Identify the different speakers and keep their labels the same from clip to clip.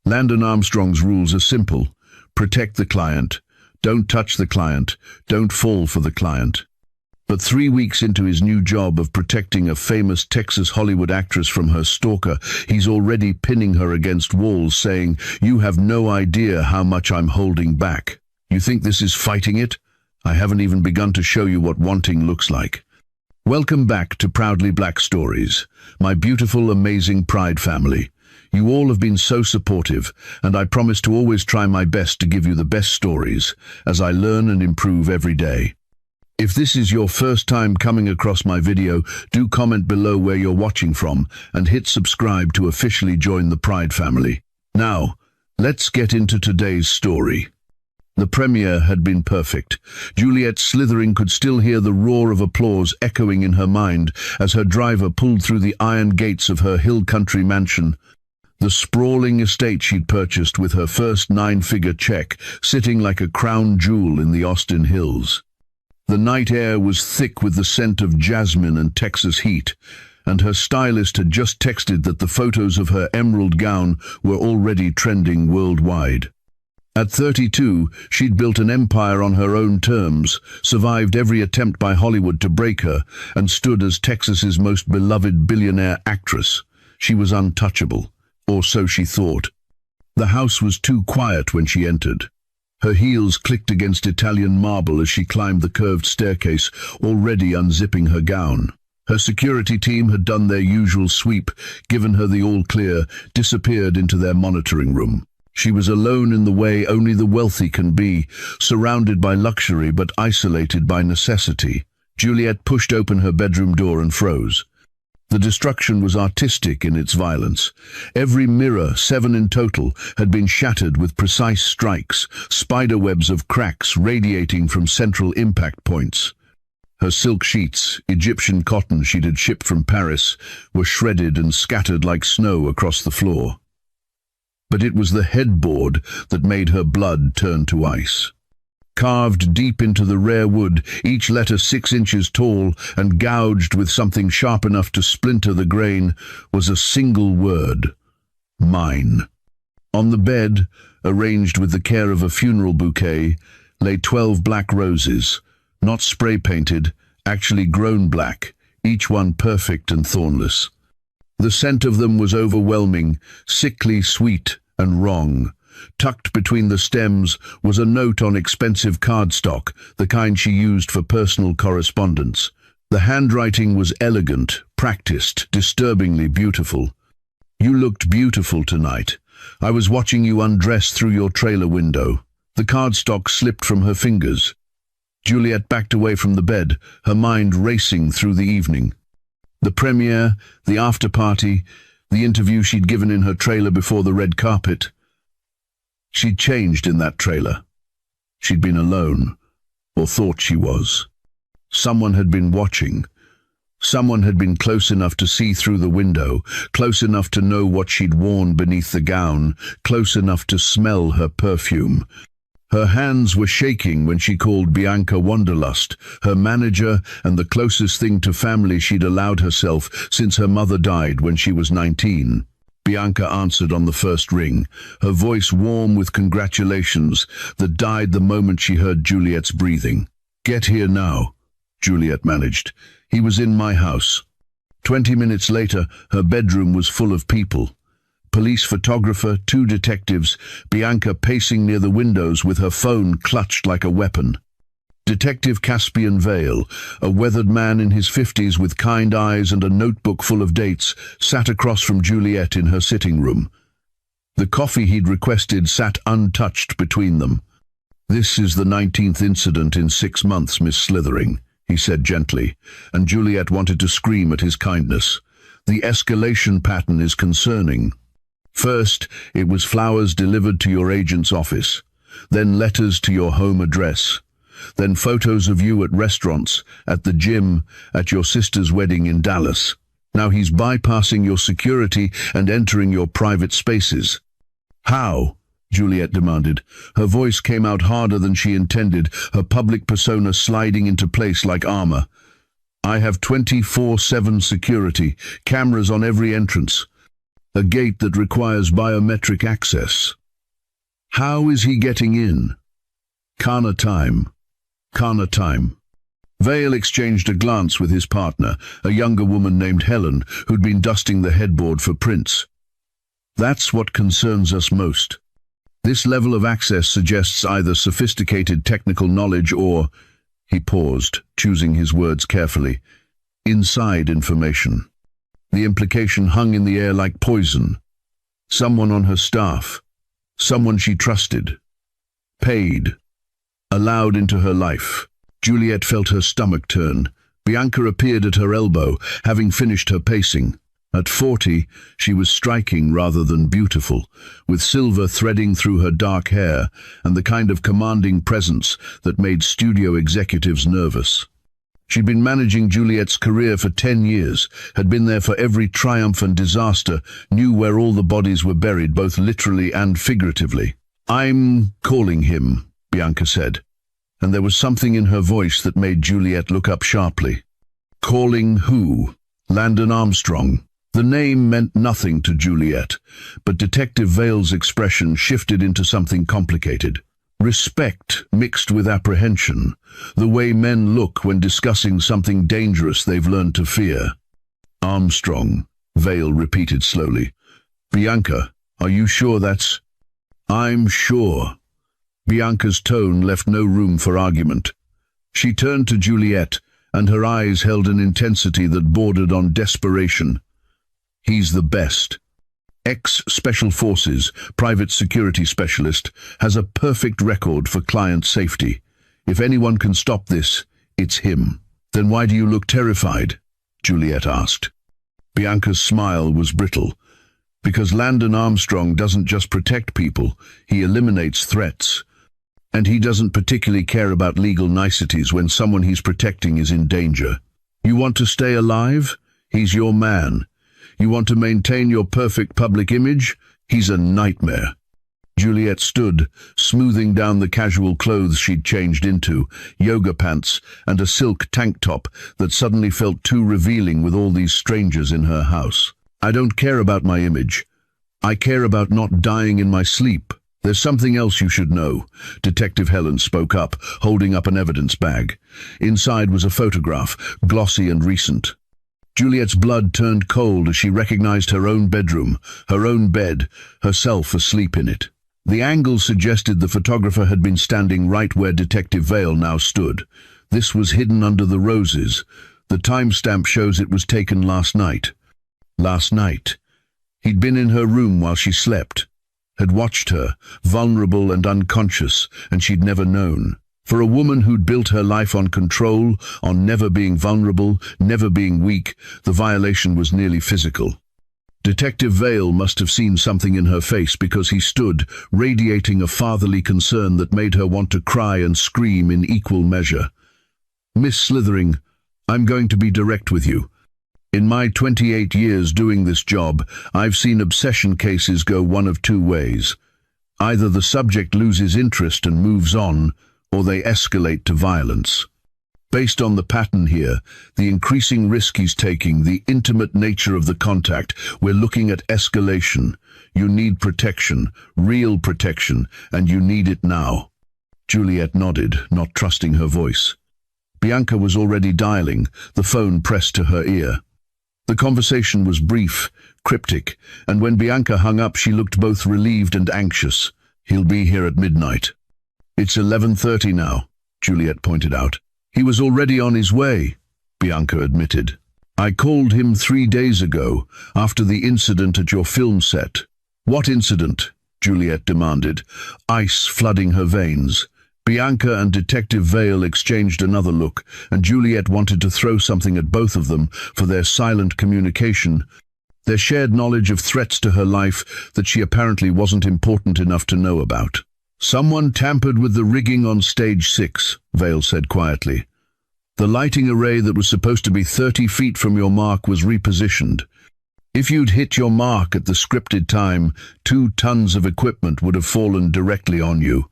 Speaker 1: Landon Armstrong's rules are simple. Protect the client. Don't touch the client. Don't fall for the client. But 3 weeks into his new job of protecting a famous Texas Hollywood actress from her stalker, he's already pinning her against walls saying, "You have no idea how much I'm holding back. You think this is fighting it? I haven't even begun to show you what wanting looks like." Welcome back to Proudly Black Stories, my beautiful, amazing Pride family. You all have been so supportive, and I promise to always try my best to give you the best stories as I learn and improve every day. If this is your first time coming across my video, do comment below where you're watching from and hit subscribe to officially join the Pride family. Now, let's get into today's story. The premiere had been perfect. Juliet slithering could still hear the roar of applause echoing in her mind as her driver pulled through the iron gates of her hill country mansion. The sprawling estate she'd purchased with her first 9-figure check, sitting like a crown jewel in the Austin Hills. The night air was thick with the scent of jasmine and Texas heat, and her stylist had just texted that the photos of her emerald gown were already trending worldwide. At 32, she'd built an empire on her own terms, survived every attempt by Hollywood to break her, and stood as Texas's most beloved billionaire actress. She was untouchable, or so she thought. The house was too quiet when she entered. Her heels clicked against Italian marble as she climbed the curved staircase, already unzipping her gown. Her security team had done their usual sweep, given her the all-clear, disappeared into their monitoring room. She was alone in the way only the wealthy can be, surrounded by luxury but isolated by necessity. Juliet pushed open her bedroom door and froze. The destruction was artistic in its violence. Every mirror, 7 in total, had been shattered with precise strikes, spiderwebs of cracks radiating from central impact points. Her silk sheets, Egyptian cotton she'd had shipped from Paris, were shredded and scattered like snow across the floor. But it was the headboard that made her blood turn to ice. Carved deep into the rare wood, each letter 6 inches tall and gouged with something sharp enough to splinter the grain, was a single word: mine. On the bed, arranged with the care of a funeral bouquet, lay 12 black roses, not spray-painted, actually grown black, each one perfect and thornless. The scent of them was overwhelming, sickly sweet and wrong. Tucked between the stems was a note on expensive cardstock, the kind she used for personal correspondence. The handwriting was elegant, practiced, disturbingly beautiful. "You looked beautiful tonight. I was watching you undress through your trailer window." The cardstock slipped from her fingers. Juliet backed away from the bed, her mind racing through the evening. The premiere, the after-party, the interview she'd given in her trailer before the red carpet. She'd changed in that trailer. She'd been alone, or thought she was. Someone had been watching. Someone had been close enough to see through the window, close enough to know what she'd worn beneath the gown, close enough to smell her perfume. Her hands were shaking when she called Bianca Wanderlust, her manager and the closest thing to family she'd allowed herself since her mother died when she was 19. Bianca answered on the first ring, her voice warm with congratulations that died the moment she heard Juliet's breathing. "Get here now," Juliet managed. "He was in my house." 20 minutes later, her bedroom was full of people. Police photographer, 2 detectives, Bianca pacing near the windows with her phone clutched like a weapon. Detective Caspian Vale, a weathered man in his 50s with kind eyes and a notebook full of dates, sat across from Juliet in her sitting room. The coffee he'd requested sat untouched between them. "This is the 19th incident in 6 months, Miss Slithering," he said gently, and Juliet wanted to scream at his kindness. "The escalation pattern is concerning. First, it was flowers delivered to your agent's office, then letters to your home address, then photos of you at restaurants, at the gym, at your sister's wedding in Dallas. Now he's bypassing your security and entering your private spaces." "How?" Juliet demanded. Her voice came out harder than she intended, her public persona sliding into place like armor. "I have 24/7 security, cameras on every entrance." A gate that requires biometric access. How is he getting in? Kana time. Kana time. Vale exchanged a glance with his partner, a younger woman named Helen, who'd been dusting the headboard for prints. That's what concerns us most. This level of access suggests either sophisticated technical knowledge or, he paused, choosing his words carefully, inside information. The implication hung in the air like poison. Someone on her staff. Someone she trusted. Paid. Allowed into her life. Juliet felt her stomach turn. Bianca appeared at her elbow, having finished her pacing. At 40, she was striking rather than beautiful, with silver threading through her dark hair and the kind of commanding presence that made studio executives nervous. She'd been managing Juliet's career for 10 years, had been there for every triumph and disaster, knew where all the bodies were buried, both literally and figuratively. "I'm calling him," Bianca said, and there was something in her voice that made Juliet look up sharply. Calling who? Landon Armstrong. The name meant nothing to Juliet, but Detective Vale's expression shifted into something complicated. Respect mixed with apprehension, the way men look when discussing something dangerous they've learned to fear. Armstrong, Vale repeated slowly. Bianca, are you sure that's... I'm sure. Bianca's tone left no room for argument. She turned to Juliet, and her eyes held an intensity that bordered on desperation. He's the best. Ex-Special Forces, private security specialist, has a perfect record for client safety. If anyone can stop this, it's him. Then why do you look terrified? Juliet asked. Bianca's smile was brittle. Because Landon Armstrong doesn't just protect people, he eliminates threats. And he doesn't particularly care about legal niceties when someone he's protecting is in danger. You want to stay alive? He's your man. You want to maintain your perfect public image? He's a nightmare. Juliet stood, smoothing down the casual clothes she'd changed into, yoga pants and a silk tank top that suddenly felt too revealing with all these strangers in her house. I don't care about my image. I care about not dying in my sleep. There's something else you should know, Detective Helen spoke up, holding up an evidence bag. Inside was a photograph, glossy and recent. Juliet's blood turned cold as she recognized her own bedroom, her own bed, herself asleep in it. The angle suggested the photographer had been standing right where Detective Vale now stood. This was hidden under the roses. The timestamp shows it was taken last night. Last night. He'd been in her room while she slept. Had watched her, vulnerable and unconscious, and she'd never known. For a woman who'd built her life on control, on never being vulnerable, never being weak, the violation was nearly physical. Detective Vale must have seen something in her face because he stood, radiating a fatherly concern that made her want to cry and scream in equal measure. Miss Slithering, I'm going to be direct with you. In my 28 years doing this job, I've seen obsession cases go one of two ways. Either the subject loses interest and moves on, or they escalate to violence. Based on the pattern here, the increasing risk he's taking, the intimate nature of the contact, we're looking at escalation. You need protection, real protection, and you need it now. Juliet nodded, not trusting her voice. Bianca was already dialing, the phone pressed to her ear. The conversation was brief, cryptic, and when Bianca hung up she looked both relieved and anxious. He'll be here at midnight. It's 11:30 now, Juliet pointed out. He was already on his way, Bianca admitted. I called him 3 days ago, after the incident at your film set. What incident? Juliet demanded, ice flooding her veins. Bianca and Detective Vale exchanged another look, and Juliet wanted to throw something at both of them for their silent communication, their shared knowledge of threats to her life that she apparently wasn't important enough to know about. Someone tampered with the rigging on stage 6, Vale said quietly. The lighting array that was supposed to be 30 feet from your mark was repositioned. If you'd hit your mark at the scripted time, 2 tons of equipment would have fallen directly on you.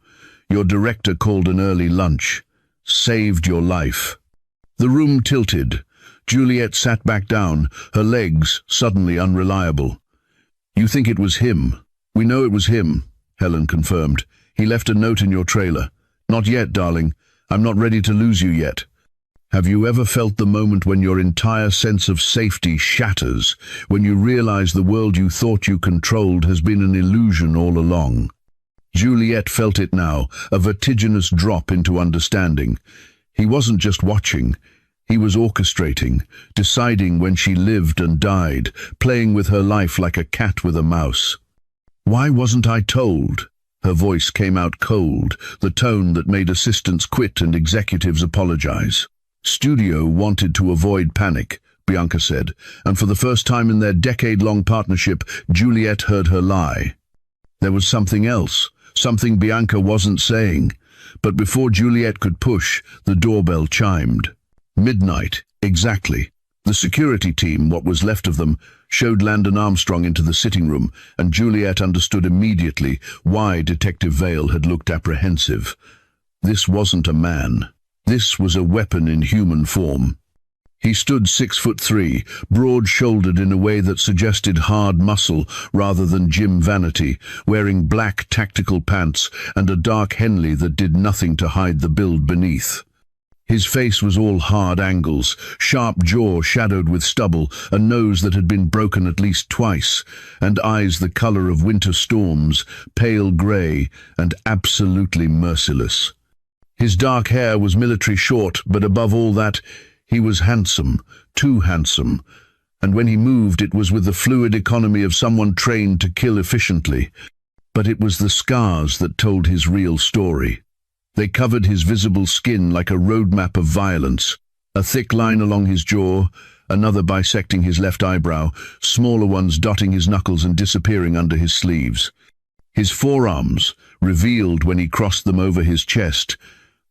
Speaker 1: Your director called an early lunch. Saved your life. The room tilted. Juliet sat back down, her legs suddenly unreliable. You think it was him? We know it was him, Helen confirmed. He left a note in your trailer. Not yet, darling. I'm not ready to lose you yet. Have you ever felt the moment when your entire sense of safety shatters, when you realize the world you thought you controlled has been an illusion all along? Juliet felt it now, a vertiginous drop into understanding. He wasn't just watching. He was orchestrating, deciding when she lived and died, playing with her life like a cat with a mouse. Why wasn't I told? Her voice came out cold, the tone that made assistants quit and executives apologize. Studio wanted to avoid panic, Bianca said, and for the first time in their decade-long partnership, Juliet heard her lie. There was something else, something Bianca wasn't saying. But before Juliet could push, the doorbell chimed. Midnight, exactly. The security team, what was left of them, showed Landon Armstrong into the sitting room, and Juliet understood immediately why Detective Vale had looked apprehensive. This wasn't a man. This was a weapon in human form. He stood 6'3", broad-shouldered in a way that suggested hard muscle rather than gym vanity, wearing black tactical pants and a dark Henley that did nothing to hide the build beneath. His face was all hard angles, sharp jaw shadowed with stubble, a nose that had been broken at least twice, and eyes the color of winter storms, pale grey and absolutely merciless. His dark hair was military short, but above all that, he was handsome, too handsome, and when he moved it was with the fluid economy of someone trained to kill efficiently. But it was the scars that told his real story. They covered his visible skin like a roadmap of violence, a thick line along his jaw, another bisecting his left eyebrow, smaller ones dotting his knuckles and disappearing under his sleeves. His forearms, revealed when he crossed them over his chest,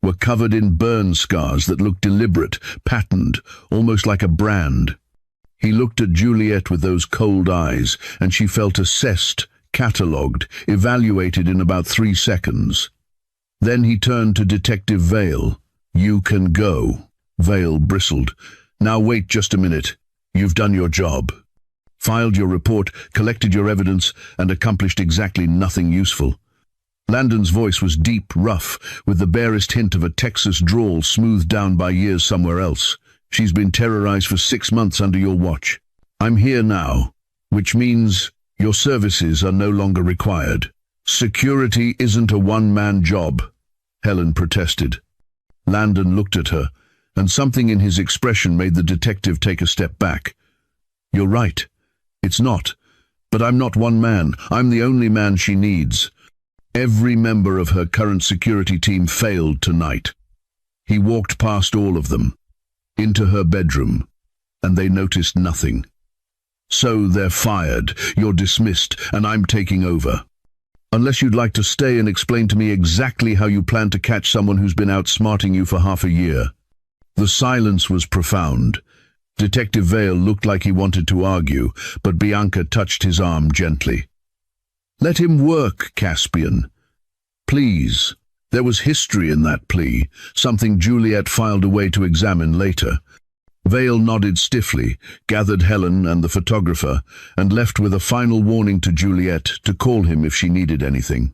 Speaker 1: were covered in burn scars that looked deliberate, patterned, almost like a brand. He looked at Juliet with those cold eyes, and she felt assessed, catalogued, evaluated in about 3 seconds. Then he turned to Detective Vale. "You can go." Vale bristled. "Now wait just a minute. You've done your job. Filed your report, collected your evidence, and accomplished exactly nothing useful." Landon's voice was deep, rough, with the barest hint of a Texas drawl smoothed down by years somewhere else. "She's been terrorized for 6 months under your watch. I'm here now, which means your services are no longer required." "Security isn't a one-man job," Helen protested. Landon looked at her, and something in his expression made the detective take a step back. "You're right. It's not. But I'm not one man. I'm the only man she needs. Every member of her current security team failed tonight." He walked past all of them, into her bedroom, and they noticed nothing. "So they're fired, you're dismissed, and I'm taking over. Unless you'd like to stay and explain to me exactly how you plan to catch someone who's been outsmarting you for half a year." The silence was profound. Detective Vale looked like he wanted to argue, but Bianca touched his arm gently. "Let him work, Caspian. Please." There was history in that plea, something Juliet filed away to examine later. Vale nodded stiffly, gathered Helen and the photographer, and left with a final warning to Juliet to call him if she needed anything.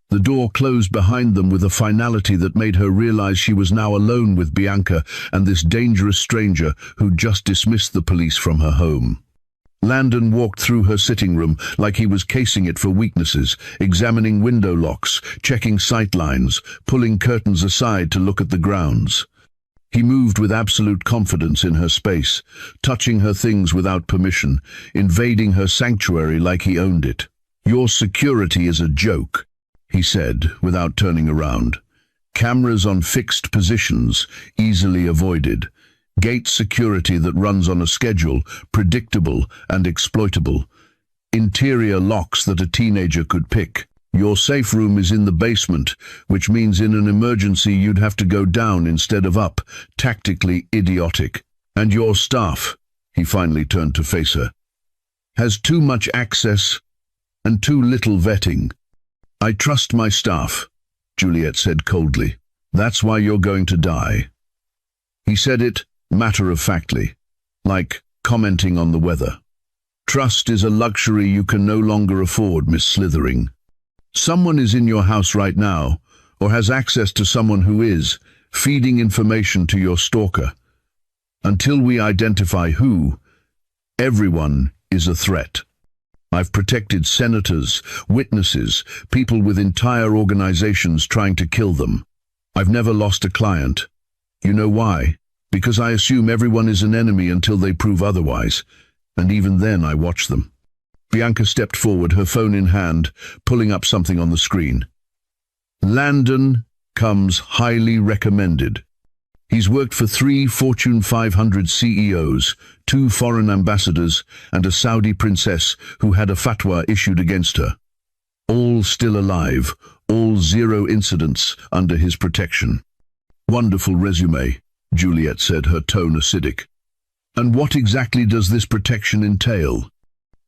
Speaker 1: The door closed behind them with a finality that made her realize she was now alone with Bianca and this dangerous stranger who'd just dismissed the police from her home. Landon walked through her sitting room like he was casing it for weaknesses, examining window locks, checking sight lines, pulling curtains aside to look at the grounds. He moved with absolute confidence in her space, touching her things without permission, invading her sanctuary like he owned it. "Your security is a joke," he said, without turning around. "Cameras on fixed positions, easily avoided. Gate security that runs on a schedule, predictable and exploitable. Interior locks that a teenager could pick. Your safe room is in the basement, which means in an emergency you'd have to go down instead of up, tactically idiotic. And your staff," he finally turned to face her, "has too much access and too little vetting." "I trust my staff," Juliet said coldly. "That's why you're going to die." He said it matter-of-factly, like commenting on the weather. Trust is a luxury you can no longer afford, Miss Slithering. Someone is in your house right now, or has access to someone who is, feeding information to your stalker. Until we identify who, everyone is a threat. I've protected senators, witnesses, people with entire organizations trying to kill them. I've never lost a client. You know why? Because I assume everyone is an enemy until they prove otherwise, and even then I watch them. Bianca stepped forward, her phone in hand, pulling up something on the screen. Landon comes highly recommended. He's worked for 3 Fortune 500 CEOs, 2 foreign ambassadors, and a Saudi princess who had a fatwa issued against her. All still alive, all 0 incidents under his protection. Wonderful resume, Juliet said, her tone acidic. And what exactly does this protection entail?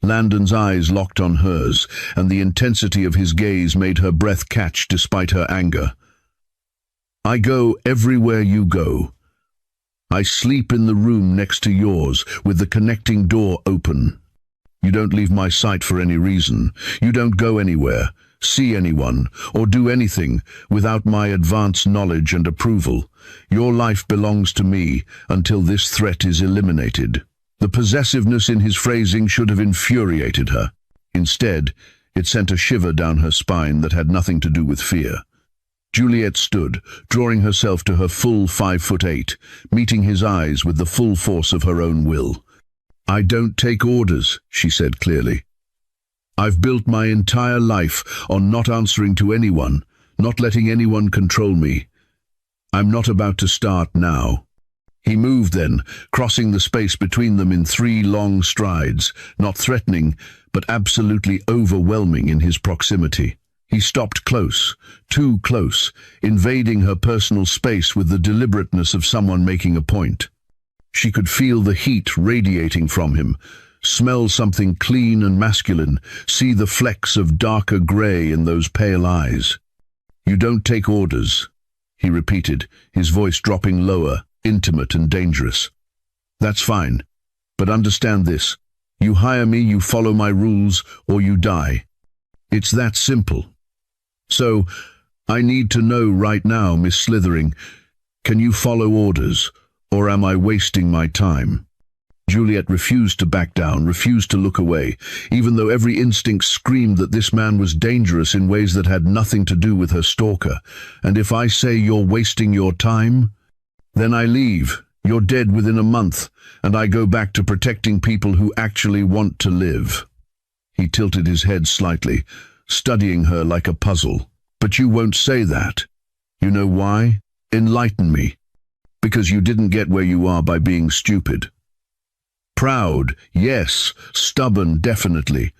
Speaker 1: Landon's eyes locked on hers, and the intensity of his gaze made her breath catch despite her anger. I go everywhere you go. I sleep in the room next to yours, with the connecting door open. You don't leave my sight for any reason. You don't go anywhere, see anyone, or do anything without my advance knowledge and approval. Your life belongs to me until this threat is eliminated. The possessiveness in his phrasing should have infuriated her. Instead, it sent a shiver down her spine that had nothing to do with fear. Juliet stood, drawing herself to her full 5'8", meeting his eyes with the full force of her own will. I don't take orders, she said clearly. I've built my entire life on not answering to anyone, not letting anyone control me. I'm not about to start now. He moved then, crossing the space between them in 3 long strides, not threatening, but absolutely overwhelming in his proximity. He stopped close, too close, invading her personal space with the deliberateness of someone making a point. She could feel the heat radiating from him, smell something clean and masculine, see the flecks of darker grey in those pale eyes. You don't take orders, he repeated, his voice dropping lower, intimate and dangerous. That's fine, but understand this. You hire me, you follow my rules, or you die. It's that simple. So, I need to know right now, Miss Slithering, can you follow orders, or am I wasting my time? Juliet refused to back down, refused to look away, even though every instinct screamed that this man was dangerous in ways that had nothing to do with her stalker. And if I say you're wasting your time, then I leave. You're dead within a month, and I go back to protecting people who actually want to live. He tilted his head slightly, studying her like a puzzle. But you won't say that. You know why? Enlighten me. Because you didn't get where you are by being stupid. Proud, yes. Stubborn, definitely.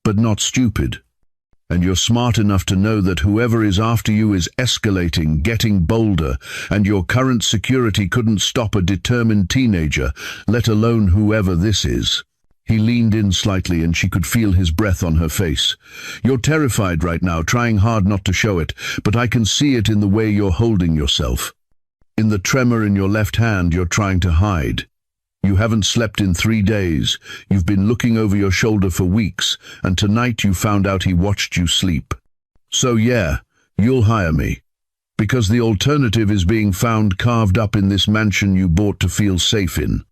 Speaker 1: But not stupid. And you're smart enough to know that whoever is after you is escalating, getting bolder, and your current security couldn't stop a determined teenager, let alone whoever this is. He leaned in slightly and she could feel his breath on her face. You're terrified right now, trying hard not to show it, but I can see it in the way you're holding yourself. In the tremor in your left hand you're trying to hide. You haven't slept in 3 days. You've been looking over your shoulder for weeks, and tonight you found out he watched you sleep. So yeah, you'll hire me. Because the alternative is being found carved up in this mansion you bought to feel safe in.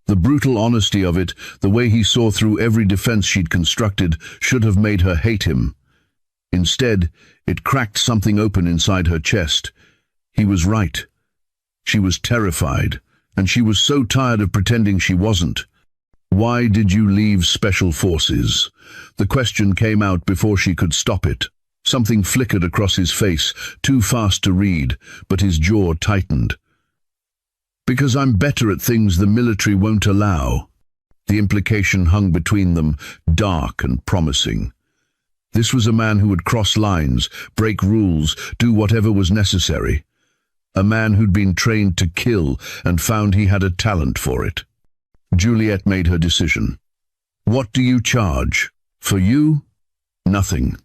Speaker 1: The brutal honesty of it, the way he saw through every defense she'd constructed, should have made her hate him. Instead, it cracked something open inside her chest. He was right. She was terrified, and she was so tired of pretending she wasn't. Why did you leave Special Forces? The question came out before she could stop it. Something flickered across his face, too fast to read, but his jaw tightened. Because I'm better at things the military won't allow. The implication hung between them, dark and promising. This was a man who would cross lines, break rules, do whatever was necessary. A man who'd been trained to kill and found he had a talent for it. Juliet made her decision. What do you charge? For you? Nothing.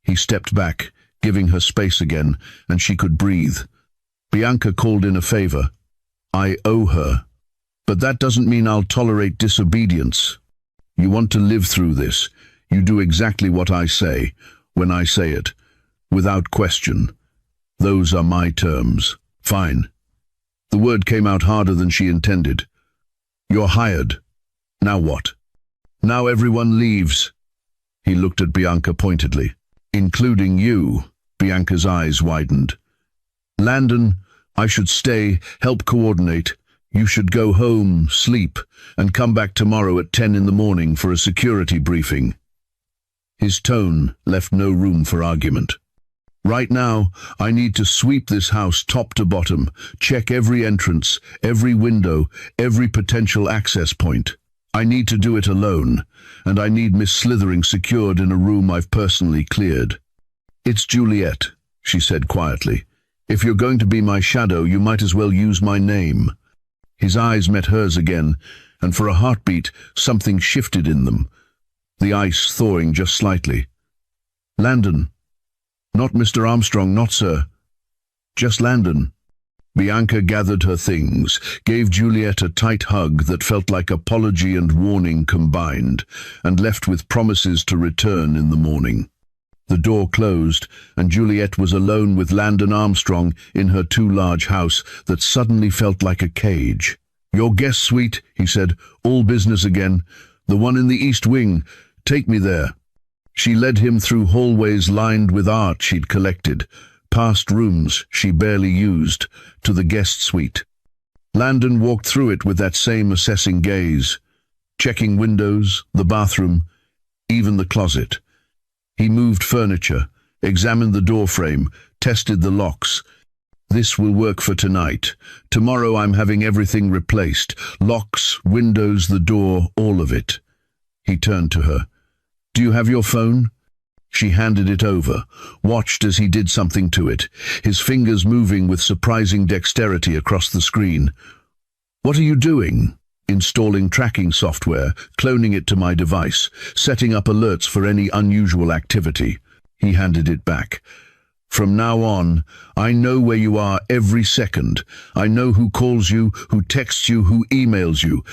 Speaker 1: He stepped back, giving her space again, and she could breathe. Bianca called in a favor. I owe her. But that doesn't mean I'll tolerate disobedience. You want to live through this. You do exactly what I say, when I say it, without question. Those are my terms. Fine. The word came out harder than she intended. You're hired. Now what? Now everyone leaves. He looked at Bianca pointedly. Including you. Bianca's eyes widened. Landon, I should stay, help coordinate. You should go home, sleep, and come back tomorrow at 10 in the morning for a security briefing. His tone left no room for argument. Right now, I need to sweep this house top to bottom, check every entrance, every window, every potential access point. I need to do it alone, and I need Miss Slithering secured in a room I've personally cleared. It's Juliet, she said quietly. If you're going to be my shadow, you might as well use my name. His eyes met hers again, and for a heartbeat, something shifted in them, the ice thawing just slightly. Landon. Not Mr. Armstrong, not sir. Just Landon. Bianca gathered her things, gave Juliet a tight hug that felt like apology and warning combined, and left with promises to return in the morning. The door closed, and Juliet was alone with Landon Armstrong in her too large house that suddenly felt like a cage. Your guest suite, he said, all business again. The one in the East Wing. Take me there. She led him through hallways lined with art she'd collected, past rooms she barely used, to the guest suite. Landon walked through it with that same assessing gaze, checking windows, the bathroom, even the closet. He moved furniture, examined the doorframe, tested the locks. This will work for tonight. Tomorrow I'm having everything replaced. Locks, windows, the door, all of it. He turned to her. Do you have your phone? She handed it over, watched as he did something to it, his fingers moving with surprising dexterity across the screen. What are you doing? Installing tracking software, cloning it to my device, setting up alerts for any unusual activity. He handed it back. From now on, I know where you are every second. I know who calls you, who texts you, who emails you.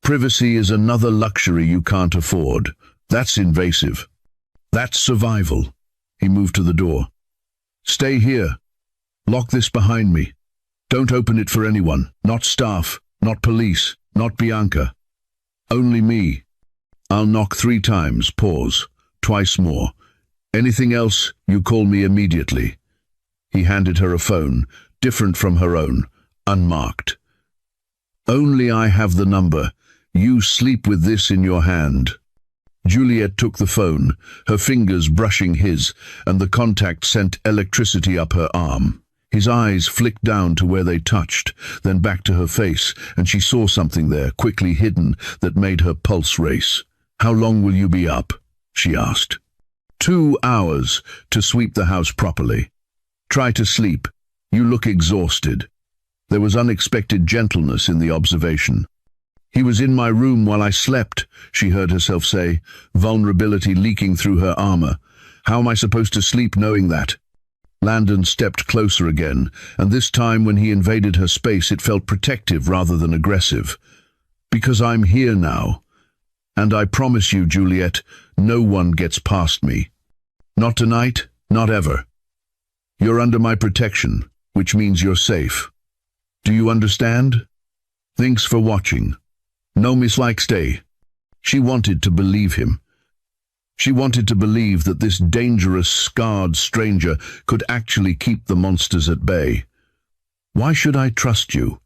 Speaker 1: Privacy is another luxury you can't afford. That's invasive. That's survival. He moved to the door. Stay here. Lock this behind me. Don't open it for anyone, not staff, not police, not Bianca. Only me. I'll knock 3 times, pause, twice more. Anything else, you call me immediately. He handed her a phone, different from her own, unmarked. Only I have the number. You sleep with this in your hand. Juliet took the phone, her fingers brushing his, and the contact sent electricity up her arm. His eyes flicked down to where they touched, then back to her face, and she saw something there, quickly hidden, that made her pulse race. How long will you be up? She asked. 2 hours to sweep the house properly. Try to sleep. You look exhausted. There was unexpected gentleness in the observation. He was in my room while I slept, she heard herself say, vulnerability leaking through her armor. How am I supposed to sleep knowing that? Landon stepped closer again, and this time when he invaded her space it felt protective rather than aggressive. Because I'm here now. And I promise you, Juliet, no one gets past me. Not tonight, not ever. You're under my protection, which means you're safe. Do you understand? Thanks for watching. No mislike, stay. She wanted to believe him. She wanted to believe that this dangerous, scarred stranger could actually keep the monsters at bay. Why should I trust you?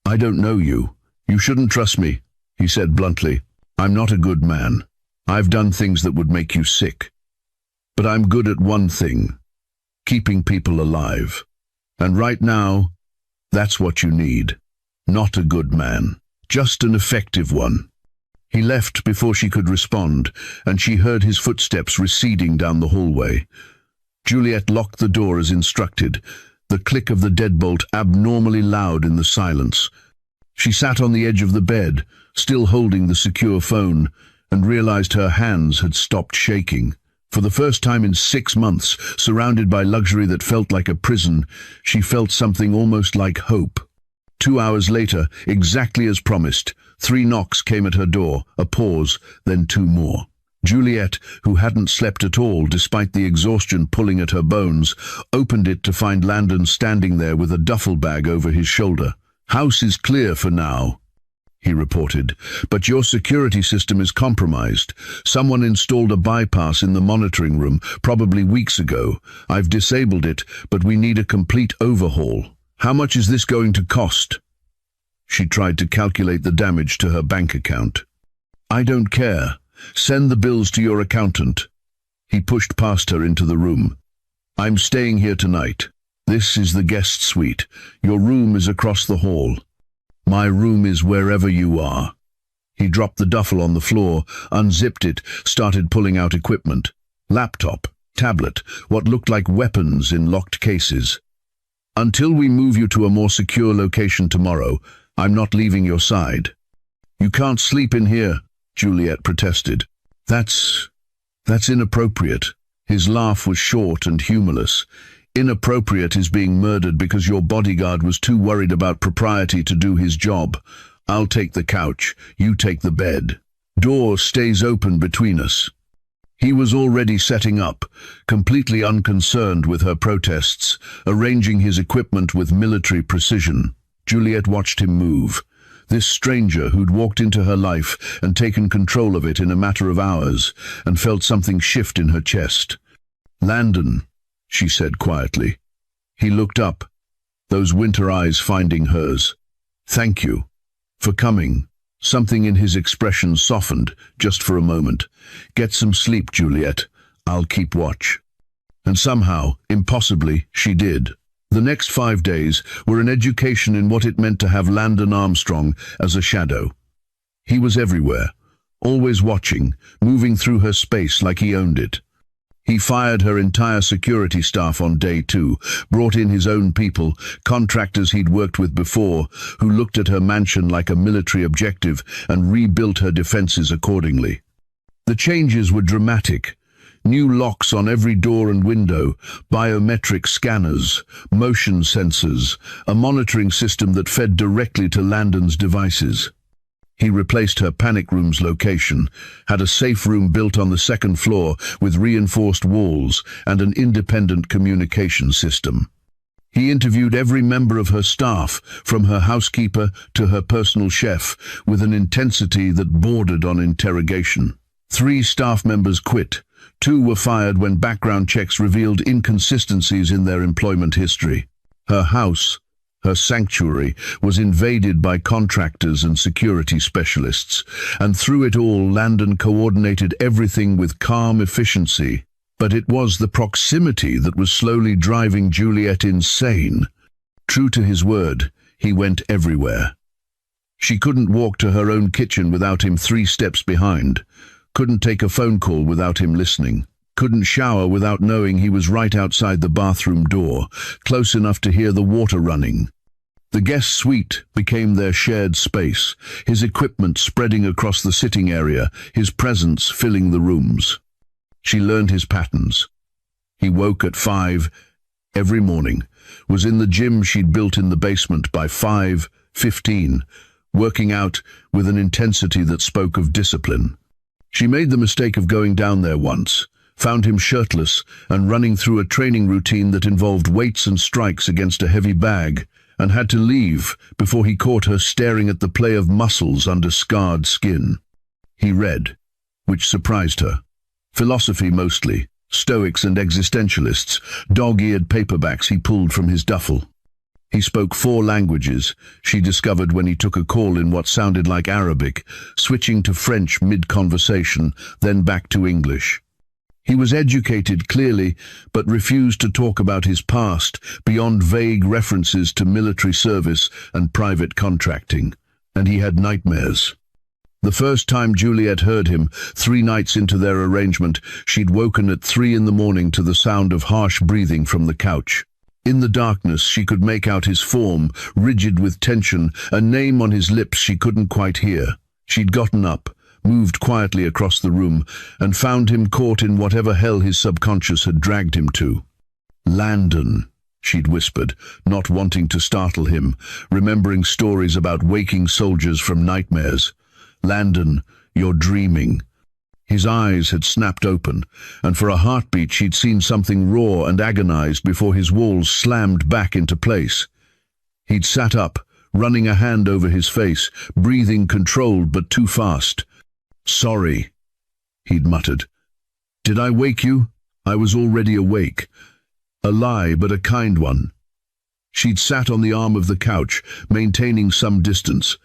Speaker 1: I don't know you. You shouldn't trust me, he said bluntly. I'm not a good man. I've done things that would make you sick. But I'm good at one thing, keeping people alive. And right now, that's what you need. Not a good man, just an effective one. He left before she could respond, and she heard his footsteps receding down the hallway. Juliet locked the door as instructed, the click of the deadbolt abnormally loud in the silence. She sat on the edge of the bed, still holding the secure phone, and realized her hands had stopped shaking. For the first time in 6 months, surrounded by luxury that felt like a prison, she felt something almost like hope. 2 hours later, exactly as promised, 3 knocks came at her door, a pause, then 2 more. Juliet, who hadn't slept at all despite the exhaustion pulling at her bones, opened it to find Landon standing there with a duffel bag over his shoulder. "House is clear for now," he reported, "but your security system is compromised. Someone installed a bypass in the monitoring room, probably weeks ago. I've disabled it, but we need a complete overhaul. How much is this going to cost?" She tried to calculate the damage to her bank account. "I don't care. Send the bills to your accountant." He pushed past her into the room. "I'm staying here tonight. This is the guest suite. Your room is across the hall. My room is wherever you are." He dropped the duffel on the floor, unzipped it, started pulling out equipment. Laptop, tablet, what looked like weapons in locked cases. "Until we move you to a more secure location tomorrow, I'm not leaving your side." "You can't sleep in here," Juliet protested. That's inappropriate." His laugh was short and humorless. "Inappropriate is being murdered because your bodyguard was too worried about propriety to do his job. I'll take the couch, you take the bed. Door stays open between us." He was already setting up, completely unconcerned with her protests, arranging his equipment with military precision. Juliet watched him move. This stranger who'd walked into her life and taken control of it in a matter of hours, and felt something shift in her chest. "Landon," she said quietly. He looked up, those winter eyes finding hers. "Thank you for coming." Something in his expression softened, just for a moment. "Get some sleep, Juliet. I'll keep watch." And somehow, impossibly, she did. The next 5 days were an education in what it meant to have Landon Armstrong as a shadow. He was everywhere, always watching, moving through her space like he owned it. He fired her entire security staff on day 2, brought in his own people, contractors he'd worked with before, who looked at her mansion like a military objective and rebuilt her defenses accordingly. The changes were dramatic. New locks on every door and window, biometric scanners, motion sensors, a monitoring system that fed directly to Landon's devices. He replaced her panic room's location, had a safe room built on the 2nd floor with reinforced walls and an independent communication system. He interviewed every member of her staff, from her housekeeper to her personal chef, with an intensity that bordered on interrogation. 3 staff members quit. 2 were fired when background checks revealed inconsistencies in their employment history. Her house, her sanctuary, was invaded by contractors and security specialists, and through it all Landon coordinated everything with calm efficiency. But it was the proximity that was slowly driving Juliet insane. True to his word, he went everywhere. She couldn't walk to her own kitchen without him 3 steps behind. Couldn't take a phone call without him listening. Couldn't shower without knowing he was right outside the bathroom door, close enough to hear the water running. The guest suite became their shared space, his equipment spreading across the sitting area, his presence filling the rooms. She learned his patterns. He woke at 5 every morning, was in the gym she'd built in the basement by 5:15, working out with an intensity that spoke of discipline. She made the mistake of going down there once, found him shirtless and running through a training routine that involved weights and strikes against a heavy bag, and had to leave before he caught her staring at the play of muscles under scarred skin. He read, which surprised her. Philosophy mostly, Stoics and existentialists, dog-eared paperbacks he pulled from his duffel. He spoke 4 languages, she discovered when he took a call in what sounded like Arabic, switching to French mid-conversation, then back to English. He was educated, clearly, but refused to talk about his past beyond vague references to military service and private contracting. And he had nightmares. The first time Juliet heard him, 3 nights into their arrangement, she'd woken at 3 in the morning to the sound of harsh breathing from the couch. In the darkness she could make out his form, rigid with tension, a name on his lips she couldn't quite hear. She'd gotten up, moved quietly across the room, and found him caught in whatever hell his subconscious had dragged him to. "Landon," she'd whispered, not wanting to startle him, remembering stories about waking soldiers from nightmares. "Landon, you're dreaming." His eyes had snapped open, and for a heartbeat she'd seen something raw and agonized before his walls slammed back into place. He'd sat up, running a hand over his face, breathing controlled but too fast. "Sorry," he'd muttered. "Did I wake you?" "I was already awake." A lie, but a kind one. She'd sat on the arm of the couch, maintaining some distance.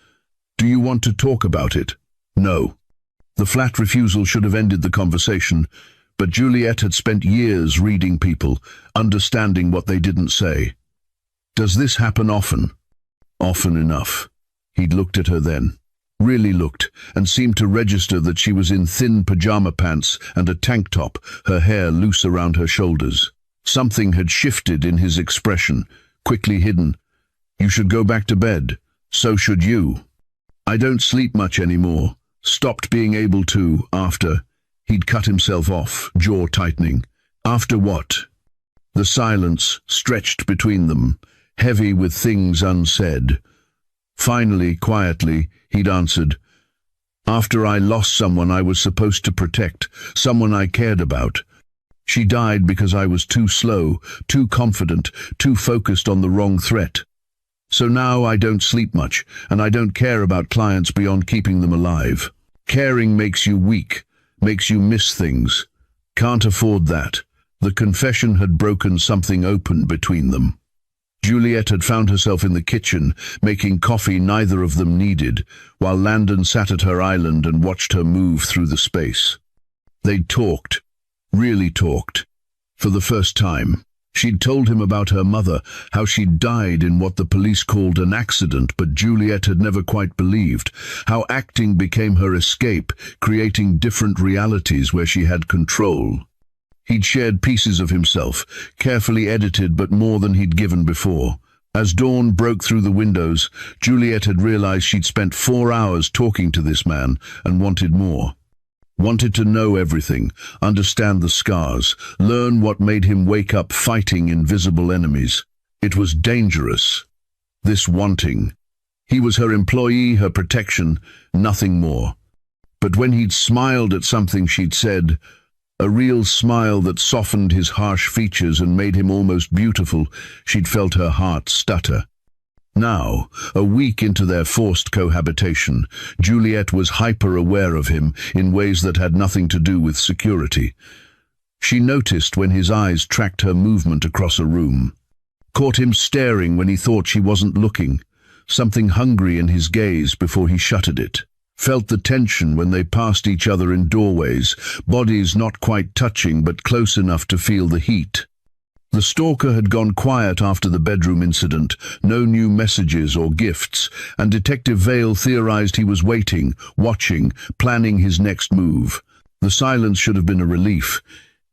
Speaker 1: "Do you want to talk about it?" "No." The flat refusal should have ended the conversation, but Juliet had spent years reading people, understanding what they didn't say. "Does this happen often?" "Often enough." He'd looked at her then. Really looked, and seemed to register that she was in thin pajama pants and a tank top, her hair loose around her shoulders. Something had shifted in his expression, quickly hidden. "You should go back to bed. So should you." "I don't sleep much anymore. Stopped being able to after." He'd cut himself off, jaw tightening. "After what?" The silence stretched between them, heavy with things unsaid. Finally, quietly, he'd answered, "After I lost someone I was supposed to protect, someone I cared about. She died because I was too slow, too confident, too focused on the wrong threat. So now I don't sleep much, and I don't care about clients beyond keeping them alive. Caring makes you weak, makes you miss things. Can't afford that." The confession had broken something open between them. Juliet had found herself in the kitchen, making coffee neither of them needed, while Landon sat at her island and watched her move through the space. They'd talked, really talked, for the first time. She'd told him about her mother, how she'd died in what the police called an accident, but Juliet had never quite believed, how acting became her escape, creating different realities where she had control. He'd shared pieces of himself, carefully edited but more than he'd given before. As dawn broke through the windows, Juliet had realized she'd spent 4 hours talking to this man and wanted more. Wanted to know everything, understand the scars, learn what made him wake up fighting invisible enemies. It was dangerous, this wanting. He was her employee, her protection, nothing more. But when he'd smiled at something she'd said, a real smile that softened his harsh features and made him almost beautiful, she'd felt her heart stutter. Now, a week into their forced cohabitation, Juliet was hyper-aware of him in ways that had nothing to do with security. She noticed when his eyes tracked her movement across a room. Caught him staring when he thought she wasn't looking, something hungry in his gaze before he shuttered it. Felt the tension when they passed each other in doorways, bodies not quite touching but close enough to feel the heat. The stalker had gone quiet after the bedroom incident, no new messages or gifts, and Detective Vale theorized he was waiting, watching, planning his next move. The silence should have been a relief.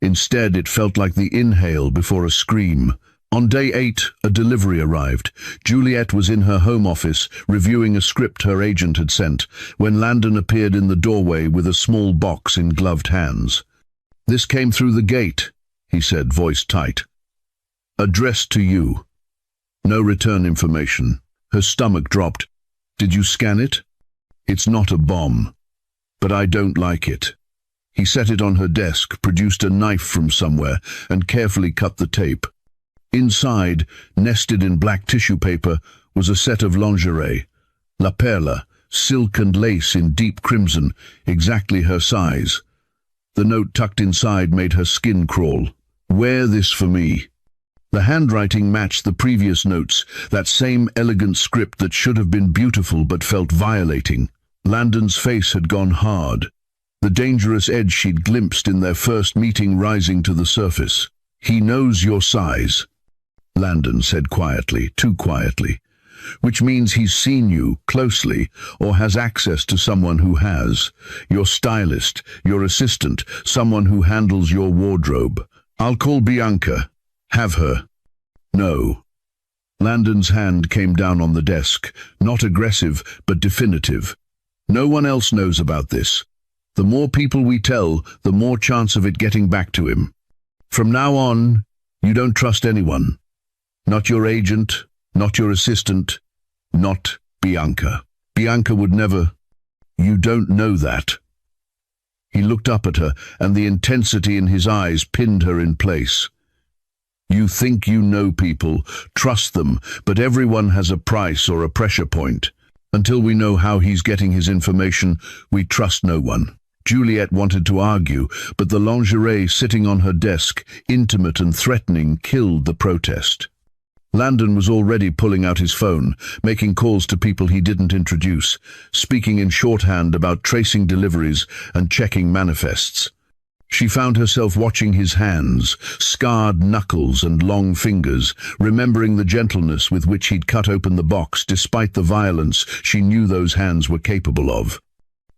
Speaker 1: Instead, it felt like the inhale before a scream. On day 8, a delivery arrived. Juliet was in her home office, reviewing a script her agent had sent, when Landon appeared in the doorway with a small box in gloved hands. "This came through the gate," he said, voice tight. "Addressed to you." No return information. Her stomach dropped. "Did you scan it?" "It's not a bomb. But I don't like it." He set it on her desk, produced a knife from somewhere, and carefully cut the tape. Inside, nested in black tissue paper, was a set of lingerie. La Perla, silk and lace in deep crimson, exactly her size. The note tucked inside made her skin crawl. "Wear this for me." The handwriting matched the previous notes, that same elegant script that should have been beautiful but felt violating. Landon's face had gone hard, the dangerous edge she'd glimpsed in their first meeting rising to the surface. "He knows your size," Landon said quietly, too quietly. "Which means he's seen you, closely, or has access to someone who has. Your stylist, your assistant, someone who handles your wardrobe. I'll call Bianca. Have her." "No." Landon's hand came down on the desk, not aggressive, but definitive. "No one else knows about this. The more people we tell, the more chance of it getting back to him. From now on, you don't trust anyone." Not your agent, not your assistant, not Bianca. Bianca would never. You don't know that. He looked up at her, and the intensity in his eyes pinned her in place. You think you know people, trust them, but everyone has a price or a pressure point. Until we know how he's getting his information, we trust no one. Juliet wanted to argue, but the lingerie sitting on her desk, intimate and threatening, killed the protest. Landon was already pulling out his phone, making calls to people he didn't introduce, speaking in shorthand about tracing deliveries and checking manifests. She found herself watching his hands, scarred knuckles and long fingers, remembering the gentleness with which he'd cut open the box despite the violence she knew those hands were capable of.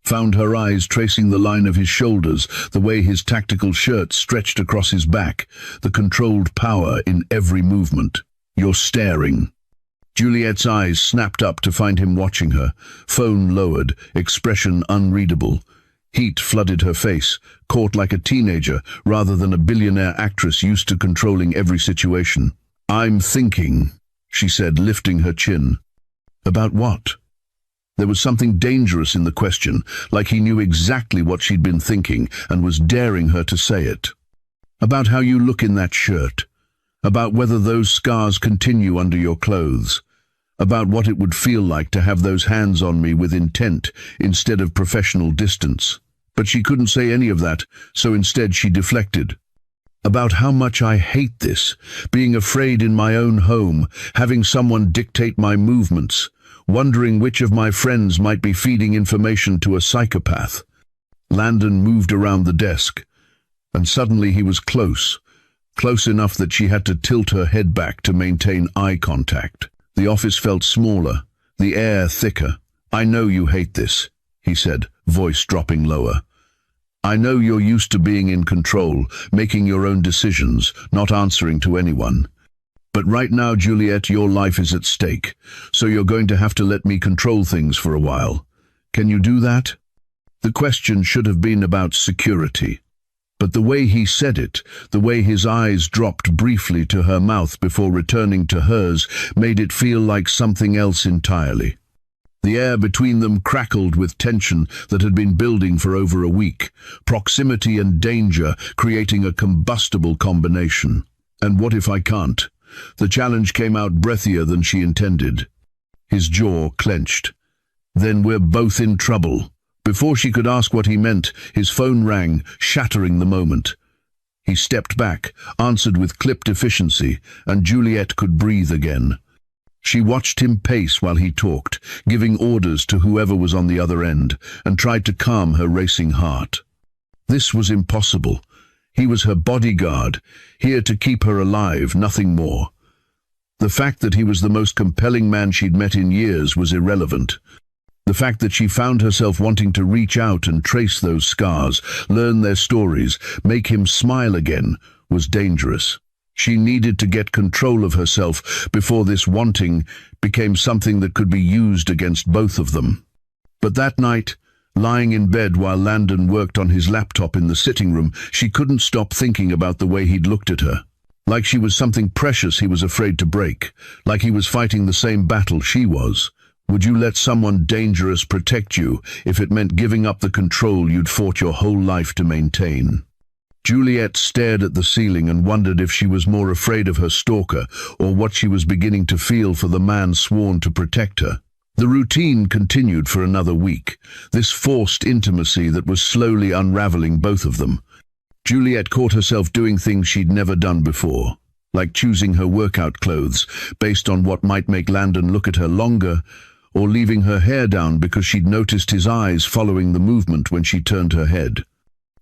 Speaker 1: Found her eyes tracing the line of his shoulders, the way his tactical shirt stretched across his back, the controlled power in every movement. You're staring. Juliet's eyes snapped up to find him watching her, phone lowered, expression unreadable. Heat flooded her face, caught like a teenager rather than a billionaire actress used to controlling every situation. I'm thinking, she said, lifting her chin. About what? There was something dangerous in the question, like he knew exactly what she'd been thinking and was daring her to say it. About how you look in that shirt. About whether those scars continue under your clothes. About what it would feel like to have those hands on me with intent instead of professional distance. But she couldn't say any of that, so instead she deflected. About how much I hate this, being afraid in my own home, having someone dictate my movements, wondering which of my friends might be feeding information to a psychopath. Landon moved around the desk, and suddenly he was close enough that she had to tilt her head back to maintain eye contact. The office felt smaller, the air thicker. I know you hate this, he said, voice dropping lower. I know you're used to being in control, making your own decisions, not answering to anyone. But right now, Juliet, your life is at stake, so you're going to have to let me control things for a while. Can you do that? The question should have been about security. But the way he said it, the way his eyes dropped briefly to her mouth before returning to hers, made it feel like something else entirely. The air between them crackled with tension that had been building for over a week, proximity and danger creating a combustible combination. And what if I can't? The challenge came out breathier than she intended. His jaw clenched. Then we're both in trouble. Before she could ask what he meant, his phone rang, shattering the moment. He stepped back, answered with clipped efficiency, and Juliet could breathe again. She watched him pace while he talked, giving orders to whoever was on the other end, and tried to calm her racing heart. This was impossible. He was her bodyguard, here to keep her alive, nothing more. The fact that he was the most compelling man she'd met in years was irrelevant. The fact that she found herself wanting to reach out and trace those scars, learn their stories, make him smile again, was dangerous. She needed to get control of herself before this wanting became something that could be used against both of them. But that night, lying in bed while Landon worked on his laptop in the sitting room, she couldn't stop thinking about the way he'd looked at her. Like she was something precious he was afraid to break, like he was fighting the same battle she was. Would you let someone dangerous protect you if it meant giving up the control you'd fought your whole life to maintain? Juliet stared at the ceiling and wondered if she was more afraid of her stalker or what she was beginning to feel for the man sworn to protect her. The routine continued for another week, this forced intimacy that was slowly unraveling both of them. Juliet caught herself doing things she'd never done before, like choosing her workout clothes based on what might make Landon look at her longer, or leaving her hair down because she'd noticed his eyes following the movement when she turned her head.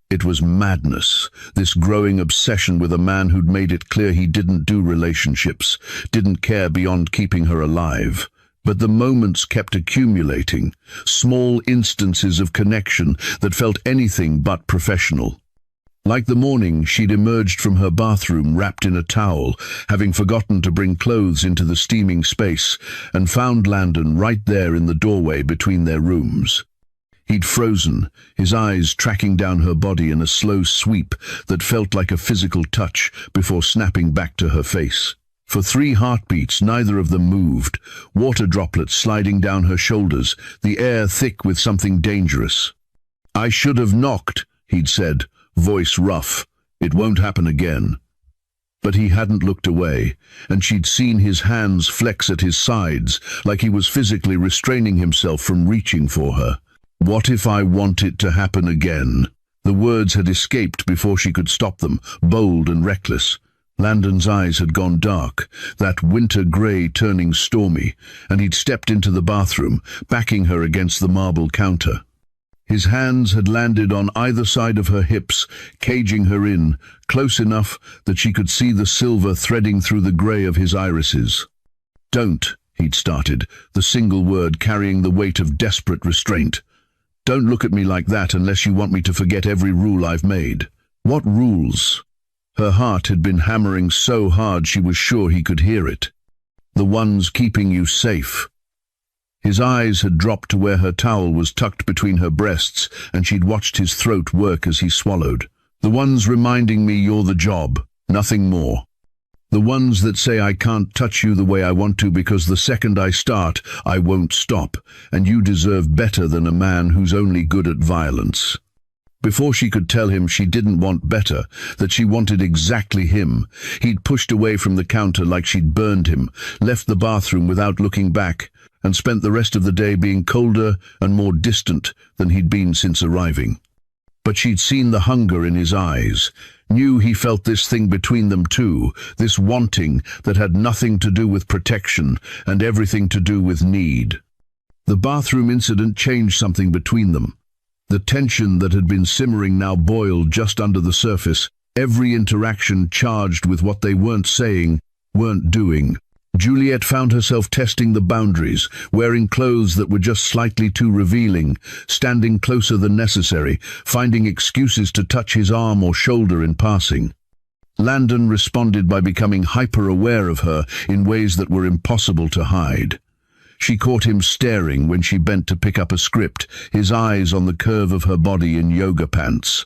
Speaker 1: It was madness, this growing obsession with a man who'd made it clear he didn't do relationships, didn't care beyond keeping her alive. But the moments kept accumulating, small instances of connection that felt anything but professional. Like the morning she'd emerged from her bathroom wrapped in a towel, having forgotten to bring clothes into the steaming space, and found Landon right there in the doorway between their rooms. He'd frozen, his eyes tracking down her body in a slow sweep that felt like a physical touch before snapping back to her face. For 3 heartbeats, neither of them moved, water droplets sliding down her shoulders, the air thick with something dangerous. "I should have knocked," he'd said, voice rough. "It won't happen again." But he hadn't looked away, and she'd seen his hands flex at his sides, like he was physically restraining himself from reaching for her. "What if I want it to happen again?" The words had escaped before she could stop them, bold and reckless. Landon's eyes had gone dark, that winter grey turning stormy, and he'd stepped into the bathroom, backing her against the marble counter. His hands had landed on either side of her hips, caging her in, close enough that she could see the silver threading through the grey of his irises. "Don't," he'd started, the single word carrying the weight of desperate restraint. "Don't look at me like that unless you want me to forget every rule I've made." What rules? Her heart had been hammering so hard she was sure he could hear it. "The ones keeping you safe." His eyes had dropped to where her towel was tucked between her breasts, and she'd watched his throat work as he swallowed. "The ones reminding me you're the job, nothing more. The ones that say I can't touch you the way I want to because the second I start, I won't stop, and you deserve better than a man who's only good at violence." Before she could tell him she didn't want better, that she wanted exactly him, he'd pushed away from the counter like she'd burned him, left the bathroom without looking back, and spent the rest of the day being colder and more distant than he'd been since arriving. But she'd seen the hunger in his eyes, knew he felt this thing between them too, this wanting that had nothing to do with protection and everything to do with need. The bathroom incident changed something between them. The tension that had been simmering now boiled just under the surface, every interaction charged with what they weren't saying, weren't doing. Juliet found herself testing the boundaries, wearing clothes that were just slightly too revealing, standing closer than necessary, finding excuses to touch his arm or shoulder in passing. Landon responded by becoming hyper-aware of her in ways that were impossible to hide. She caught him staring when she bent to pick up a script, his eyes on the curve of her body in yoga pants.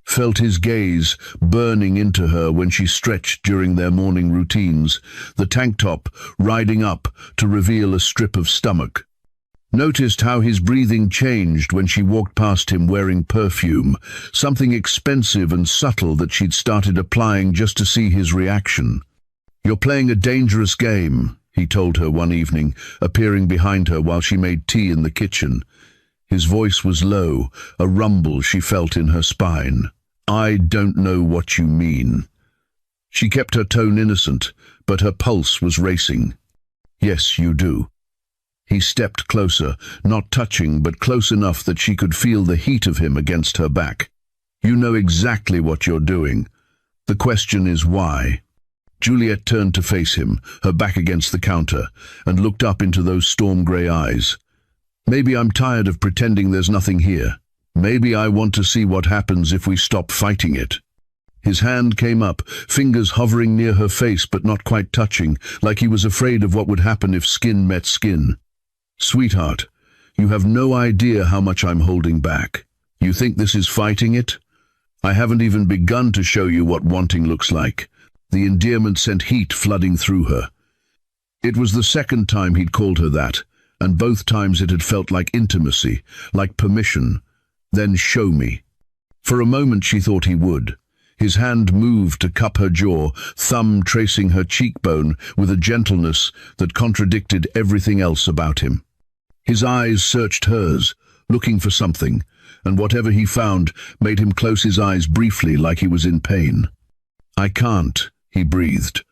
Speaker 1: Felt his gaze burning into her when she stretched during their morning routines, the tank top riding up to reveal a strip of stomach. Noticed how his breathing changed when she walked past him wearing perfume, something expensive and subtle that she'd started applying just to see his reaction. "You're playing a dangerous game," he told her one evening, appearing behind her while she made tea in the kitchen. His voice was low, a rumble she felt in her spine. "I don't know what you mean." She kept her tone innocent, but her pulse was racing. "Yes, you do." He stepped closer, not touching, but close enough that she could feel the heat of him against her back. "You know exactly what you're doing. The question is why." Juliet turned to face him, her back against the counter, and looked up into those storm-grey eyes. "Maybe I'm tired of pretending there's nothing here. Maybe I want to see what happens if we stop fighting it." His hand came up, fingers hovering near her face but not quite touching, like he was afraid of what would happen if skin met skin. "Sweetheart, you have no idea how much I'm holding back. You think this is fighting it? I haven't even begun to show you what wanting looks like." The endearment sent heat flooding through her. It was the second time he'd called her that, and both times it had felt like intimacy, like permission. "Then show me." For a moment she thought he would. His hand moved to cup her jaw, thumb tracing her cheekbone with a gentleness that contradicted everything else about him. His eyes searched hers, looking for something, and whatever he found made him close his eyes briefly like he was in pain. "I can't," he breathed.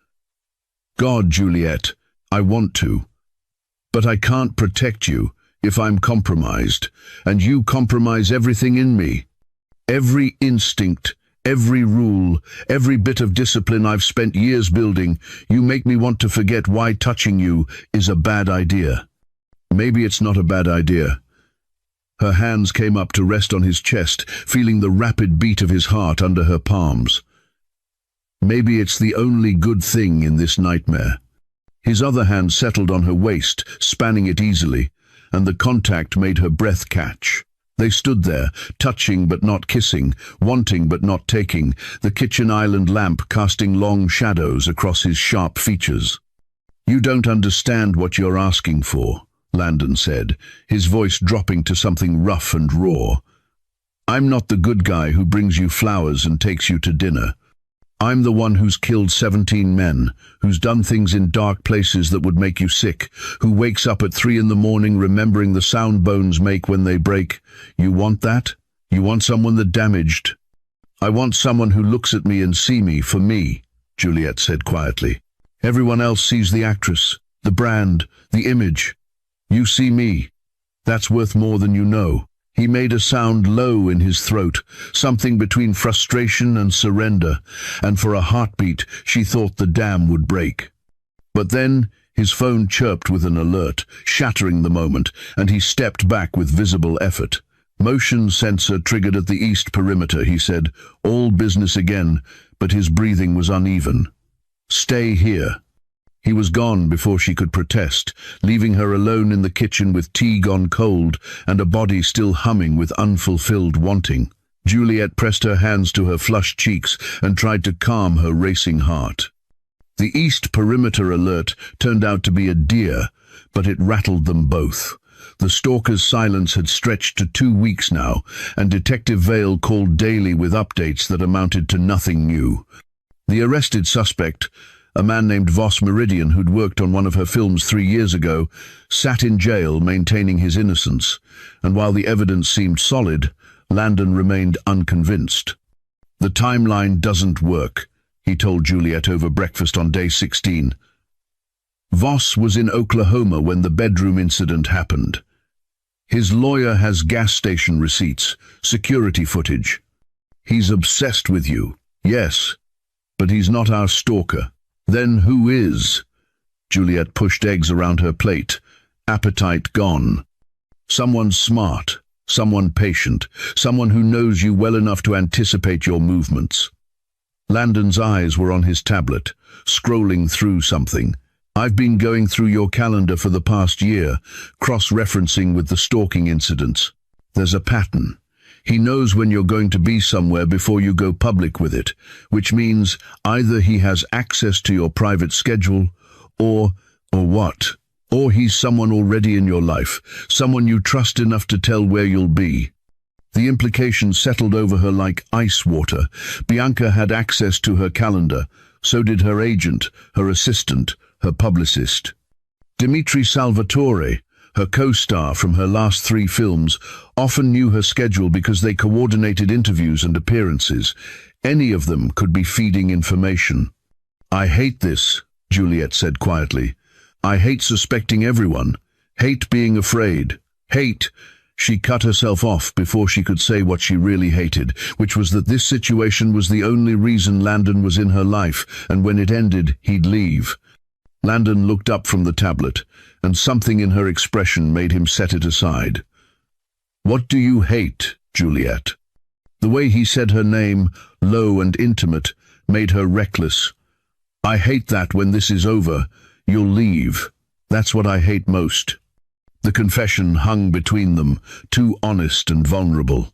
Speaker 1: "God, Juliet, I want to. But I can't protect you if I'm compromised, and you compromise everything in me. Every instinct, every rule, every bit of discipline I've spent years building, you make me want to forget why touching you is a bad idea." "Maybe it's not a bad idea." Her hands came up to rest on his chest, feeling the rapid beat of his heart under her palms. "Maybe it's the only good thing in this nightmare." His other hand settled on her waist, spanning it easily, and the contact made her breath catch. They stood there, touching but not kissing, wanting but not taking, the kitchen island lamp casting long shadows across his sharp features. "You don't understand what you're asking for," Landon said, his voice dropping to something rough and raw. "I'm not the good guy who brings you flowers and takes you to dinner. I'm the one who's killed 17 men, who's done things in dark places that would make you sick, who wakes up at 3 in the morning remembering the sound bones make when they break. You want that? You want someone that damaged?" "I want someone who looks at me and see me for me," Juliet said quietly. "Everyone else sees the actress, the brand, the image. You see me. That's worth more than you know." He made a sound low in his throat, something between frustration and surrender, and for a heartbeat she thought the dam would break. But then his phone chirped with an alert, shattering the moment, and he stepped back with visible effort. "Motion sensor triggered at the east perimeter," he said, all business again, but his breathing was uneven. "Stay here." He was gone before she could protest, leaving her alone in the kitchen with tea gone cold and a body still humming with unfulfilled wanting. Juliet pressed her hands to her flushed cheeks and tried to calm her racing heart. The east perimeter alert turned out to be a deer, but it rattled them both. The stalker's silence had stretched to 2 weeks now, and Detective Vale called daily with updates that amounted to nothing new. The arrested suspect, a man named Voss Meridian who'd worked on one of her films 3 years ago, sat in jail maintaining his innocence, and while the evidence seemed solid, Landon remained unconvinced. "The timeline doesn't work," he told Juliet over breakfast on day 16. "Voss was in Oklahoma when the bedroom incident happened. His lawyer has gas station receipts, security footage. He's obsessed with you, yes, but he's not our stalker." "Then who is?" Juliet pushed eggs around her plate, appetite gone. "Someone smart, someone patient, someone who knows you well enough to anticipate your movements." Landon's eyes were on his tablet, scrolling through something. "I've been going through your calendar for the past year, cross-referencing with the stalking incidents. There's a pattern. He knows when you're going to be somewhere before you go public with it, which means either he has access to your private schedule, or what? Or he's someone already in your life, someone you trust enough to tell where you'll be." The implication settled over her like ice water. Bianca had access to her calendar, so did her agent, her assistant, her publicist. Dimitri Salvatore, her co-star from her last 3 films, often knew her schedule because they coordinated interviews and appearances. Any of them could be feeding information. "I hate this," Juliet said quietly. "I hate suspecting everyone. Hate being afraid. Hate—" She cut herself off before she could say what she really hated, which was that this situation was the only reason Landon was in her life, and when it ended, he'd leave. Landon looked up from the tablet, and something in her expression made him set it aside. "What do you hate, Juliet?" The way he said her name, low and intimate, made her reckless. "I hate that when this is over, you'll leave. That's what I hate most." The confession hung between them, too honest and vulnerable.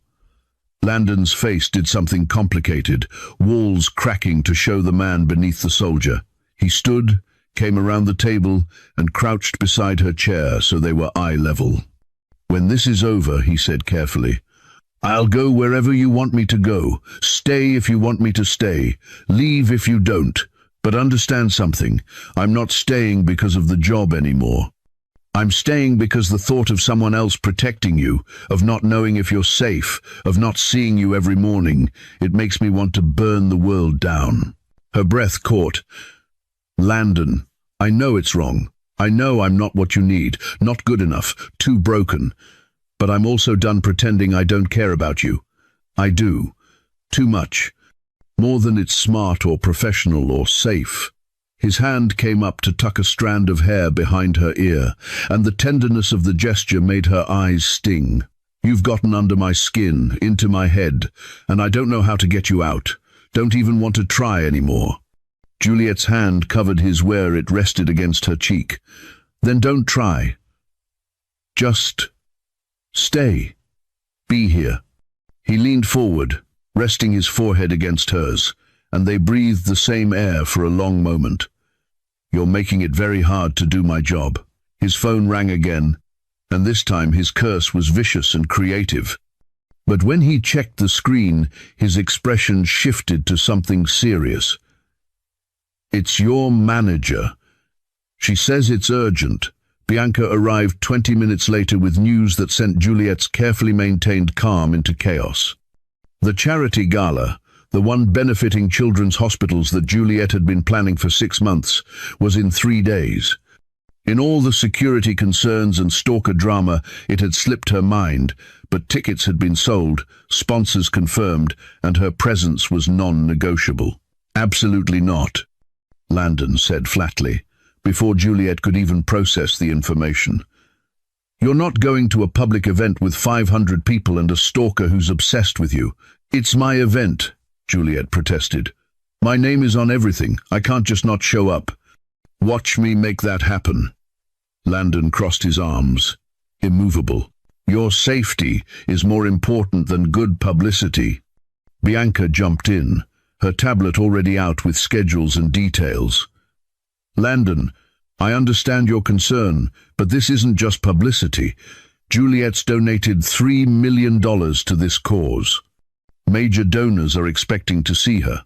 Speaker 1: Landon's face did something complicated, walls cracking to show the man beneath the soldier. He stood, came around the table, and crouched beside her chair so they were eye level. "When this is over," he said carefully, "I'll go wherever you want me to go, stay if you want me to stay, leave if you don't. But understand something, I'm not staying because of the job anymore. I'm staying because the thought of someone else protecting you, of not knowing if you're safe, of not seeing you every morning, it makes me want to burn the world down." Her breath caught. "Landon, I know it's wrong. I know I'm not what you need, not good enough, too broken. But I'm also done pretending I don't care about you. I do. Too much. More than it's smart or professional or safe." His hand came up to tuck a strand of hair behind her ear, and the tenderness of the gesture made her eyes sting. "You've gotten under my skin, into my head, and I don't know how to get you out. Don't even want to try anymore." Juliet's hand covered his where it rested against her cheek. "Then don't try. Just stay." Be here." He leaned forward, resting his forehead against hers, and they breathed the same air for a long moment. "You're making it very hard to do my job." His phone rang again, and this time his curse was vicious and creative. But when he checked the screen, his expression shifted to something serious. "It's your manager. She says it's urgent." Bianca arrived 20 minutes later with news that sent Juliet's carefully maintained calm into chaos. The charity gala, the one benefiting children's hospitals that Juliet had been planning for 6 months, was in 3 days. In all the security concerns and stalker drama, it had slipped her mind, but tickets had been sold, sponsors confirmed, and her presence was non-negotiable. "Absolutely not," Landon said flatly, before Juliet could even process the information. "You're not going to a public event with 500 people and a stalker who's obsessed with you." "It's my event," Juliet protested. "My name is on everything. I can't just not show up." "Watch me make that happen." Landon crossed his arms, immovable. "Your safety is more important than good publicity." Bianca jumped in, her tablet already out with schedules and details. "Landon, I understand your concern, but this isn't just publicity. Juliet's donated $3 million to this cause. Major donors are expecting to see her.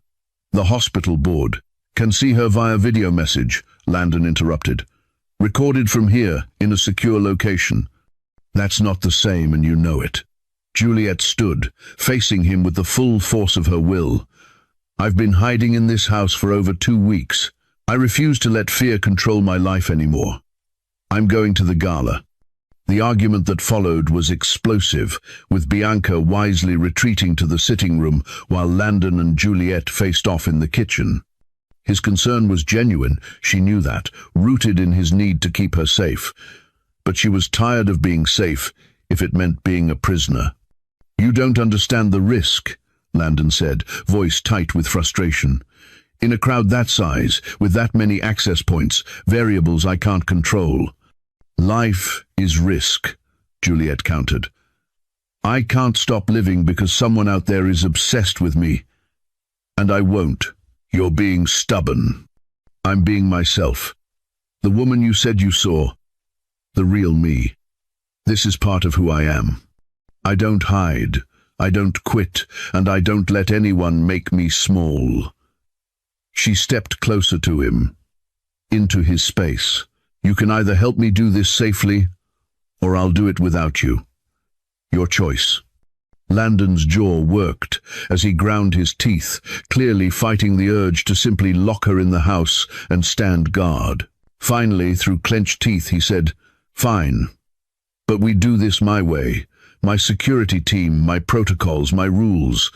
Speaker 1: The hospital board can see her via video message," Landon interrupted. "Recorded from here, in a secure location." "That's not the same, and you know it." Juliet stood, facing him with the full force of her will. "I've been hiding in this house for over 2 weeks. I refuse to let fear control my life anymore. I'm going to the gala." The argument that followed was explosive, with Bianca wisely retreating to the sitting room while Landon and Juliet faced off in the kitchen. His concern was genuine, she knew that, rooted in his need to keep her safe. But she was tired of being safe, if it meant being a prisoner. "You don't understand the risk," Landon said, voice tight with frustration. "In a crowd that size, with that many access points, variables I can't control." "Life is risk," Juliet countered. "I can't stop living because someone out there is obsessed with me. And I won't." "You're being stubborn." "I'm being myself. The woman you said you saw. The real me. This is part of who I am. I don't hide, I don't quit, and I don't let anyone make me small." She stepped closer to him, into his space. "You can either help me do this safely, or I'll do it without you. Your choice." Landon's jaw worked as he ground his teeth, clearly fighting the urge to simply lock her in the house and stand guard. Finally, through clenched teeth, he said, "Fine, but we do this my way. My security team, my protocols, my rules.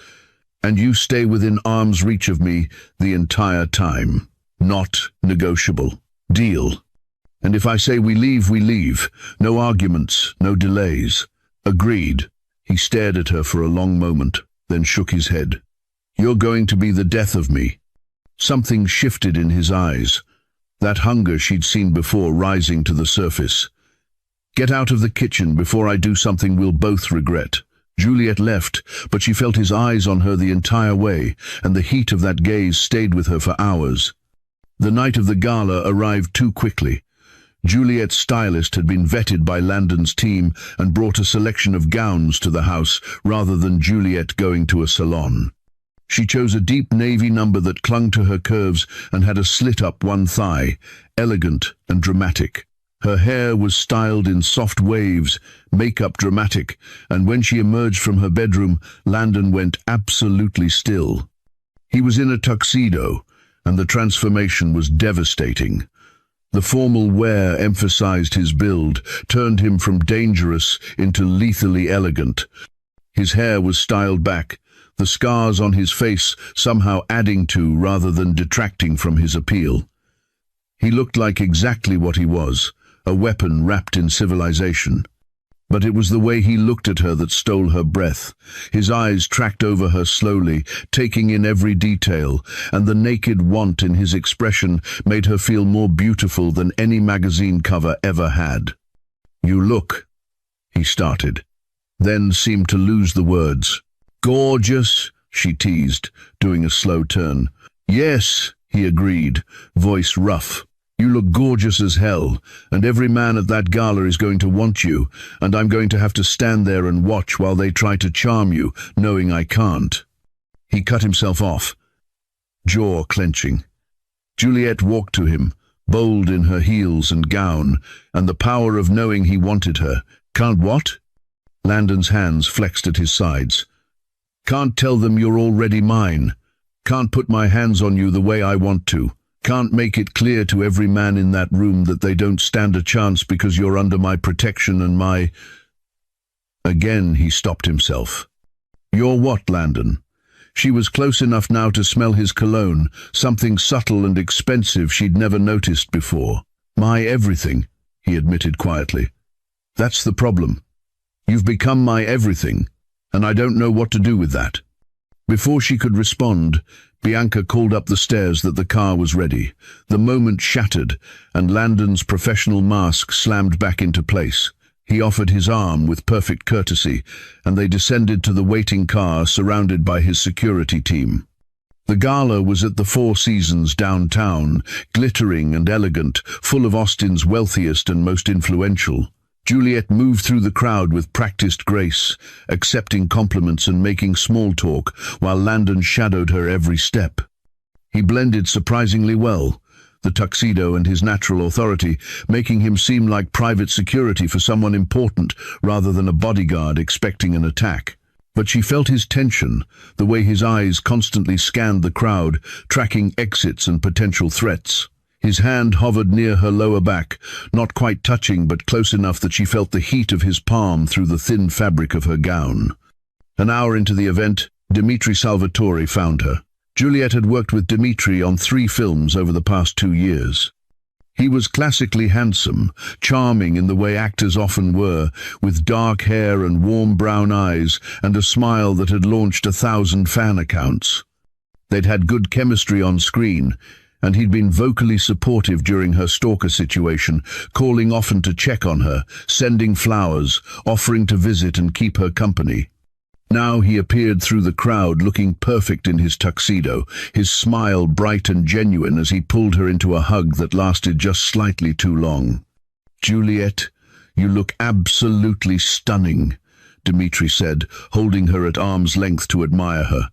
Speaker 1: And you stay within arm's reach of me the entire time. Not negotiable. Deal. And if I say we leave, we leave. No arguments, no delays." "Agreed." He stared at her for a long moment, then shook his head. "You're going to be the death of me." Something shifted in his eyes, that hunger she'd seen before rising to the surface. "Get out of the kitchen before I do something we'll both regret." Juliet left, but she felt his eyes on her the entire way, and the heat of that gaze stayed with her for hours. The night of the gala arrived too quickly. Juliet's stylist had been vetted by Landon's team and brought a selection of gowns to the house rather than Juliet going to a salon. She chose a deep navy number that clung to her curves and had a slit up one thigh, elegant and dramatic. Her hair was styled in soft waves, makeup dramatic, and when she emerged from her bedroom, Landon went absolutely still. He was in a tuxedo, and the transformation was devastating. The formal wear emphasized his build, turned him from dangerous into lethally elegant. His hair was styled back, the scars on his face somehow adding to rather than detracting from his appeal. He looked like exactly what he was, a weapon wrapped in civilization. But it was the way he looked at her that stole her breath. His eyes tracked over her slowly, taking in every detail, and the naked want in his expression made her feel more beautiful than any magazine cover ever had. "You look," he started. then seemed to lose the words. "Gorgeous," she teased, doing a slow turn. "Yes," he agreed, voice rough. "You look gorgeous as hell, and every man at that gala is going to want you, and I'm going to have to stand there and watch while they try to charm you, knowing I can't." He cut himself off, jaw clenching. Juliet walked to him, bold in her heels and gown, and the power of knowing he wanted her. "Can't what?" Landon's hands flexed at his sides. "Can't tell them you're already mine. Can't put my hands on you the way I want to. Can't make it clear to every man in that room that they don't stand a chance because you're under my protection and my—" Again he stopped himself. "Your what, Landon?" She was close enough now to smell his cologne, something subtle and expensive she'd never noticed before. "My everything," he admitted quietly. "That's the problem. You've become my everything, and I don't know what to do with that." Before she could respond, Bianca called up the stairs that the car was ready. The moment shattered, and Landon's professional mask slammed back into place. He offered his arm with perfect courtesy, and they descended to the waiting car surrounded by his security team. The gala was at the Four Seasons downtown, glittering and elegant, full of Austin's wealthiest and most influential. Juliet moved through the crowd with practiced grace, accepting compliments and making small talk, while Landon shadowed her every step. He blended surprisingly well, the tuxedo and his natural authority, making him seem like private security for someone important rather than a bodyguard expecting an attack. But she felt his tension, the way his eyes constantly scanned the crowd, tracking exits and potential threats. His hand hovered near her lower back, not quite touching but close enough that she felt the heat of his palm through the thin fabric of her gown. An hour into the event, Dimitri Salvatore found her. Juliet had worked with Dimitri on 3 films over the past 2 years. He was classically handsome, charming in the way actors often were, with dark hair and warm brown eyes and a smile that had launched 1,000 fan accounts. They'd had good chemistry on screen, and he'd been vocally supportive during her stalker situation, calling often to check on her, sending flowers, offering to visit and keep her company. Now he appeared through the crowd looking perfect in his tuxedo, his smile bright and genuine as he pulled her into a hug that lasted just slightly too long. "Juliet, you look absolutely stunning," Dimitri said, holding her at arm's length to admire her.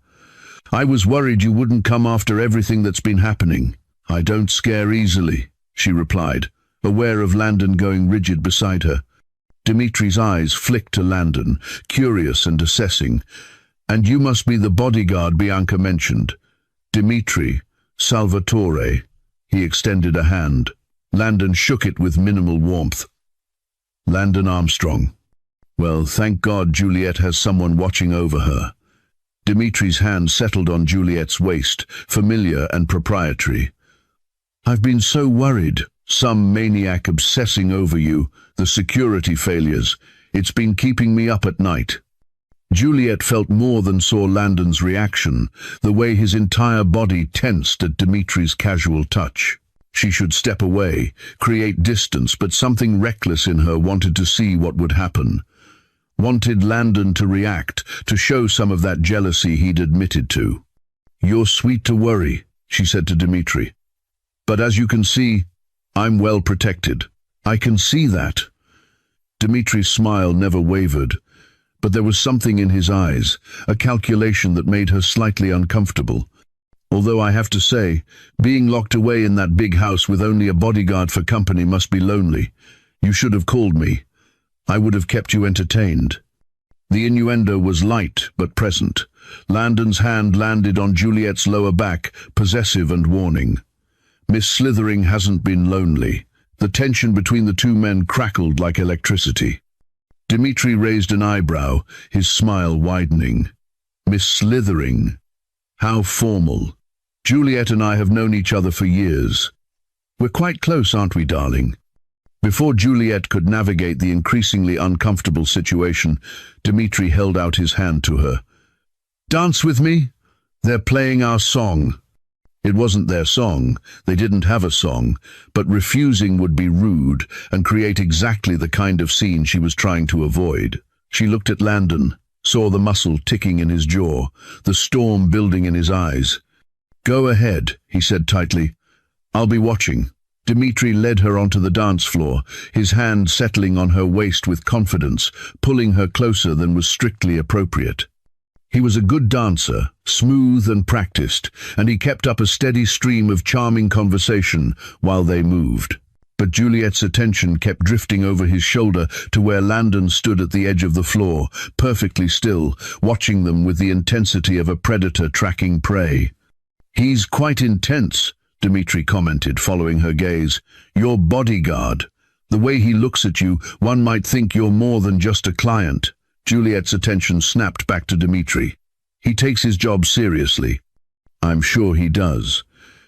Speaker 1: "I was worried you wouldn't come after everything that's been happening." "I don't scare easily," she replied, aware of Landon going rigid beside her. Dimitri's eyes flicked to Landon, curious and assessing. "And you must be the bodyguard Bianca mentioned." "Dimitri Salvatore." He extended a hand. Landon shook it with minimal warmth. "Landon Armstrong." "Well, thank God Juliet has someone watching over her." Dimitri's hand settled on Juliet's waist, familiar and proprietary. "I've been so worried. Some maniac obsessing over you, the security failures. It's been keeping me up at night." Juliet felt more than saw Landon's reaction, the way his entire body tensed at Dimitri's casual touch. She should step away, create distance, but something reckless in her wanted to see what would happen. Wanted Landon to react, to show some of that jealousy he'd admitted to. "You're sweet to worry," she said to Dimitri. "But as you can see, I'm well protected." "I can see that." Dimitri's smile never wavered, but there was something in his eyes, a calculation that made her slightly uncomfortable. "Although I have to say, being locked away in that big house with only a bodyguard for company must be lonely. You should have called me. I would have kept you entertained." The innuendo was light but present. Landon's hand landed on Juliet's lower back, possessive and warning. "Miss Slithering hasn't been lonely." The tension between the two men crackled like electricity. Dimitri raised an eyebrow, his smile widening. "Miss Slithering? How formal. Juliet and I have known each other for years. We're quite close, aren't we, darling?" Before Juliet could navigate the increasingly uncomfortable situation, Dimitri held out his hand to her. "Dance with me? They're playing our song." It wasn't their song, they didn't have a song, but refusing would be rude and create exactly the kind of scene she was trying to avoid. She looked at Landon, saw the muscle ticking in his jaw, the storm building in his eyes. "Go ahead," he said tightly. "I'll be watching." Dimitri led her onto the dance floor, his hand settling on her waist with confidence, pulling her closer than was strictly appropriate. He was a good dancer, smooth and practiced, and he kept up a steady stream of charming conversation while they moved. But Juliet's attention kept drifting over his shoulder to where Landon stood at the edge of the floor, perfectly still, watching them with the intensity of a predator tracking prey. "He's quite intense," Dimitri commented, following her gaze. "Your bodyguard. The way he looks at you, one might think you're more than just a client." Juliet's attention snapped back to Dimitri. "He takes his job seriously." "I'm sure he does."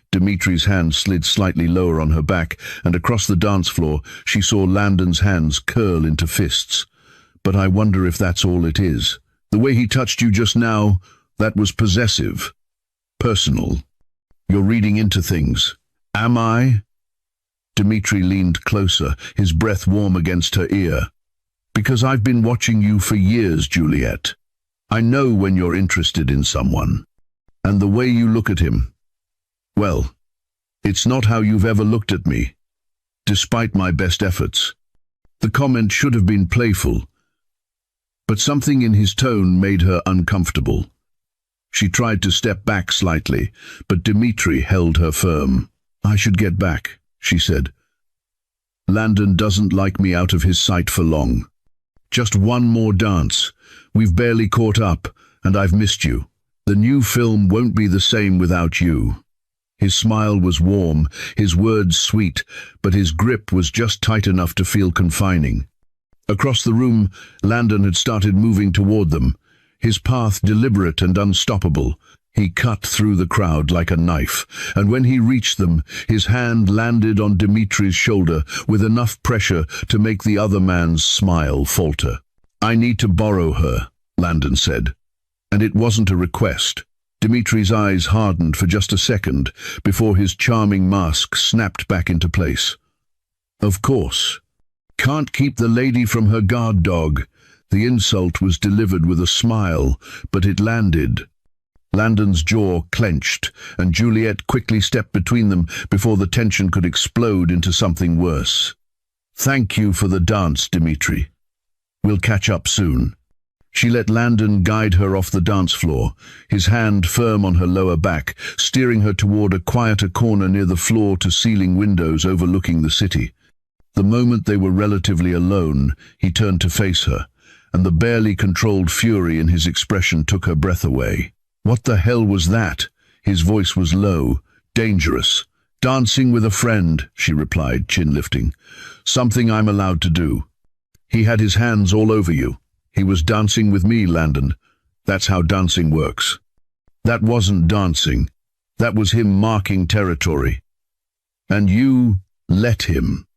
Speaker 1: Dimitri's hand slid slightly lower on her back, and across the dance floor she saw Landon's hands curl into fists. "But I wonder if that's all it is. The way he touched you just now, that was possessive. Personal. You're reading into things." "Am I?" Dimitri leaned closer, his breath warm against her ear. "Because I've been watching you for years, Juliet. I know when you're interested in someone. And the way you look at him, well, it's not how you've ever looked at me, despite my best efforts." The comment should have been playful, but something in his tone made her uncomfortable. She tried to step back slightly, but Dimitri held her firm. "I should get back," she said. "Landon doesn't like me out of his sight for long. Just one more dance. We've barely caught up, and I've missed you. The new film won't be the same without you." His smile was warm, his words sweet, but his grip was just tight enough to feel confining. Across the room, Landon had started moving toward them, his path deliberate and unstoppable. He cut through the crowd like a knife, and when he reached them, his hand landed on Dimitri's shoulder with enough pressure to make the other man's smile falter. "I need to borrow her," Landon said. And it wasn't a request. Dimitri's eyes hardened for just a second before his charming mask snapped back into place. "Of course. Can't keep the lady from her guard dog." The insult was delivered with a smile, but it landed. Landon's jaw clenched, and Juliet quickly stepped between them before the tension could explode into something worse. "Thank you for the dance, Dimitri. We'll catch up soon." She let Landon guide her off the dance floor, his hand firm on her lower back, steering her toward a quieter corner near the floor-to-ceiling windows overlooking the city. The moment they were relatively alone, he turned to face her, and the barely controlled fury in his expression took her breath away. "What the hell was that?" His voice was low, dangerous. "Dancing with a friend," she replied, chin lifting. "Something I'm allowed to do." "He had his hands all over you. He was dancing with me, Landon. That's how dancing works." "That wasn't dancing. That was him marking territory. And you let him."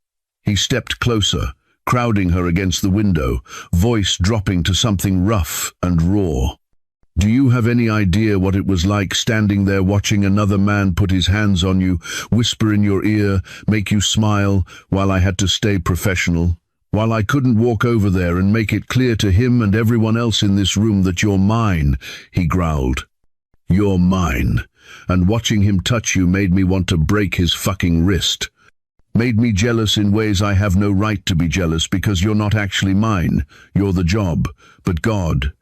Speaker 1: He stepped closer, crowding her against the window, voice dropping to something rough and raw. "Do you have any idea what it was like standing there watching another man put his hands on you, whisper in your ear, make you smile, while I had to stay professional? While I couldn't walk over there and make it clear to him and everyone else in this room that you're mine," he growled. "You're mine. And watching him touch you made me want to break his fucking wrist. Made me jealous in ways I have no right to be jealous because you're not actually mine. You're the job. But God,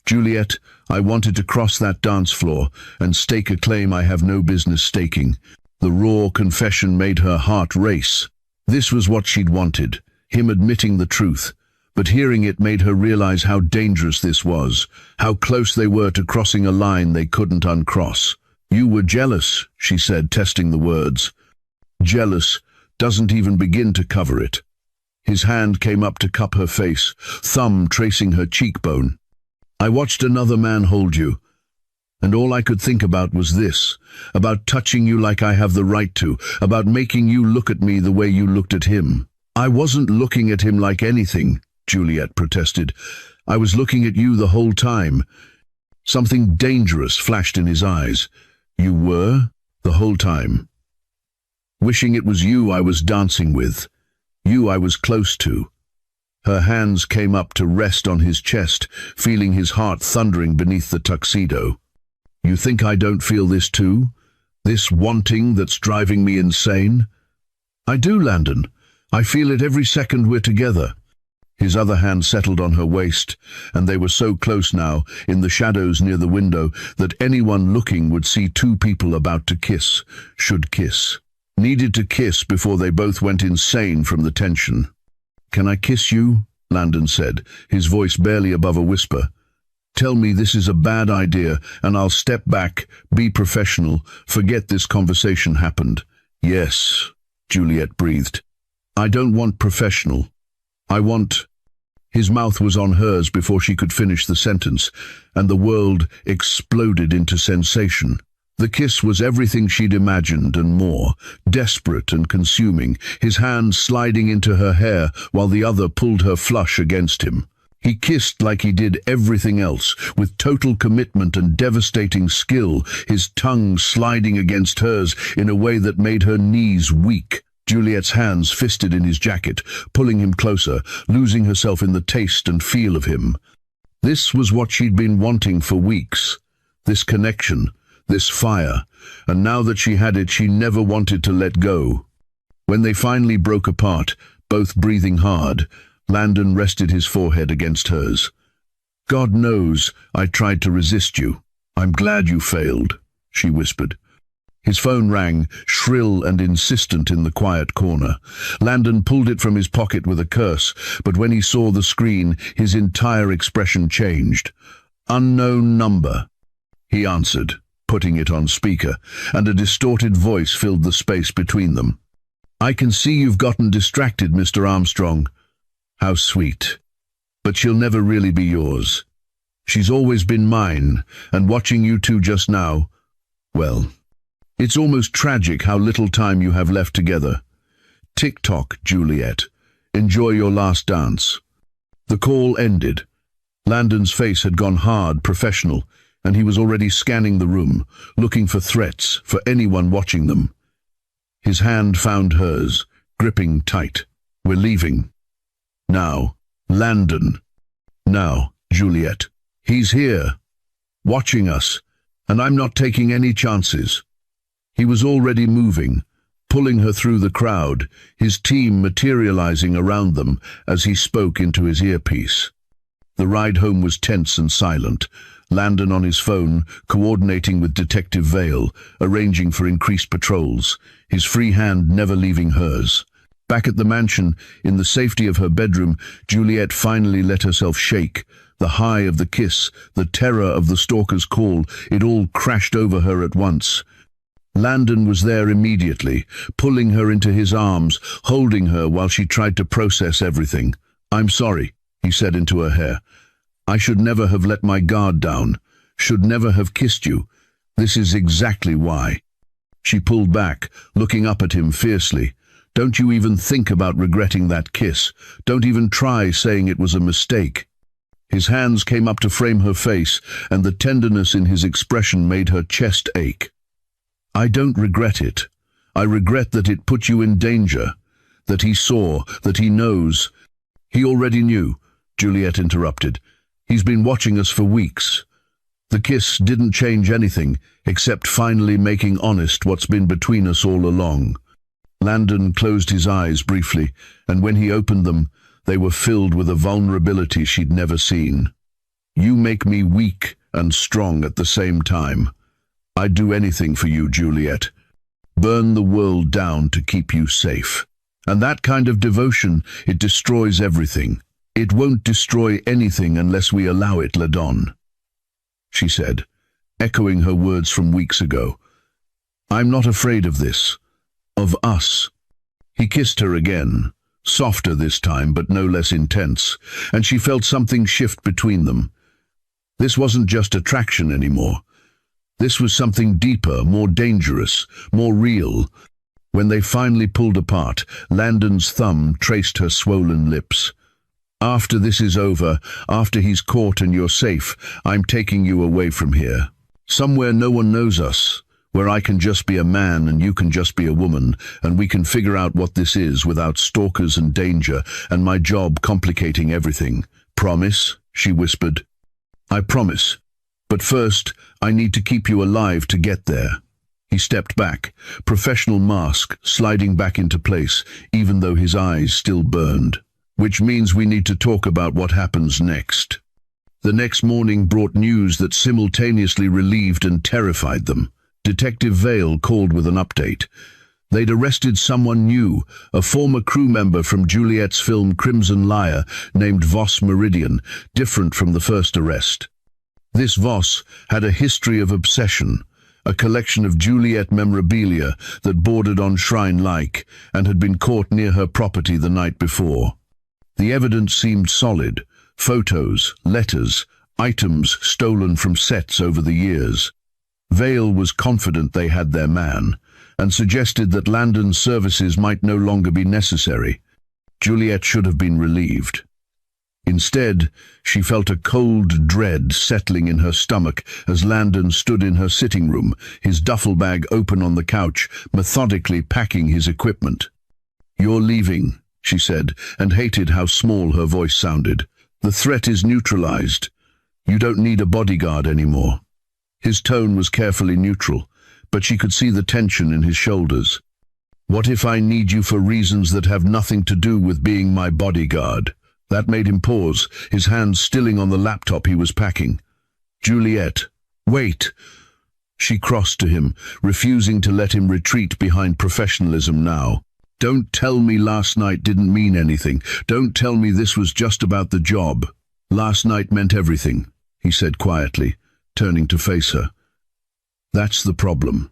Speaker 1: Juliet, I wanted to cross that dance floor and stake a claim I have no business staking." The raw confession made her heart race. This was what she'd wanted, him admitting the truth, but hearing it made her realize how dangerous this was, how close they were to crossing a line they couldn't uncross. "You were jealous," she said, testing the words. "Jealous doesn't even begin to cover it." His hand came up to cup her face, thumb tracing her cheekbone. "I watched another man hold you, and all I could think about was this, about touching you like I have the right to, about making you look at me the way you looked at him." "I wasn't looking at him like anything," Juliet protested. "I was looking at you the whole time." Something dangerous flashed in his eyes. "You were? The whole time? Wishing it was you I was dancing with, you I was close to. Her hands came up to rest on his chest, feeling his heart thundering beneath the tuxedo. You think I don't feel this too? This wanting that's driving me insane? I do, Landon. I feel it every second we're together. His other hand settled on her waist, and they were so close now, in the shadows near the window, that anyone looking would see two people about to kiss, should kiss. Needed to kiss before they both went insane from the tension. Can I kiss you? Landon said, his voice barely above a whisper. Tell me this is a bad idea, and I'll step back, be professional, forget this conversation happened. Yes, Juliet breathed. I don't want professional. I want... His mouth was on hers before she could finish the sentence, and the world exploded into sensation. The kiss was everything she'd imagined and more, desperate and consuming, his hand sliding into her hair while the other pulled her flush against him. He kissed like he did everything else, with total commitment and devastating skill, his tongue sliding against hers in a way that made her knees weak. Juliet's hands fisted in his jacket, pulling him closer, losing herself in the taste and feel of him. This was what she'd been wanting for weeks. This connection, this fire, and now that she had it, she never wanted to let go. When they finally broke apart, both breathing hard, Landon rested his forehead against hers. God knows I tried to resist you. I'm glad you failed, she whispered. His phone rang, shrill and insistent in the quiet corner. Landon pulled it from his pocket with a curse, but when he saw the screen, his entire expression changed. Unknown number. He answered, putting it on speaker, and a distorted voice filled the space between them. I can see you've gotten distracted, Mr. Armstrong. How sweet. But she'll never really be yours. She's always been mine, and watching you two just now, well, it's almost tragic how little time you have left together. Tick-tock, Juliet. Enjoy your last dance. The call ended. Landon's face had gone hard, professional, and he was already scanning the room, looking for threats, for anyone watching them. His hand found hers, gripping tight. We're leaving. Now, Landon. Now, Juliet. He's here, watching us, and I'm not taking any chances. He was already moving, pulling her through the crowd, his team materializing around them as he spoke into his earpiece. The ride home was tense and silent. Landon on his phone, coordinating with Detective Vale, arranging for increased patrols, his free hand never leaving hers. Back at the mansion, in the safety of her bedroom, Juliet finally let herself shake. The high of the kiss, the terror of the stalker's call, it all crashed over her at once. Landon was there immediately, pulling her into his arms, holding her while she tried to process everything. I'm sorry, he said into her hair. I should never have let my guard down, should never have kissed you. This is exactly why. She pulled back, looking up at him fiercely. Don't you even think about regretting that kiss. Don't even try saying it was a mistake. His hands came up to frame her face, and the tenderness in his expression made her chest ache. I don't regret it. I regret that it put you in danger, that he saw, that he knows. He already knew, Juliet interrupted. He's been watching us for weeks. The kiss didn't change anything, except finally making honest what's been between us all along. Landon closed his eyes briefly, and when he opened them, they were filled with a vulnerability she'd never seen. You make me weak and strong at the same time. I'd do anything for you, Juliet. Burn the world down to keep you safe. And that kind of devotion, it destroys everything. It won't destroy anything unless we allow it, Ladon, she said, echoing her words from weeks ago. I'm not afraid of this. Of us. He kissed her again, softer this time but no less intense, and she felt something shift between them. This wasn't just attraction anymore. This was something deeper, more dangerous, more real. When they finally pulled apart, Landon's thumb traced her swollen lips. After this is over, after he's caught and you're safe, I'm taking you away from here. Somewhere no one knows us, where I can just be a man and you can just be a woman, and we can figure out what this is without stalkers and danger and my job complicating everything. Promise?" she whispered. "I promise. But first, I need to keep you alive to get there." He stepped back, professional mask sliding back into place, even though his eyes still burned. "Which means we need to talk about what happens next." The next morning brought news that simultaneously relieved and terrified them. Detective Vale called with an update. They'd arrested someone new, a former crew member from Juliet's film Crimson Lyre, named Voss Meridian, different from the first arrest. This Voss had a history of obsession, a collection of Juliet memorabilia that bordered on shrine-like, and had been caught near her property the night before. The evidence seemed solid: photos, letters, items stolen from sets over the years. Vale was confident they had their man, and suggested that Landon's services might no longer be necessary. Juliet should have been relieved. Instead, she felt a cold dread settling in her stomach as Landon stood in her sitting room, his duffel bag open on the couch, methodically packing his equipment. "You're leaving," she said, and hated how small her voice sounded. "The threat is neutralized. You don't need a bodyguard anymore." His tone was carefully neutral, but she could see the tension in his shoulders. "What if I need you for reasons that have nothing to do with being my bodyguard?" That made him pause, his hands stilling on the laptop he was packing. "Juliet, wait!" She crossed to him, refusing to let him retreat behind professionalism now. "Don't tell me last night didn't mean anything. Don't tell me this was just about the job." "Last night meant everything," he said quietly, turning to face her. "That's the problem.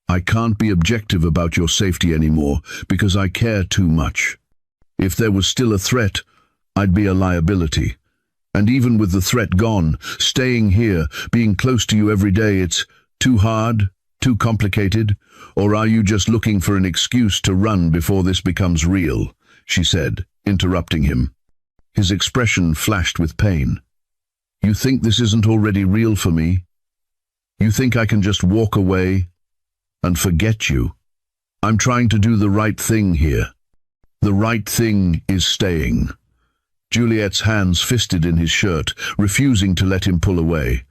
Speaker 1: I can't be objective about your safety anymore because I care too much. If there was still a threat, I'd be a liability. And even with the threat gone, staying here, being close to you every day, it's too hard, too complicated? Or are you just looking for an excuse to run before this becomes real?" she said, interrupting him. His expression flashed with pain. "You think this isn't already real for me? You think I can just walk away and forget you? I'm trying to do the right thing here. The right thing is staying." Juliet's hands fisted in his shirt, refusing to let him pull away.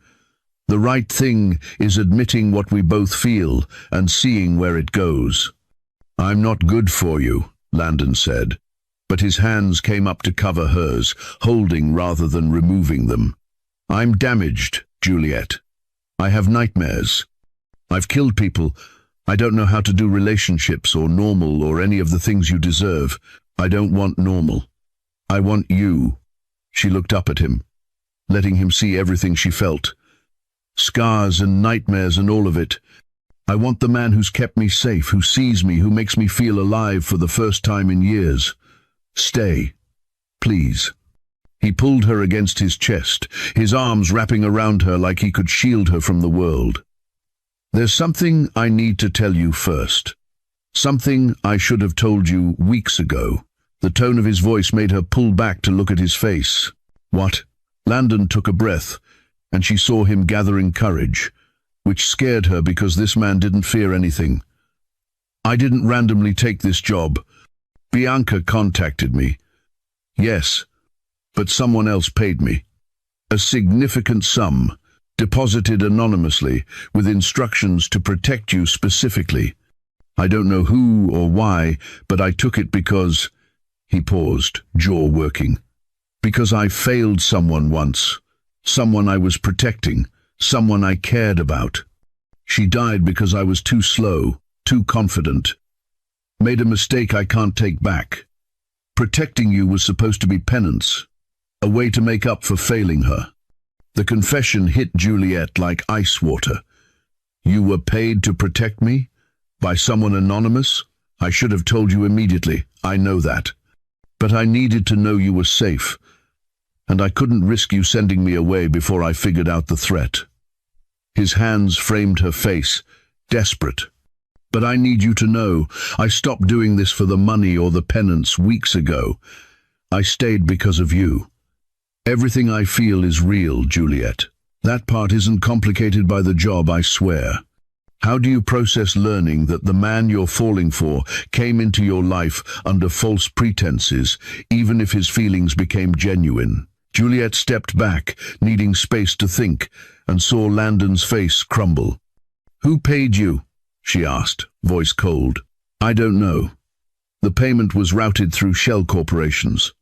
Speaker 1: "The right thing is admitting what we both feel and seeing where it goes." "I'm not good for you," Landon said, but his hands came up to cover hers, holding rather than removing them. "I'm damaged, Juliet. I have nightmares. I've killed people. I don't know how to do relationships or normal or any of the things you deserve. I don't want normal. I want you." She looked up at him, letting him see everything she felt. "Scars and nightmares and all of it. I want the man who's kept me safe, who sees me, who makes me feel alive for the first time in years. Stay, please." He pulled her against his chest, his arms wrapping around her like he could shield her from the world. "There's something I need to tell you first. Something I should have told you weeks ago." The tone of his voice made her pull back to look at his face. "What?" Landon took a breath, and she saw him gathering courage, which scared her because this man didn't fear anything. "I didn't randomly take this job. Bianca contacted me. Yes, but someone else paid me. A significant sum, deposited anonymously, with instructions to protect you specifically. I don't know who or why, but I took it because..." He paused, jaw working. "Because I failed someone once. Someone I was protecting. Someone I cared about. She died because I was too slow, too confident. Made a mistake I can't take back. Protecting you was supposed to be penance, a way to make up for failing her." The confession hit Juliet like ice water. "You were paid to protect me? By someone anonymous? I should have told you immediately. I know that. But I needed to know you were safe, and I couldn't risk you sending me away before I figured out the threat." His hands framed her face, desperate. "But I need you to know, I stopped doing this for the money or the penance weeks ago. I stayed because of you. Everything I feel is real, Juliet. That part isn't complicated by the job, I swear." How do you process learning that the man you're falling for came into your life under false pretenses, even if his feelings became genuine? Juliet stepped back, needing space to think, and saw Landon's face crumble. "Who paid you?" she asked, voice cold. "I don't know. The payment was routed through shell corporations.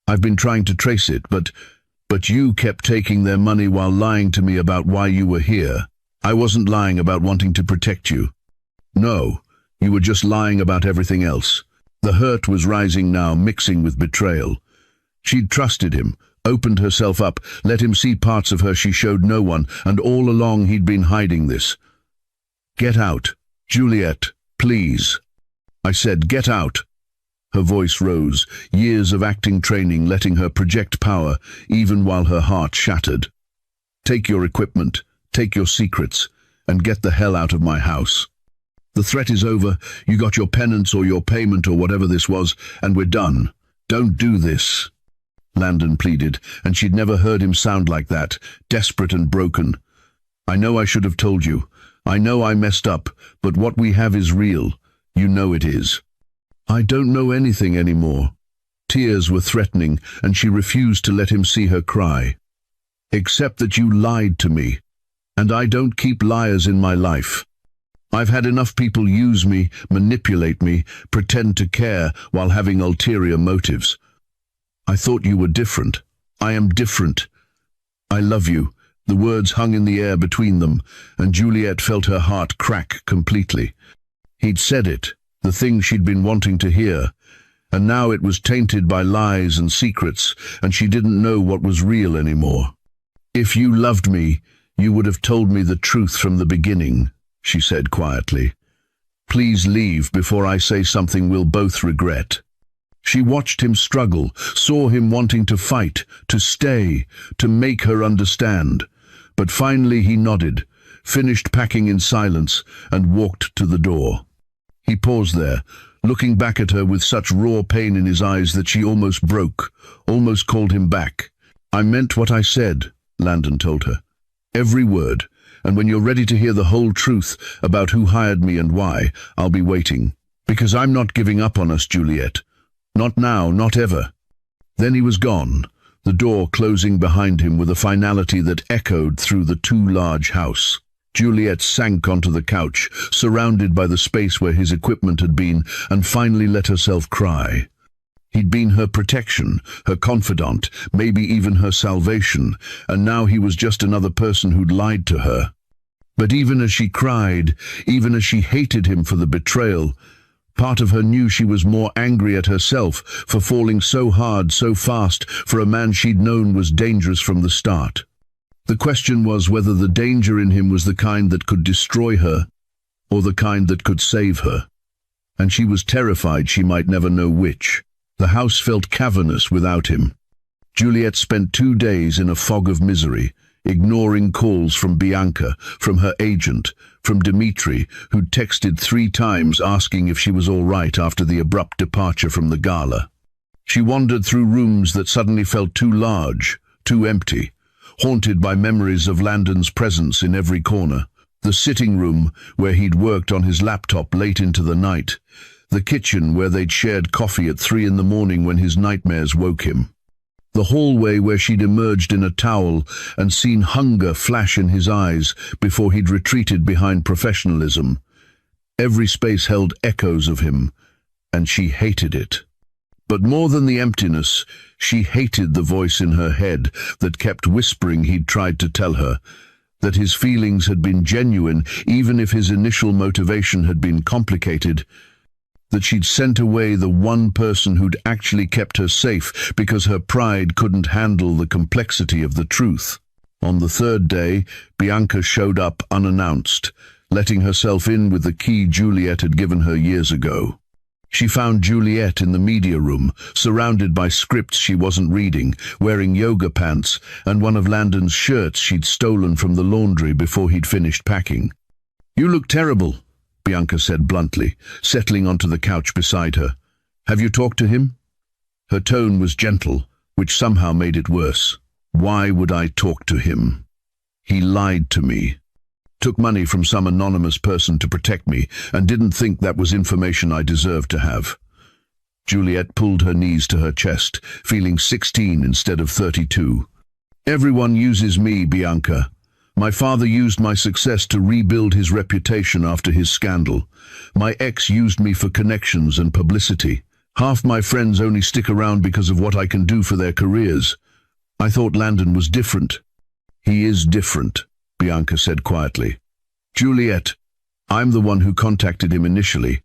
Speaker 1: I've been trying to trace it, but you kept taking their money while lying to me about why you were here. I wasn't lying about wanting to protect you. No, you were just lying about everything else." The hurt was rising now, mixing with betrayal. She'd trusted him, opened herself up, let him see parts of her she showed no one, and all along he'd been hiding this. "Get out, Juliet, please." I said, "Get out." Her voice rose, years of acting training letting her project power, even while her heart shattered. "Take your equipment, take your secrets, and get the hell out of my house. The threat is over, you got your penance or your payment or whatever this was, and we're done. Don't do this." Landon pleaded, and she'd never heard him sound like that, desperate and broken. "I know I should have told you. I know I messed up, but what we have is real. You know it is." "I don't know anything anymore." Tears were threatening, and she refused to let him see her cry. "Except that you lied to me, and I don't keep liars in my life. I've had enough people use me, manipulate me, pretend to care while having ulterior motives. I thought you were different. I am different. I love you." The words hung in the air between them, and Juliet felt her heart crack completely. He'd said it, the thing she'd been wanting to hear, and now it was tainted by lies and secrets, and she didn't know what was real anymore. "If you loved me, you would have told me the truth from the beginning," she said quietly. "Please leave before I say something we'll both regret." She watched him struggle, saw him wanting to fight, to stay, to make her understand. But finally he nodded, finished packing in silence, and walked to the door. He paused there, looking back at her with such raw pain in his eyes that she almost broke, almost called him back. "I meant what I said," Landon told her. "Every word, and when you're ready to hear the whole truth about who hired me and why, I'll be waiting. Because I'm not giving up on us, Juliet. Not now, not ever." Then he was gone, the door closing behind him with a finality that echoed through the too large house. Juliet sank onto the couch, surrounded by the space where his equipment had been, and finally let herself cry. He'd been her protection, her confidant, maybe even her salvation, and now he was just another person who'd lied to her. But even as she cried, even as she hated him for the betrayal, part of her knew she was more angry at herself for falling so hard, so fast, for a man she'd known was dangerous from the start. The question was whether the danger in him was the kind that could destroy her, or the kind that could save her. And she was terrified she might never know which. The house felt cavernous without him. Juliet spent 2 days in a fog of misery, ignoring calls from Bianca, from her agent, from Dimitri, who'd texted 3 times asking if she was all right after the abrupt departure from the gala. She wandered through rooms that suddenly felt too large, too empty, haunted by memories of Landon's presence in every corner. The sitting room, where he'd worked on his laptop late into the night. The kitchen, where they'd shared coffee at 3 in the morning when his nightmares woke him. The hallway where she'd emerged in a towel and seen hunger flash in his eyes before he'd retreated behind professionalism. Every space held echoes of him, and she hated it. But more than the emptiness, she hated the voice in her head that kept whispering he'd tried to tell her, that his feelings had been genuine even if his initial motivation had been complicated, that she'd sent away the one person who'd actually kept her safe because her pride couldn't handle the complexity of the truth. On the 3rd day, Bianca showed up unannounced, letting herself in with the key Juliet had given her years ago. She found Juliet in the media room, surrounded by scripts she wasn't reading, wearing yoga pants and one of Landon's shirts she'd stolen from the laundry before he'd finished packing. "You look terrible," Bianca said bluntly, settling onto the couch beside her. "Have you talked to him?" Her tone was gentle, which somehow made it worse. "Why would I talk to him? He lied to me." took money from some anonymous person to protect me, and didn't think that was information I deserved to have. Juliet pulled her knees to her chest, feeling 16 instead of 32. Everyone uses me, Bianca. My father used my success to rebuild his reputation after his scandal. My ex used me for connections and publicity. Half my friends only stick around because of what I can do for their careers. I thought Landon was different. He is different, Bianca said quietly. Juliet, I'm the one who contacted him initially,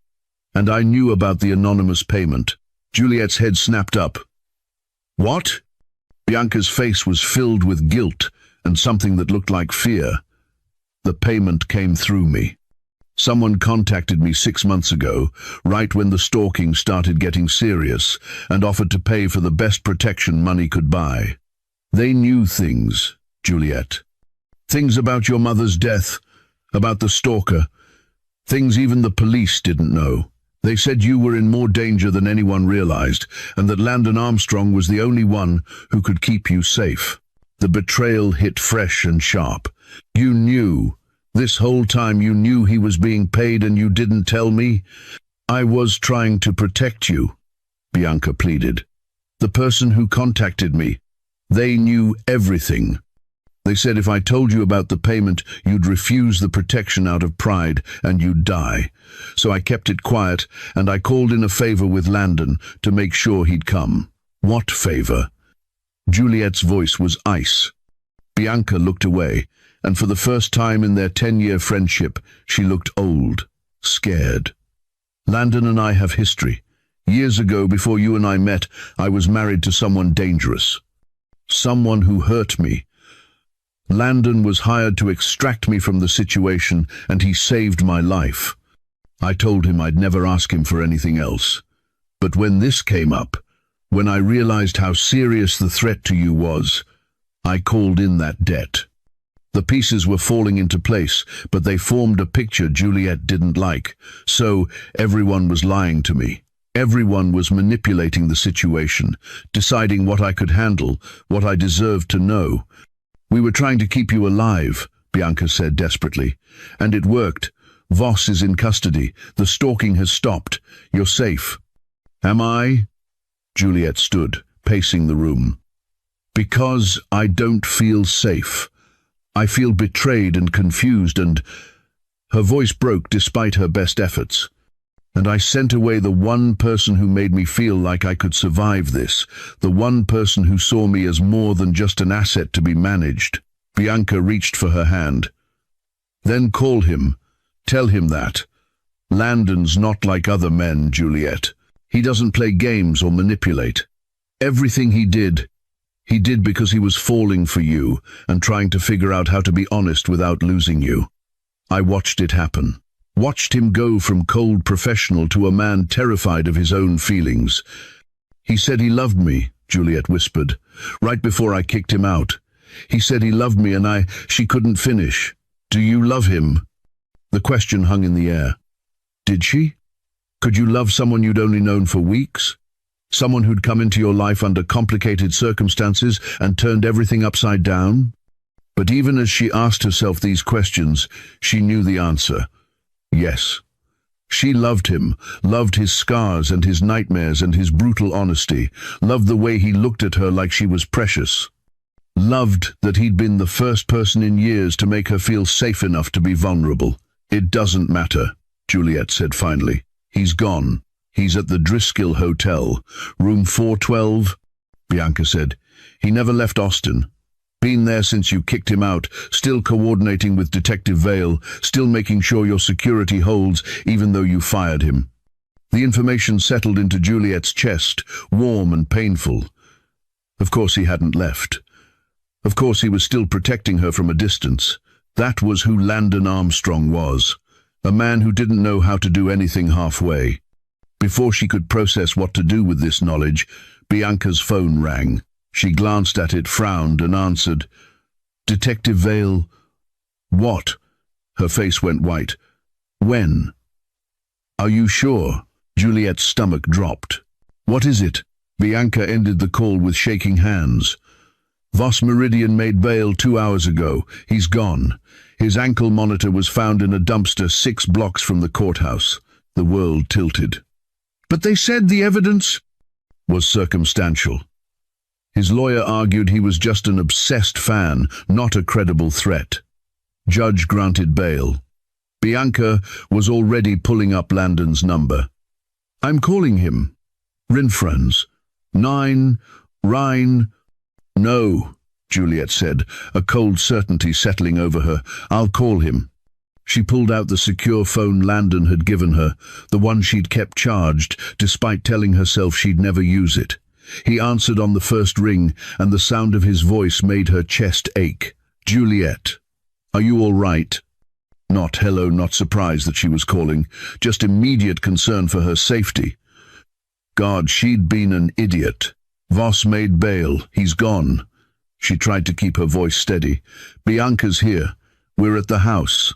Speaker 1: and I knew about the anonymous payment. Juliet's head snapped up. What? Bianca's face was filled with guilt and something that looked like fear. The payment came through me. Someone contacted me 6 months ago, right when the stalking started getting serious, and offered to pay for the best protection money could buy. They knew things, Juliet. Things about your mother's death, about the stalker, things even the police didn't know. They said you were in more danger than anyone realized, and that Landon Armstrong was the only one who could keep you safe. The betrayal hit fresh and sharp. You knew. This whole time you knew he was being paid and you didn't tell me? I was trying to protect you, Bianca pleaded. The person who contacted me, they knew everything. They said if I told you about the payment, you'd refuse the protection out of pride and you'd die. So I kept it quiet, and I called in a favor with Landon to make sure he'd come. What favor? Juliet's voice was ice. Bianca looked away, and for the first time in their 10-year friendship, she looked old, scared. Landon and I have history. Years ago, before you and I met, I was married to someone dangerous. Someone who hurt me. Landon was hired to extract me from the situation, and he saved my life. I told him I'd never ask him for anything else. But when this came up, when I realized how serious the threat to you was, I called in that debt. The pieces were falling into place, but they formed a picture Juliet didn't like. So everyone was lying to me. Everyone was manipulating the situation, deciding what I could handle, what I deserved to know. We were trying to keep you alive, Bianca said desperately. And it worked. Voss is in custody. The stalking has stopped. You're safe. Am I? Juliet stood, pacing the room. Because I don't feel safe. I feel betrayed and confused and... Her voice broke despite her best efforts. And I sent away the one person who made me feel like I could survive this, the one person who saw me as more than just an asset to be managed. Bianca reached for her hand. Then call him. Tell him that. Landon's not like other men, Juliet. He doesn't play games or manipulate. Everything he did because he was falling for you and trying to figure out how to be honest without losing you. I watched it happen. Watched him go from cold professional to a man terrified of his own feelings. He said he loved me, Juliet whispered, right before I kicked him out. He said he loved me and she couldn't finish. Do you love him? The question hung in the air. Did she? Could you love someone you'd only known for weeks? Someone who'd come into your life under complicated circumstances and turned everything upside down? But even as she asked herself these questions, she knew the answer. Yes. She loved him, loved his scars and his nightmares and his brutal honesty, loved the way he looked at her like she was precious. Loved that he'd been the first person in years to make her feel safe enough to be vulnerable. It doesn't matter, Juliet said finally. He's gone. He's at the Driscoll Hotel, room 412, Bianca said. He never left Austin. Been there since you kicked him out, still coordinating with Detective Vale, still making sure your security holds even though you fired him. The information settled into Juliet's chest, warm and painful. Of course he hadn't left. Of course he was still protecting her from a distance. That was who Landon Armstrong was, a man who didn't know how to do anything halfway. Before she could process what to do with this knowledge, Bianca's phone rang. She glanced at it, frowned, and answered, Detective Vale. What? Her face went white. When? Are you sure? Juliet's stomach dropped. What is it? Bianca ended the call with shaking hands. Voss Meridian made bail 2 hours ago. He's gone. His ankle monitor was found in a dumpster 6 blocks from the courthouse. The world tilted. But they said the evidence was circumstantial. His lawyer argued he was just an obsessed fan, not a credible threat. Judge granted bail. Bianca was already pulling up Landon's number. "I'm calling him. Rinfrans. 9, Rhine." "No," Juliet said, a cold certainty settling over her. "I'll call him." She pulled out the secure phone Landon had given her, the one she'd kept charged, despite telling herself she'd never use it. He answered on the first ring, and the sound of his voice made her chest ache. "Juliet, are you all right?" Not hello, not surprised that she was calling, just immediate concern for her safety. God, she'd been an idiot. Voss made bail. He's gone. She tried to keep her voice steady. "Bianca's here. We're at the house.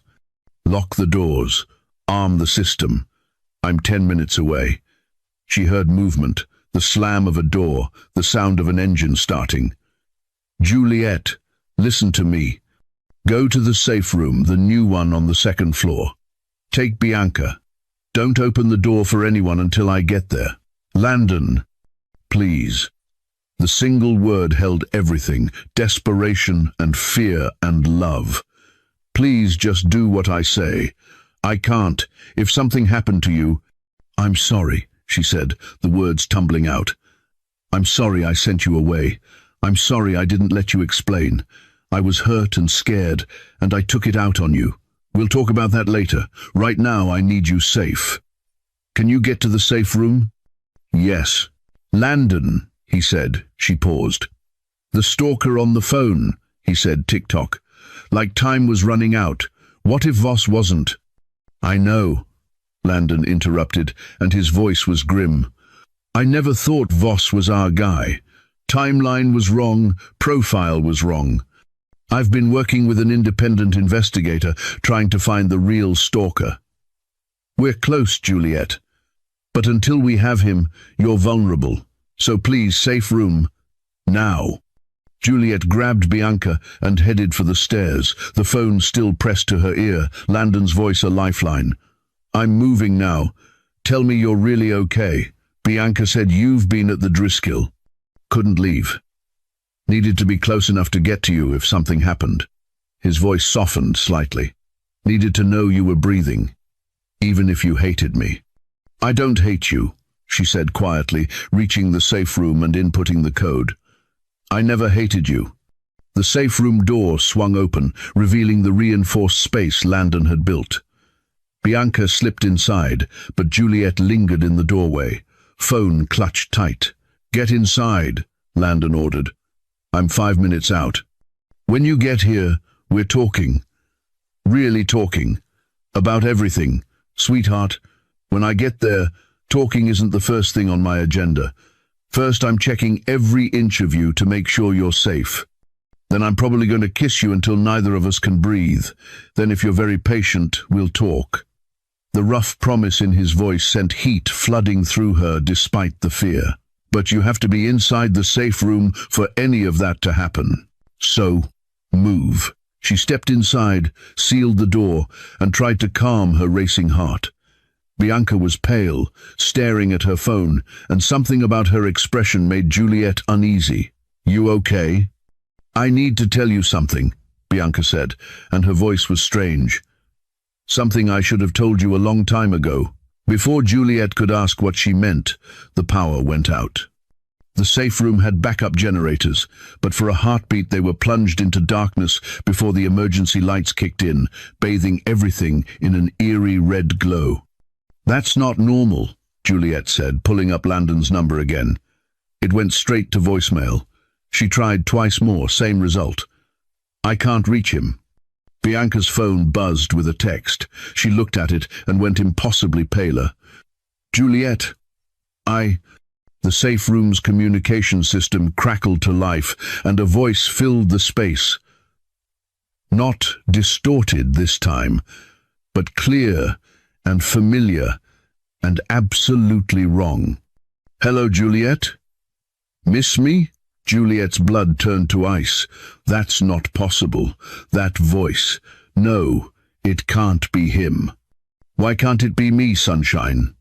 Speaker 1: Lock the doors. Arm the system. I'm 10 minutes away." She heard movement, the slam of a door, the sound of an engine starting. "Juliet, listen to me. Go to the safe room, the new one on the 2nd floor. Take Bianca. Don't open the door for anyone until I get there. Landon, please." The single word held everything, desperation and fear and love. "Please just do what I say. I can't. If something happened to you—" "I'm sorry," she said, the words tumbling out. "I'm sorry I sent you away. I'm sorry I didn't let you explain. I was hurt and scared, and I took it out on you. We'll talk about that later. Right now I need you safe. Can you get to the safe room?" "Yes." "Landon," he said. She paused. "The stalker on the phone," he said, tick-tock. Like time was running out. What if Voss wasn't? "I know," Landon interrupted, and his voice was grim. "I never thought Voss was our guy. Timeline was wrong, profile was wrong. I've been working with an independent investigator, trying to find the real stalker. We're close, Juliet. But until we have him, you're vulnerable. So please, safe room. Now." Juliet grabbed Bianca and headed for the stairs, the phone still pressed to her ear, Landon's voice a lifeline. "I'm moving now. Tell me you're really okay. Bianca said you've been at the Driscoll. Couldn't leave. Needed to be close enough to get to you if something happened." His voice softened slightly. "Needed to know you were breathing, even if you hated me." "I don't hate you," she said quietly, reaching the safe room and inputting the code. "I never hated you." The safe room door swung open, revealing the reinforced space Landon had built. Bianca slipped inside, but Juliet lingered in the doorway. Phone clutched tight. "Get inside," Landon ordered. "I'm 5 minutes out. When you get here, we're talking. Really talking. About everything. Sweetheart, when I get there, talking isn't the first thing on my agenda. First, I'm checking every inch of you to make sure you're safe. Then I'm probably going to kiss you until neither of us can breathe. Then if you're very patient, we'll talk." The rough promise in his voice sent heat flooding through her despite the fear. "But you have to be inside the safe room for any of that to happen. So, move." She stepped inside, sealed the door, and tried to calm her racing heart. Bianca was pale, staring at her phone, and something about her expression made Juliet uneasy. "You okay?" "I need to tell you something," Bianca said, and her voice was strange. "Something I should have told you a long time ago." Before Juliet could ask what she meant, the power went out. The safe room had backup generators, but for a heartbeat they were plunged into darkness before the emergency lights kicked in, bathing everything in an eerie red glow. "That's not normal," Juliet said, pulling up Landon's number again. It went straight to voicemail. She tried twice more, same result. "I can't reach him." Bianca's phone buzzed with a text. She looked at it and went impossibly paler. "Juliet, The safe room's communication system crackled to life, and a voice filled the space. Not distorted this time, but clear and familiar and absolutely wrong. "Hello, Juliet? Miss me?" Juliet's blood turned to ice. That's not possible. That voice, No, it can't be him. Why can't it be me, sunshine?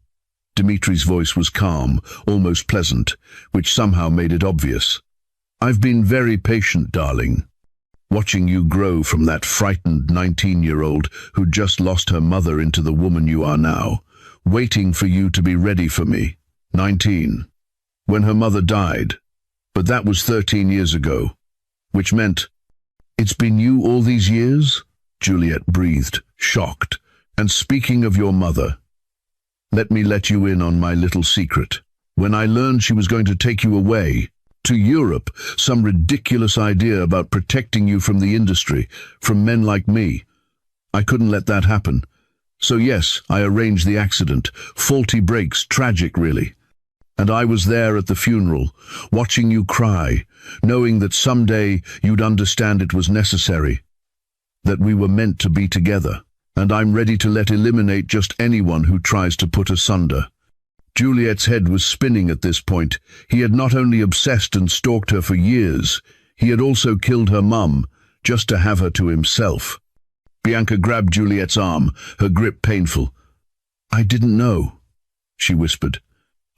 Speaker 1: Dimitri's voice was calm, almost pleasant, which somehow made it obvious. I've been very patient, darling, watching you grow from that frightened 19-year-old who just lost her mother into the woman you are now, waiting for you to be ready for me. 19. When her mother died. But that was 13 years ago, which meant, it's been you all these years? Juliet breathed, shocked. And speaking of your mother, let me let you in on my little secret. When I learned she was going to take you away, to Europe, some ridiculous idea about protecting you from the industry, from men like me, I couldn't let that happen. So yes, I arranged the accident. Faulty brakes, tragic really. And I was there at the funeral, watching you cry, knowing that someday you'd understand it was necessary, that we were meant to be together. And I'm ready to eliminate just anyone who tries to put us asunder. Juliet's head was spinning at this point. He had not only obsessed and stalked her for years, he had also killed her mum, just to have her to himself. Bianca grabbed Juliet's arm, her grip painful. I didn't know, she whispered.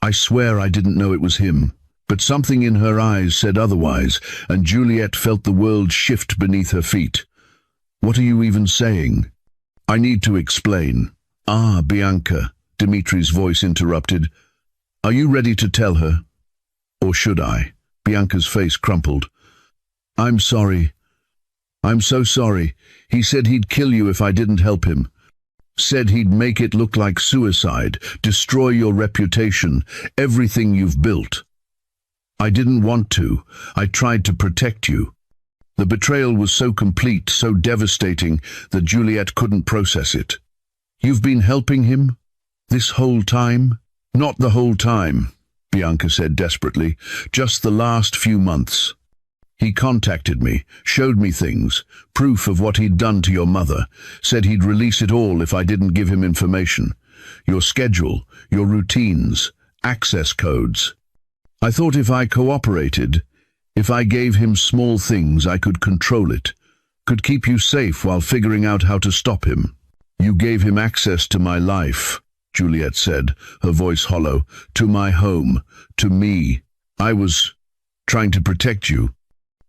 Speaker 1: I swear I didn't know it was him. But something in her eyes said otherwise, and Juliet felt the world shift beneath her feet. What are you even saying? I need to explain. Ah, Bianca, Dimitri's voice interrupted. Are you ready to tell her? Or should I? Bianca's face crumpled. I'm sorry. I'm so sorry. He said he'd kill you if I didn't help him. Said he'd make it look like suicide, destroy your reputation, everything you've built. I didn't want to. I tried to protect you. The betrayal was so complete, so devastating, that Juliet couldn't process it. You've been helping him? This whole time? Not the whole time, Bianca said desperately. Just the last few months. He contacted me, showed me things, proof of what he'd done to your mother, said he'd release it all if I didn't give him information. Your schedule, your routines, access codes. I thought if I cooperated, if I gave him small things, I could control it, could keep you safe while figuring out how to stop him. You gave him access to my life, Juliet said, her voice hollow, to my home, to me. I was trying to protect you.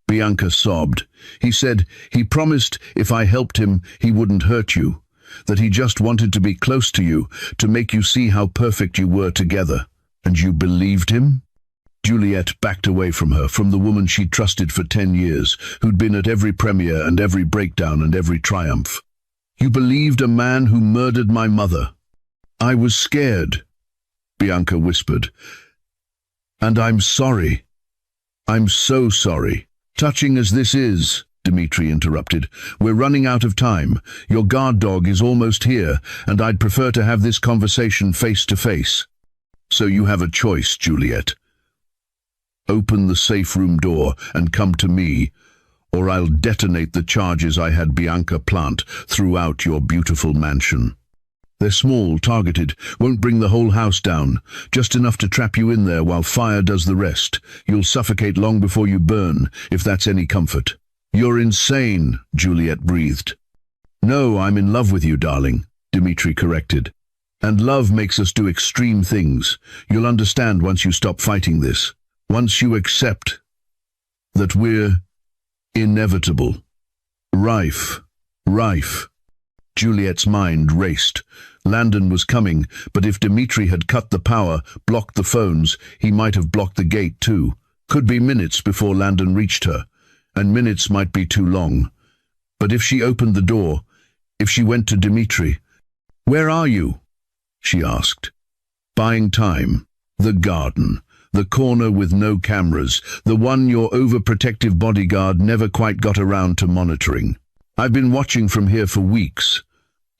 Speaker 1: Bianca sobbed. He said he promised if I helped him, he wouldn't hurt you, that he just wanted to be close to you, to make you see how perfect you were together. And you believed him? Juliet backed away from her, from the woman she'd trusted for 10 years, who'd been at every premiere and every breakdown and every triumph. You believed a man who murdered my mother. I was scared, Bianca whispered. And I'm sorry. I'm so sorry. Touching as this is, Dimitri interrupted, we're running out of time. Your guard dog is almost here, and I'd prefer to have this conversation face to face. So you have a choice, Juliet. Open the safe room door and come to me, or I'll detonate the charges I had Bianca plant throughout your beautiful mansion. They're small, targeted, won't bring the whole house down, just enough to trap you in there while fire does the rest. You'll suffocate long before you burn, if that's any comfort. You're insane, Juliet breathed. No, I'm in love with you, darling, Dimitri corrected. And love makes us do extreme things. You'll understand once you stop fighting this. Once you accept that we're inevitable. Rife. Juliet's mind raced. Landon was coming, but if Dimitri had cut the power, blocked the phones, he might have blocked the gate too. Could be minutes before Landon reached her, and minutes might be too long. But if she opened the door, if she went to Dimitri, "Where are you?" she asked. Buying time. The garden. The corner with no cameras, the one your overprotective bodyguard never quite got around to monitoring. I've been watching from here for weeks.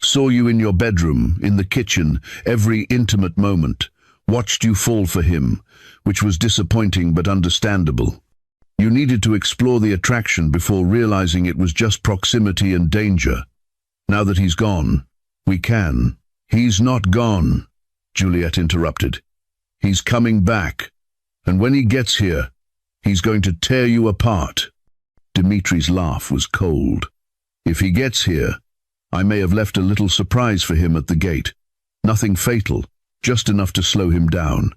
Speaker 1: Saw you in your bedroom, in the kitchen, every intimate moment. Watched you fall for him, which was disappointing but understandable. You needed to explore the attraction before realizing it was just proximity and danger. Now that he's gone, we can. He's not gone, Juliet interrupted. He's coming back. And when he gets here, he's going to tear you apart. Dimitri's laugh was cold. If he gets here, I may have left a little surprise for him at the gate. Nothing fatal, just enough to slow him down.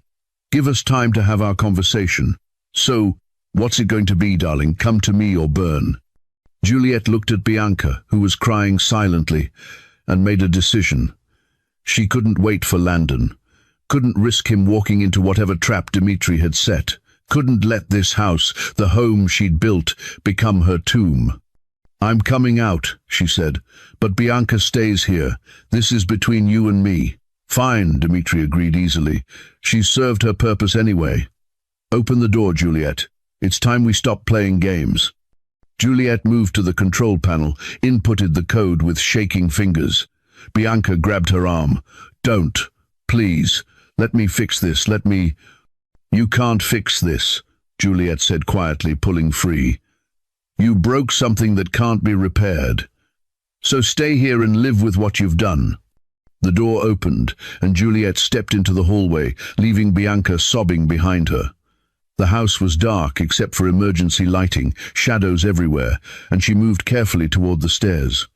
Speaker 1: Give us time to have our conversation. So, what's it going to be, darling? Come to me or burn." Juliet looked at Bianca, who was crying silently, and made a decision. She couldn't wait for Landon, couldn't risk him walking into whatever trap Dimitri had set, couldn't let this house, the home she'd built, become her tomb. "I'm coming out," she said, "but Bianca stays here. This is between you and me." "Fine," Dimitri agreed easily. "She's served her purpose anyway. Open the door, Juliet. It's time we stop playing games." Juliet moved to the control panel, inputted the code with shaking fingers. Bianca grabbed her arm. "Don't. Please. Let me fix this. Let me—" "You can't fix this," Juliet said quietly, pulling free. "You broke something that can't be repaired. So stay here and live with what you've done." The door opened, and Juliet stepped into the hallway, leaving Bianca sobbing behind her. The house was dark except for emergency lighting, shadows everywhere, and she moved carefully toward the stairs.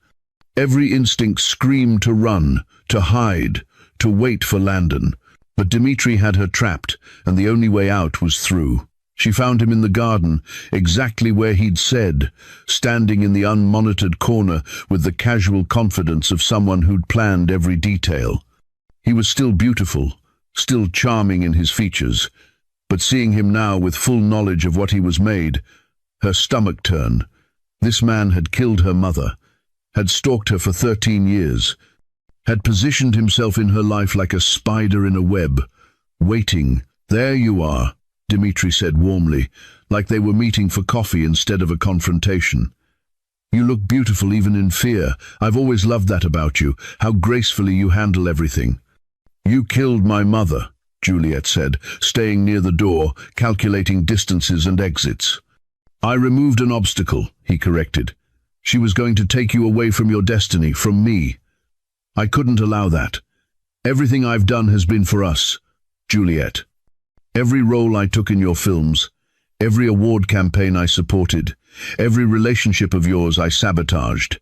Speaker 1: Every instinct screamed to run, to hide, to wait for Landon. But Dimitri had her trapped, and the only way out was through. She found him in the garden, exactly where he'd said, standing in the unmonitored corner with the casual confidence of someone who'd planned every detail. He was still beautiful, still charming in his features, but seeing him now with full knowledge of what he was made, her stomach turned. This man had killed her mother, had stalked her for 13 years, had positioned himself in her life like a spider in a web, waiting. "There you are," Dimitri said warmly, like they were meeting for coffee instead of a confrontation. "You look beautiful even in fear. I've always loved that about you, how gracefully you handle everything." "You killed my mother," Juliet said, staying near the door, calculating distances and exits. "I removed an obstacle," he corrected. "She was going to take you away from your destiny, from me. I couldn't allow that. Everything I've done has been for us, Juliet. Every role I took in your films, every award campaign I supported, every relationship of yours I sabotaged,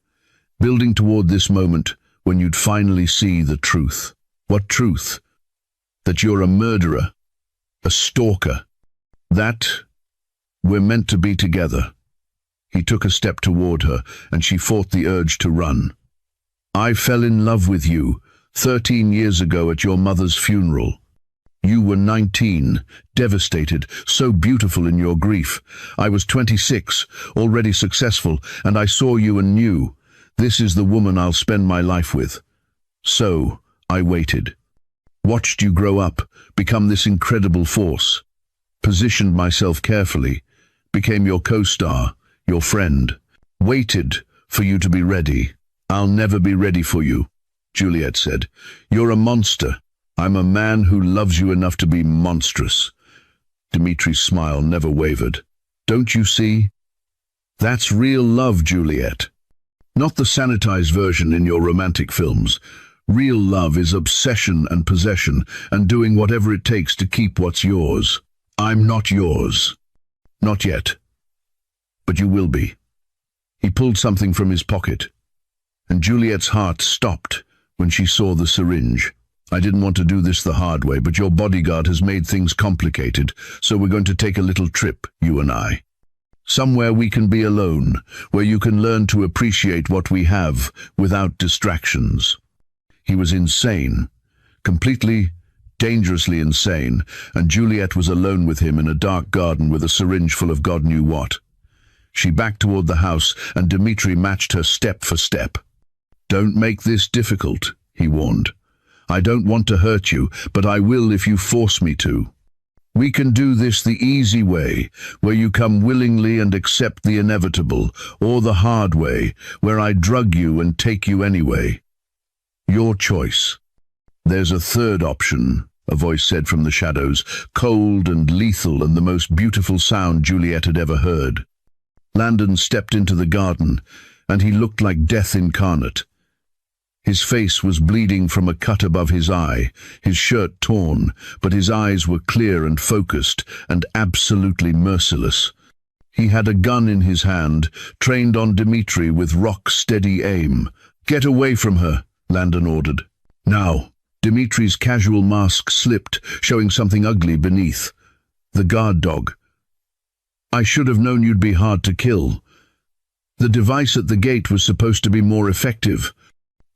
Speaker 1: building toward this moment when you'd finally see the truth." "What truth?" "That you're a murderer, a stalker. That we're meant to be together." He took a step toward her, and she fought the urge to run. "I fell in love with you 13 years ago at your mother's funeral. You were 19, devastated, so beautiful in your grief. I was 26, already successful, and I saw you and knew, this is the woman I'll spend my life with. So, I waited. Watched you grow up, become this incredible force. Positioned myself carefully, became your co-star, your friend. Waited for you to be ready. I'll never be ready for you," Juliet said. "You're a monster. I'm a man who loves you enough to be monstrous." Dimitri's smile never wavered. "Don't you see? That's real love, Juliet. Not the sanitized version in your romantic films. Real love is obsession and possession, and doing whatever it takes to keep what's yours. I'm not yours. Not yet. But you will be." He pulled something from his pocket, and Juliet's heart stopped when she saw the syringe. "I didn't want to do this the hard way, but your bodyguard has made things complicated, so we're going to take a little trip, you and I. Somewhere we can be alone, where you can learn to appreciate what we have without distractions." He was insane, completely, dangerously insane, and Juliet was alone with him in a dark garden with a syringe full of God knew what. She backed toward the house, and Dimitri matched her step for step. "Don't make this difficult," he warned. "I don't want to hurt you, but I will if you force me to. We can do this the easy way, where you come willingly and accept the inevitable, or the hard way, where I drug you and take you anyway. Your choice." "There's a third option," a voice said from the shadows, cold and lethal and the most beautiful sound Juliet had ever heard. Landon stepped into the garden, and he looked like death incarnate. His face was bleeding from a cut above his eye, his shirt torn, but his eyes were clear and focused and absolutely merciless. He had a gun in his hand, trained on Dimitri with rock-steady aim. "Get away from her," Landon ordered. Now, Dimitri's casual mask slipped, showing something ugly beneath. The guard dog. "I should have known you'd be hard to kill." The device at the gate was supposed to be more effective.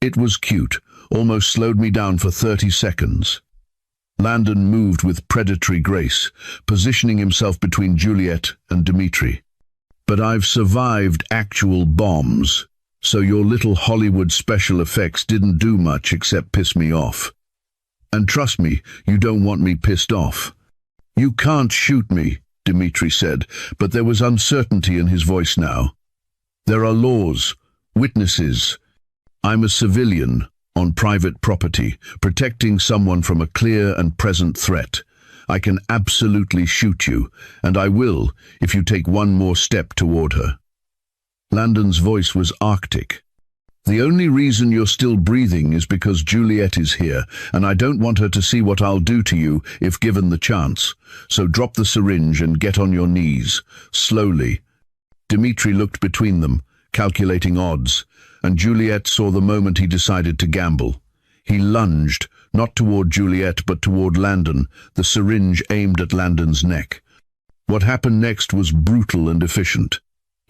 Speaker 1: It was cute, almost slowed me down for 30 seconds. Landon moved with predatory grace, positioning himself between Juliet and Dimitri. "But I've survived actual bombs, so your little Hollywood special effects didn't do much except piss me off. And trust me, you don't want me pissed off." "You can't shoot me," Dimitri said, but there was uncertainty in his voice now. "There are laws, witnesses. I'm a civilian on private property, protecting someone from a clear and present threat. I can absolutely shoot you, and I will if you take one more step toward her." Landon's voice was arctic. "The only reason you're still breathing is because Juliet is here, and I don't want her to see what I'll do to you if given the chance. So drop the syringe and get on your knees, slowly." Dimitri looked between them, calculating odds, and Juliet saw the moment he decided to gamble. He lunged, not toward Juliet but toward Landon, the syringe aimed at Landon's neck. What happened next was brutal and efficient.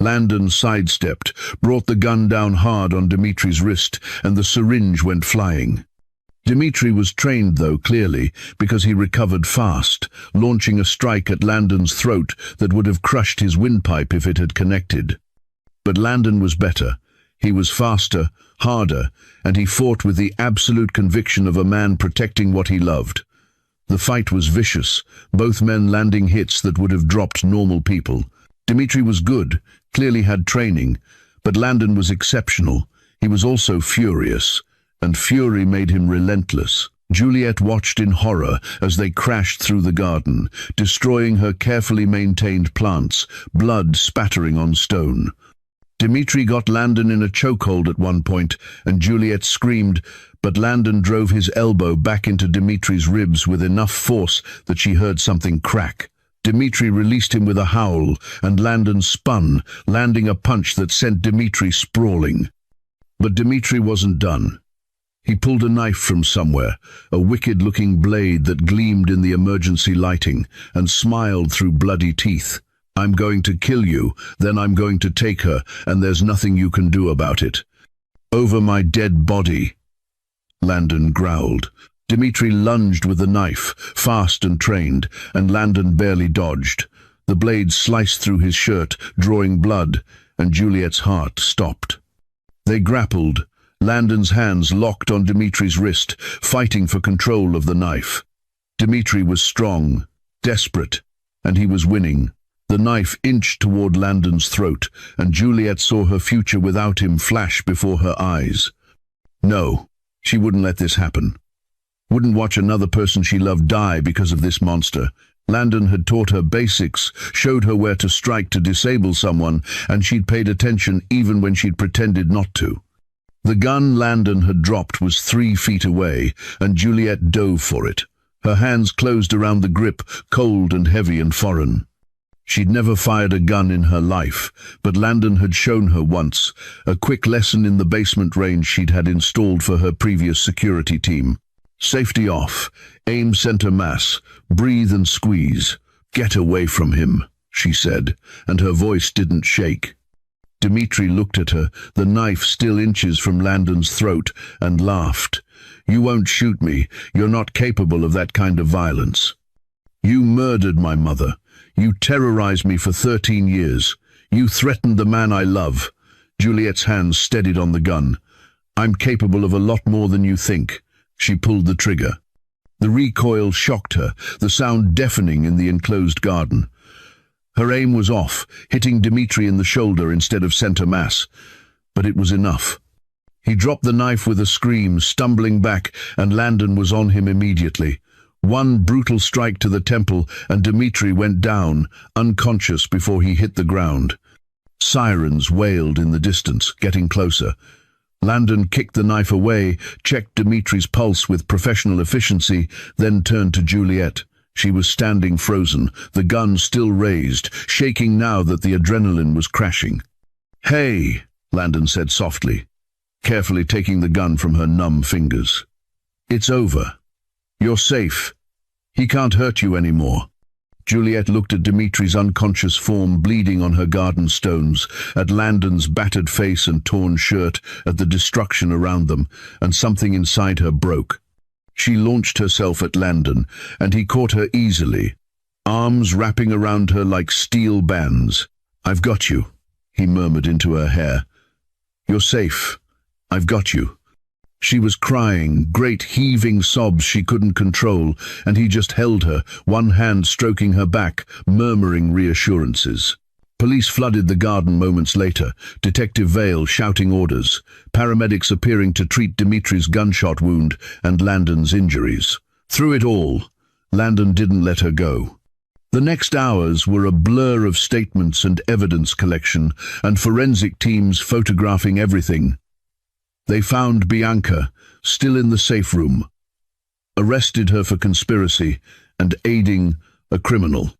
Speaker 1: Landon sidestepped, brought the gun down hard on Dimitri's wrist, and the syringe went flying. Dimitri was trained, though, clearly, because he recovered fast, launching a strike at Landon's throat that would have crushed his windpipe if it had connected. But Landon was better. He was faster, harder, and he fought with the absolute conviction of a man protecting what he loved. The fight was vicious, both men landing hits that would have dropped normal people. Dimitri was good, clearly had training, but Landon was exceptional. He was also furious, and fury made him relentless. Juliet watched in horror as they crashed through the garden, destroying her carefully maintained plants, blood spattering on stone. Dimitri got Landon in a chokehold at one point, and Juliet screamed, but Landon drove his elbow back into Dimitri's ribs with enough force that she heard something crack. Dimitri released him with a howl, and Landon spun, landing a punch that sent Dimitri sprawling. But Dimitri wasn't done. He pulled a knife from somewhere, a wicked-looking blade that gleamed in the emergency lighting, and smiled through bloody teeth. "I'm going to kill you, then I'm going to take her, and there's nothing you can do about it." "Over my dead body," Landon growled. Dimitri lunged with the knife, fast and trained, and Landon barely dodged. The blade sliced through his shirt, drawing blood, and Juliet's heart stopped. They grappled, Landon's hands locked on Dimitri's wrist, fighting for control of the knife. Dimitri was strong, desperate, and he was winning. The knife inched toward Landon's throat, and Juliet saw her future without him flash before her eyes. No, she wouldn't let this happen. Wouldn't watch another person she loved die because of this monster. Landon had taught her basics, showed her where to strike to disable someone, and she'd paid attention even when she'd pretended not to. The gun Landon had dropped was 3 feet away, and Juliet dove for it. Her hands closed around the grip, cold and heavy and foreign. She'd never fired a gun in her life, but Landon had shown her once, a quick lesson in the basement range she'd had installed for her previous security team. Safety off, aim center mass, breathe and squeeze. "Get away from him," she said, and her voice didn't shake. Dimitri looked at her, the knife still inches from Landon's throat, and laughed. "You won't shoot me. You're not capable of that kind of violence. You murdered my mother. You terrorized me for 13 years. You threatened the man I love." Juliet's hands steadied on the gun. "I'm capable of a lot more than you think." She pulled the trigger. The recoil shocked her, the sound deafening in the enclosed garden. Her aim was off, hitting Dimitri in the shoulder instead of center mass. But it was enough. He dropped the knife with a scream, stumbling back, and Landon was on him immediately. One brutal strike to the temple, and Dimitri went down, unconscious before he hit the ground. Sirens wailed in the distance, getting closer. Landon kicked the knife away, checked Dimitri's pulse with professional efficiency, then turned to Juliet. She was standing frozen, the gun still raised, shaking now that the adrenaline was crashing. "Hey," Landon said softly. carefully taking the gun from her numb fingers. "It's over. You're safe. He can't hurt you anymore." Juliet looked at Dimitri's unconscious form bleeding on her garden stones, at Landon's battered face and torn shirt, at the destruction around them, and something inside her broke. She launched herself at Landon, and he caught her easily, arms wrapping around her like steel bands. "I've got you," he murmured into her hair. "You're safe. I've got you." She was crying, great heaving sobs she couldn't control, and he just held her, one hand stroking her back, murmuring reassurances. Police flooded the garden moments later, Detective Vale shouting orders, paramedics appearing to treat Dimitri's gunshot wound and Landon's injuries. Through it all, Landon didn't let her go. The next hours were a blur of statements and evidence collection, and forensic teams photographing everything. They found Bianca, still in the safe room, arrested her for conspiracy and aiding a criminal.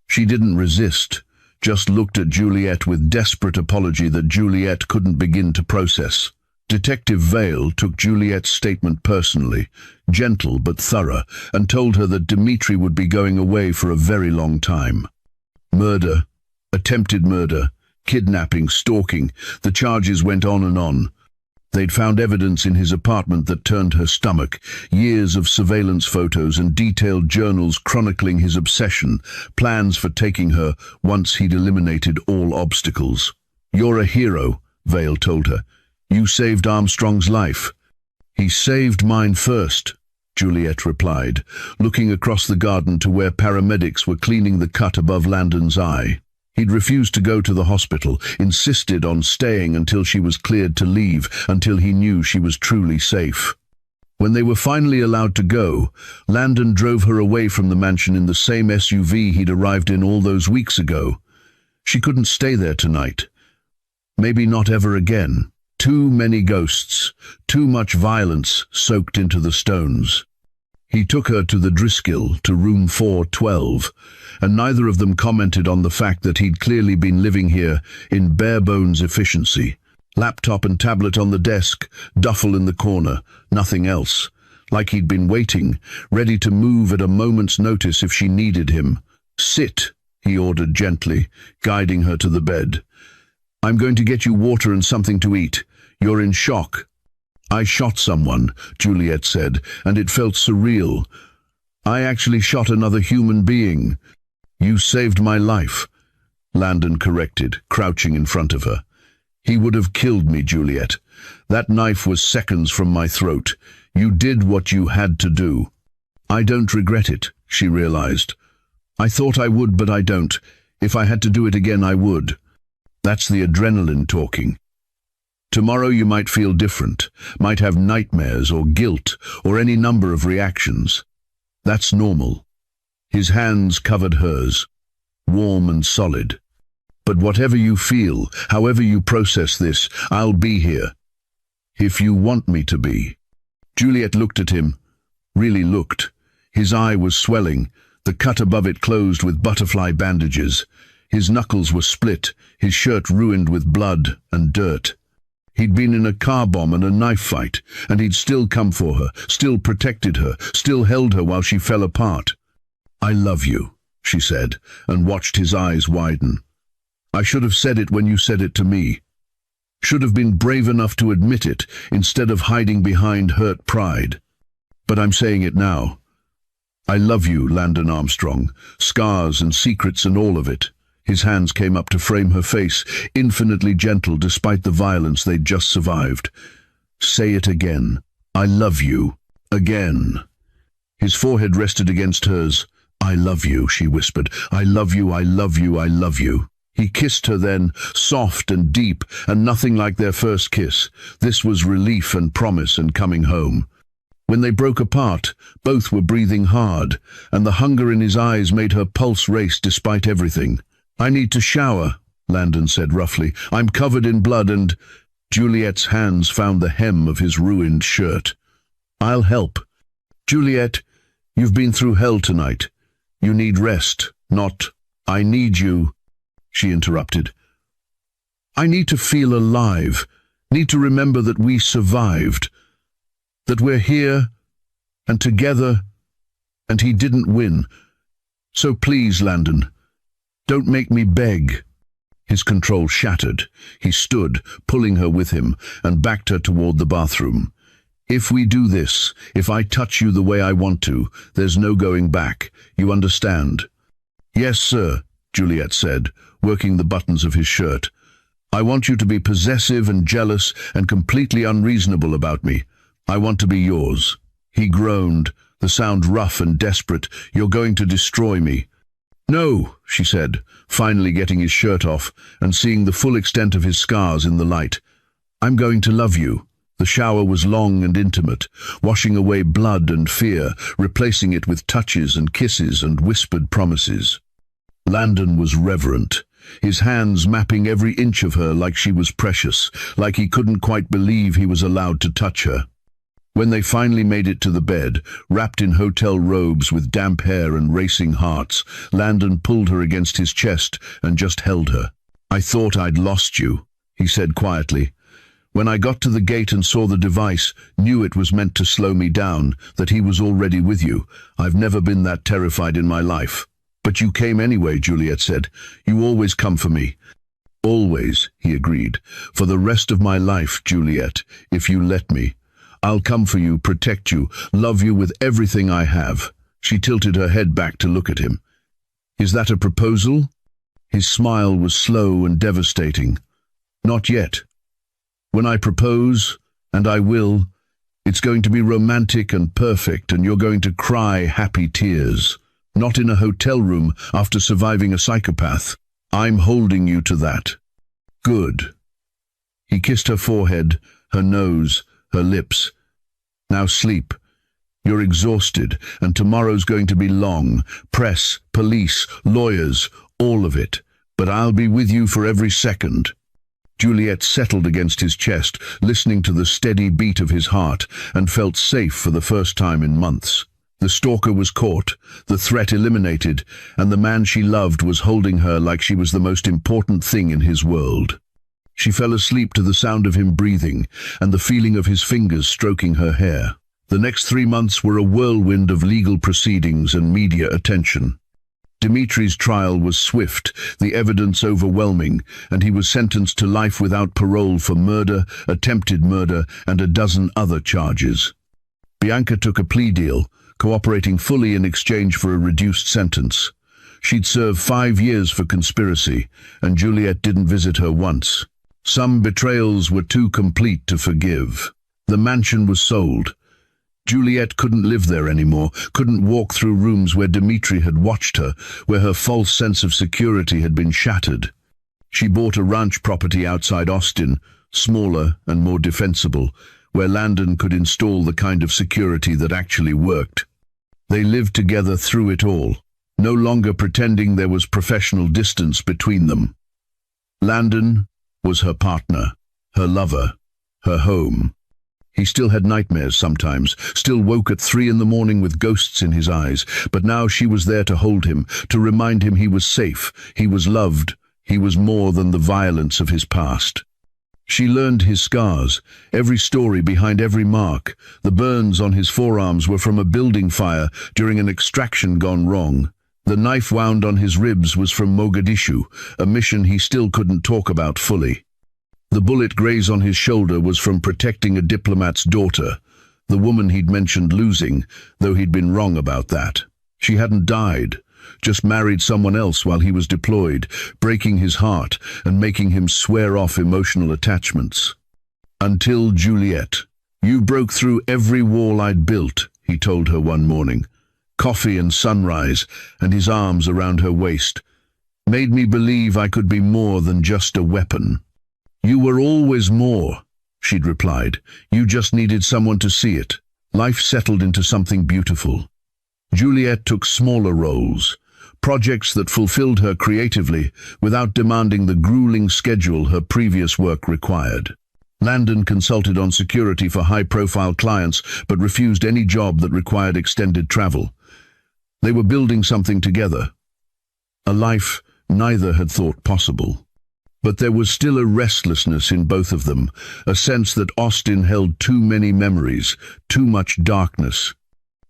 Speaker 1: She didn't resist, just looked at Juliet with desperate apology that Juliet couldn't begin to process. Detective Vale took Juliet's statement personally, gentle but thorough, and told her that Dimitri would be going away for a very long time. Murder, attempted murder, kidnapping, stalking, the charges went on and on. They'd found evidence in his apartment that turned her stomach, years of surveillance photos and detailed journals chronicling his obsession, plans for taking her once he'd eliminated all obstacles. "You're a hero," Vale told her. "You saved Armstrong's life." "He saved mine first," Juliet replied, looking across the garden to where paramedics were cleaning the cut above Landon's eye. He'd refused to go to the hospital, insisted on staying until she was cleared to leave, until he knew she was truly safe. When they were finally allowed to go, Landon drove her away from the mansion in the same SUV he'd arrived in all those weeks ago. She couldn't stay there tonight. Maybe not ever again. Too many ghosts, too much violence soaked into the stones. He took her to the Driscoll, to room 412, and neither of them commented on the fact that he'd clearly been living here in bare-bones efficiency. Laptop and tablet on the desk, duffel in the corner, nothing else. Like he'd been waiting, ready to move at a moment's notice if she needed him. "Sit," he ordered gently, guiding her to the bed. "I'm going to get you water and something to eat. You're in shock." "I shot someone," Juliet said, and it felt surreal. "I actually shot another human being." "You saved my life," Landon corrected, crouching in front of her. "He would have killed me, Juliet. That knife was seconds from my throat. You did what you had to do." "I don't regret it," she realized. "I thought I would, but I don't. If I had to do it again, I would." That's the adrenaline talking. Tomorrow you might feel different, might have nightmares or guilt or any number of reactions. That's normal. His hands covered hers, warm and solid. "But whatever you feel, however you process this, I'll be here. If you want me to be." Juliet looked at him, really looked. His eye was swelling, the cut above it closed with butterfly bandages. His knuckles were split, his shirt ruined with blood and dirt. He'd been in a car bomb and a knife fight, and he'd still come for her, still protected her, still held her while she fell apart. "I love you," she said, and watched his eyes widen. "I should have said it when you said it to me. Should have been brave enough to admit it, instead of hiding behind hurt pride. But I'm saying it now. I love you, Landon Armstrong, scars and secrets and all of it." His hands came up to frame her face, infinitely gentle despite the violence they'd just survived. "Say it again. I love you. Again." His forehead rested against hers. "I love you," she whispered. "I love you, I love you, I love you." He kissed her then, soft and deep, and nothing like their first kiss. This was relief and promise and coming home. When they broke apart, both were breathing hard, and the hunger in his eyes made her pulse race despite everything. "I need to shower," Landon said roughly. "I'm covered in blood and—" Juliet's hands found the hem of his ruined shirt. "I'll help." "Juliet, you've been through hell tonight. You need rest, not, I need you," she interrupted. "I need to feel alive. Need to remember that we survived, that we're here and together, and he didn't win. So please, Landon, don't make me beg." His control shattered. He stood, pulling her with him, and backed her toward the bathroom. "If we do this, if I touch you the way I want to, there's no going back. You understand?" "Yes, sir," Juliet said, working the buttons of his shirt. "I want you to be possessive and jealous and completely unreasonable about me. I want to be yours." He groaned, the sound rough and desperate. "You're going to destroy me." "No," she said, finally getting his shirt off and seeing the full extent of his scars in the light. "I'm going to love you." The shower was long and intimate, washing away blood and fear, replacing it with touches and kisses and whispered promises. Landon was reverent, his hands mapping every inch of her like she was precious, like he couldn't quite believe he was allowed to touch her. When they finally made it to the bed, wrapped in hotel robes with damp hair and racing hearts, Landon pulled her against his chest and just held her. "I thought I'd lost you," he said quietly. "When I got to the gate and saw the device, knew it was meant to slow me down, that he was already with you. I've never been that terrified in my life." "But you came anyway," Juliet said. "You always come for me." "Always," he agreed. "For the rest of my life, Juliet, if you let me. I'll come for you, protect you, love you with everything I have." She tilted her head back to look at him. "Is that a proposal?" His smile was slow and devastating. "Not yet. When I propose, and I will, it's going to be romantic and perfect, and you're going to cry happy tears. Not in a hotel room after surviving a psychopath. I'm holding you to that." "Good." He kissed her forehead, her nose, her lips. "Now sleep. You're exhausted, and tomorrow's going to be long. Press, police, lawyers, all of it. But I'll be with you for every second." Juliet settled against his chest, listening to the steady beat of his heart, and felt safe for the first time in months. The stalker was caught, the threat eliminated, and the man she loved was holding her like she was the most important thing in his world. She fell asleep to the sound of him breathing, and the feeling of his fingers stroking her hair. The next 3 months were a whirlwind of legal proceedings and media attention. Dimitri's trial was swift, the evidence overwhelming, and he was sentenced to life without parole for murder, attempted murder, and a dozen other charges. Bianca took a plea deal, cooperating fully in exchange for a reduced sentence. She'd served 5 years for conspiracy, and Juliet didn't visit her once. Some betrayals were too complete to forgive. The mansion was sold. Juliet couldn't live there anymore, couldn't walk through rooms where Dimitri had watched her, where her false sense of security had been shattered. She bought a ranch property outside Austin, smaller and more defensible, where Landon could install the kind of security that actually worked. They lived together through it all, no longer pretending there was professional distance between them. Landon was her partner, her lover, her home. He still had nightmares sometimes, still woke at 3 in the morning with ghosts in his eyes, but now she was there to hold him, to remind him he was safe, he was loved, he was more than the violence of his past. She learned his scars, every story behind every mark. The burns on his forearms were from a building fire during an extraction gone wrong. The knife wound on his ribs was from Mogadishu, a mission he still couldn't talk about fully. The bullet graze on his shoulder was from protecting a diplomat's daughter, the woman he'd mentioned losing, though he'd been wrong about that. She hadn't died, just married someone else while he was deployed, breaking his heart and making him swear off emotional attachments. Until Juliet. "You broke through every wall I'd built," he told her one morning. Coffee and sunrise, and his arms around her waist. "Made me believe I could be more than just a weapon." "You were always more," she'd replied. "You just needed someone to see it." Life settled into something beautiful. Juliet took smaller roles, projects that fulfilled her creatively without demanding the grueling schedule her previous work required. Landon consulted on security for high-profile clients but refused any job that required extended travel. They were building something together, a life neither had thought possible. But there was still a restlessness in both of them, a sense that Austin held too many memories, too much darkness.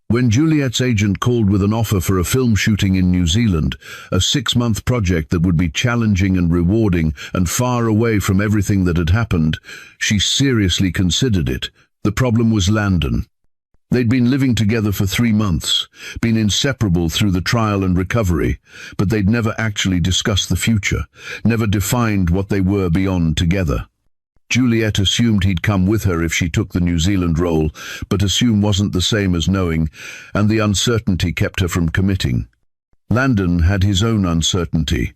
Speaker 1: When Juliet's agent called with an offer for a film shooting in New Zealand, a 6-month project that would be challenging and rewarding and far away from everything that had happened, she seriously considered it. The problem was Landon. They'd been living together for 3 months, been inseparable through the trial and recovery, but they'd never actually discussed the future, never defined what they were beyond together. Juliet assumed he'd come with her if she took the New Zealand role, but assume wasn't the same as knowing, and the uncertainty kept her from committing. Landon had his own uncertainty.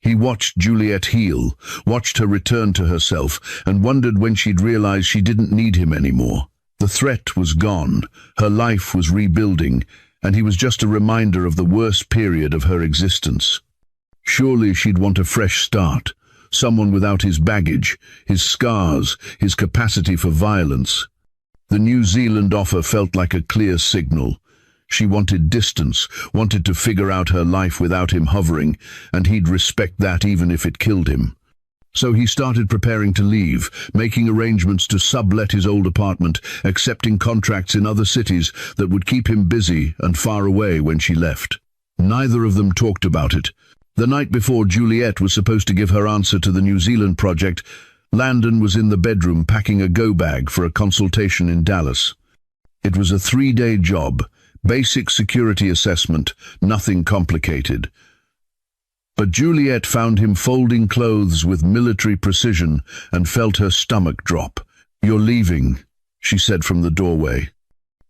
Speaker 1: He watched Juliet heal, watched her return to herself, and wondered when she'd realize she didn't need him anymore. The threat was gone, her life was rebuilding, and he was just a reminder of the worst period of her existence. Surely she'd want a fresh start. Someone without his baggage, his scars, his capacity for violence. The New Zealand offer felt like a clear signal. She wanted distance, wanted to figure out her life without him hovering, and he'd respect that even if it killed him. So he started preparing to leave, making arrangements to sublet his old apartment, accepting contracts in other cities that would keep him busy and far away when she left. Neither of them talked about it. The night before Juliet was supposed to give her answer to the New Zealand project, Landon was in the bedroom packing a go-bag for a consultation in Dallas. It was a 3-day job, basic security assessment, nothing complicated. But Juliet found him folding clothes with military precision and felt her stomach drop. "You're leaving," she said from the doorway.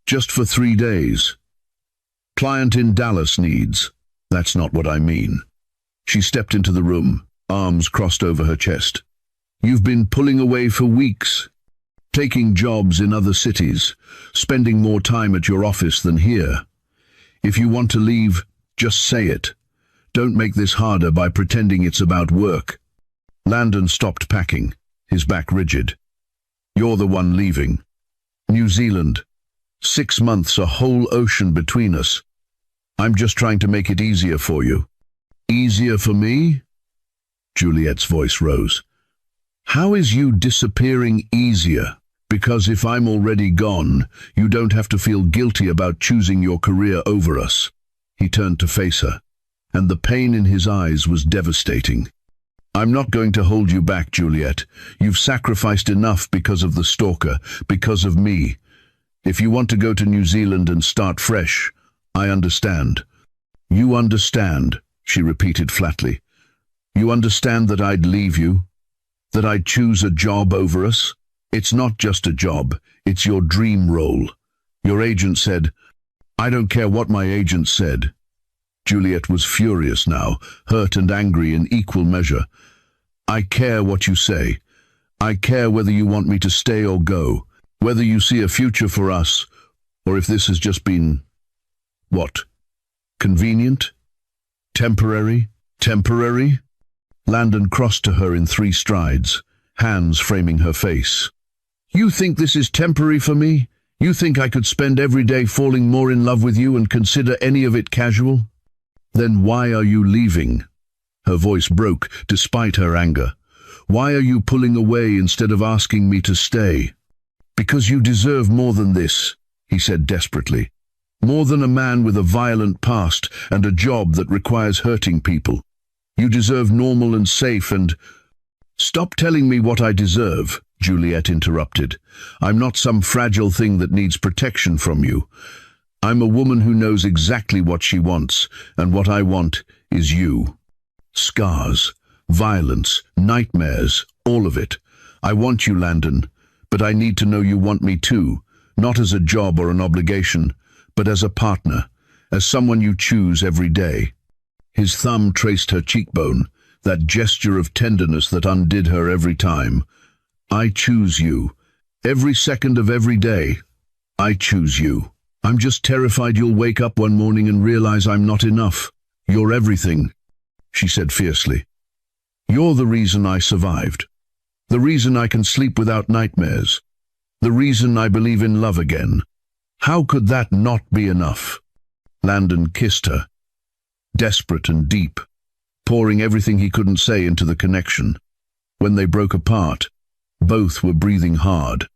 Speaker 1: "Just for 3 days. Client in Dallas needs." "That's not what I mean." She stepped into the room, arms crossed over her chest. "You've been pulling away for weeks, taking jobs in other cities, spending more time at your office than here. If you want to leave, just say it. Don't make this harder by pretending it's about work." Landon stopped packing, his back rigid. "You're the one leaving. New Zealand. 6 months, a whole ocean between us. I'm just trying to make it easier for you." "Easier for me?" Juliet's voice rose. "How is you disappearing easier? Because if I'm already gone, you don't have to feel guilty about choosing your career over us." He turned to face her, and the pain in his eyes was devastating. "I'm not going to hold you back, Juliet. You've sacrificed enough because of the stalker, because of me. If you want to go to New Zealand and start fresh, I understand." "You understand," she repeated flatly. "You understand that I'd leave you? That I'd choose a job over us? It's not just a job, it's your dream role. Your agent said—" "I don't care what my agent said." Juliet was furious now, hurt and angry in equal measure. "I care what you say. I care whether you want me to stay or go, whether you see a future for us, or if this has just been— what? Convenient? Temporary? Temporary?" Landon crossed to her in 3 strides, hands framing her face. "You think this is temporary for me? You think I could spend every day falling more in love with you and consider any of it casual? Then why are you leaving?" Her voice broke despite her anger. "Why are you pulling away instead of asking me to stay?" "Because you deserve more than this," he said desperately. "More than a man with a violent past and a job that requires hurting people. You deserve normal and safe and—" "Stop telling me what I deserve," Juliet interrupted. "I'm not some fragile thing that needs protection from you. I'm a woman who knows exactly what she wants, and what I want is you. Scars, violence, nightmares, all of it. I want you, Landon, but I need to know you want me too, not as a job or an obligation, but as a partner, as someone you choose every day." His thumb traced her cheekbone, that gesture of tenderness that undid her every time. "I choose you. Every second of every day. I choose you. I'm just terrified you'll wake up one morning and realize I'm not enough. You're everything," she said fiercely. "You're the reason I survived. The reason I can sleep without nightmares. The reason I believe in love again. How could that not be enough?" Landon kissed her, desperate and deep, pouring everything he couldn't say into the connection. When they broke apart, both were breathing hard,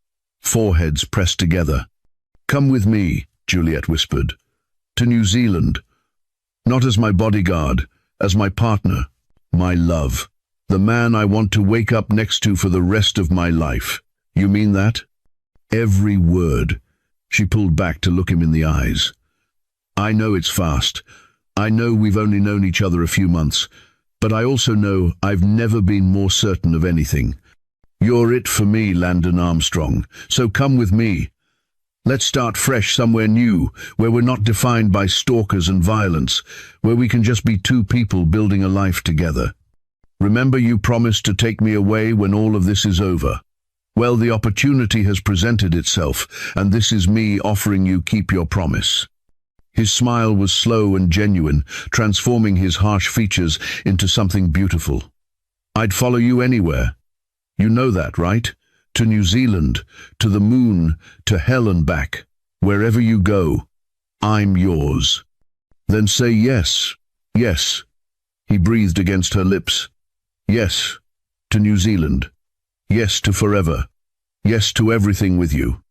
Speaker 1: foreheads pressed together. "Come with me," Juliet whispered, "to New Zealand. Not as my bodyguard, as my partner, my love. The man I want to wake up next to for the rest of my life. You mean that?" Every word. She pulled back to look him in the eyes. "I know it's fast. I know we've only known each other a few months, but I also know I've never been more certain of anything. You're it for me, Landon Armstrong, so come with me. Let's start fresh somewhere new, where we're not defined by stalkers and violence, where we can just be two people building a life together. Remember you promised to take me away when all of this is over. Well, the opportunity has presented itself, and this is me offering you keep your promise." His smile was slow and genuine, transforming his harsh features into something beautiful. "I'd follow you anywhere. You know that, right? To New Zealand, to the moon, to hell and back. Wherever you go, I'm yours." "Then say yes, yes." He breathed against her lips. "Yes, to New Zealand. Yes to forever. Yes to everything with you."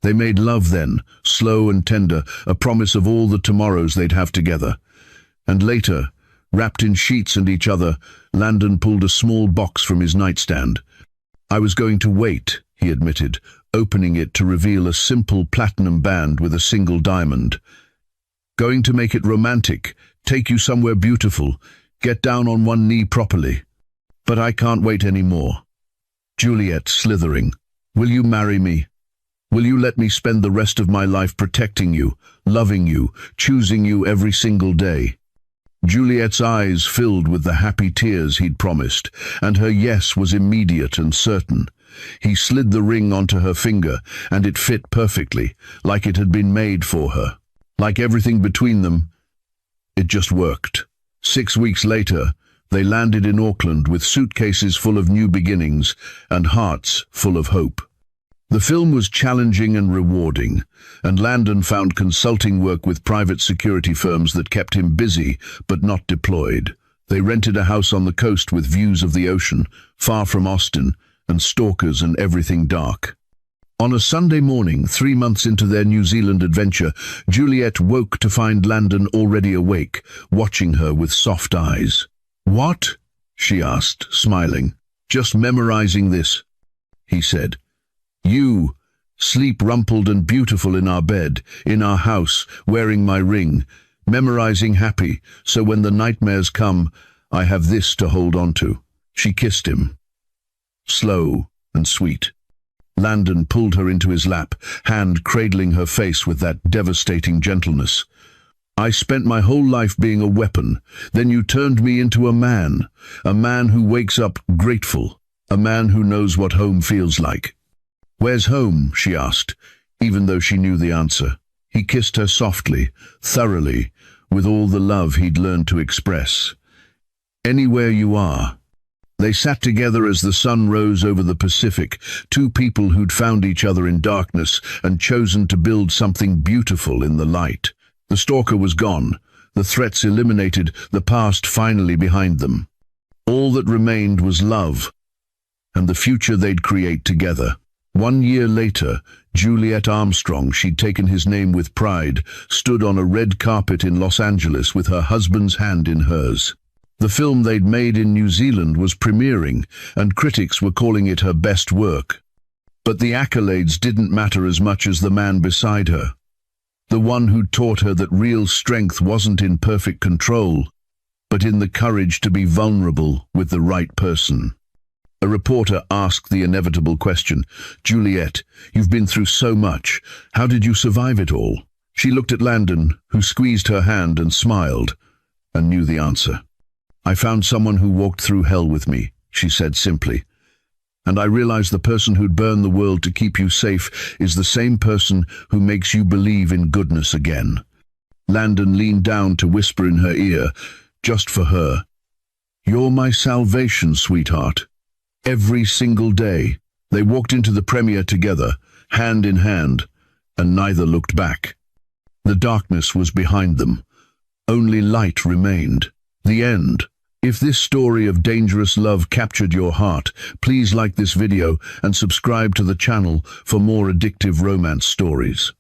Speaker 1: They made love then, slow and tender, a promise of all the tomorrows they'd have together. And later, wrapped in sheets and each other, Landon pulled a small box from his nightstand. "I was going to wait," he admitted, opening it to reveal a simple platinum band with a single diamond. "Going to make it romantic, take you somewhere beautiful, get down on one knee properly. But I can't wait any more." Juliet, slithering. "Will you marry me? Will you let me spend the rest of my life protecting you, loving you, choosing you every single day?" Juliet's eyes filled with the happy tears he'd promised, and her yes was immediate and certain. He slid the ring onto her finger, and it fit perfectly, like it had been made for her. Like everything between them, it just worked. 6 weeks later, they landed in Auckland with suitcases full of new beginnings and hearts full of hope. The film was challenging and rewarding, and Landon found consulting work with private security firms that kept him busy but not deployed. They rented a house on the coast with views of the ocean, far from Austin, and stalkers and everything dark. On a Sunday morning, 3 months into their New Zealand adventure, Juliet woke to find Landon already awake, watching her with soft eyes. "What?" she asked, smiling. "Just memorizing this," he said. "You, sleep rumpled and beautiful in our bed, in our house, wearing my ring, memorizing happy, so when the nightmares come, I have this to hold on to." She kissed him, slow and sweet. Landon pulled her into his lap, hand cradling her face with that devastating gentleness. "I spent my whole life being a weapon. Then you turned me into a man who wakes up grateful, a man who knows what home feels like." "Where's home?" she asked, even though she knew the answer. He kissed her softly, thoroughly, with all the love he'd learned to express. "Anywhere you are." They sat together as the sun rose over the Pacific, two people who'd found each other in darkness and chosen to build something beautiful in the light. The stalker was gone, the threats eliminated, the past finally behind them. All that remained was love, and the future they'd create together. 1 year later, Juliet Armstrong, she'd taken his name with pride, stood on a red carpet in Los Angeles with her husband's hand in hers. The film they'd made in New Zealand was premiering, and critics were calling it her best work. But the accolades didn't matter as much as the man beside her. The one who'd taught her that real strength wasn't in perfect control, but in the courage to be vulnerable with the right person. A reporter asked the inevitable question, "Juliet, you've been through so much. How did you survive it all?" She looked at Landon, who squeezed her hand and smiled, and knew the answer. "I found someone who walked through hell with me," she said simply. "And I realized the person who'd burn the world to keep you safe is the same person who makes you believe in goodness again." Landon leaned down to whisper in her ear, just for her, "You're my salvation, sweetheart." Every single day, they walked into the premiere together, hand in hand, and neither looked back. The darkness was behind them. Only light remained. The end. If this story of dangerous love captured your heart, please like this video and subscribe to the channel for more addictive romance stories.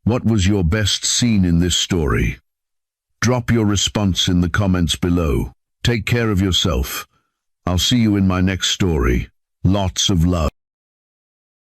Speaker 1: What was your best scene in this story? Drop your response in the comments below. Take care of yourself. I'll see you in my next story. Lots of love.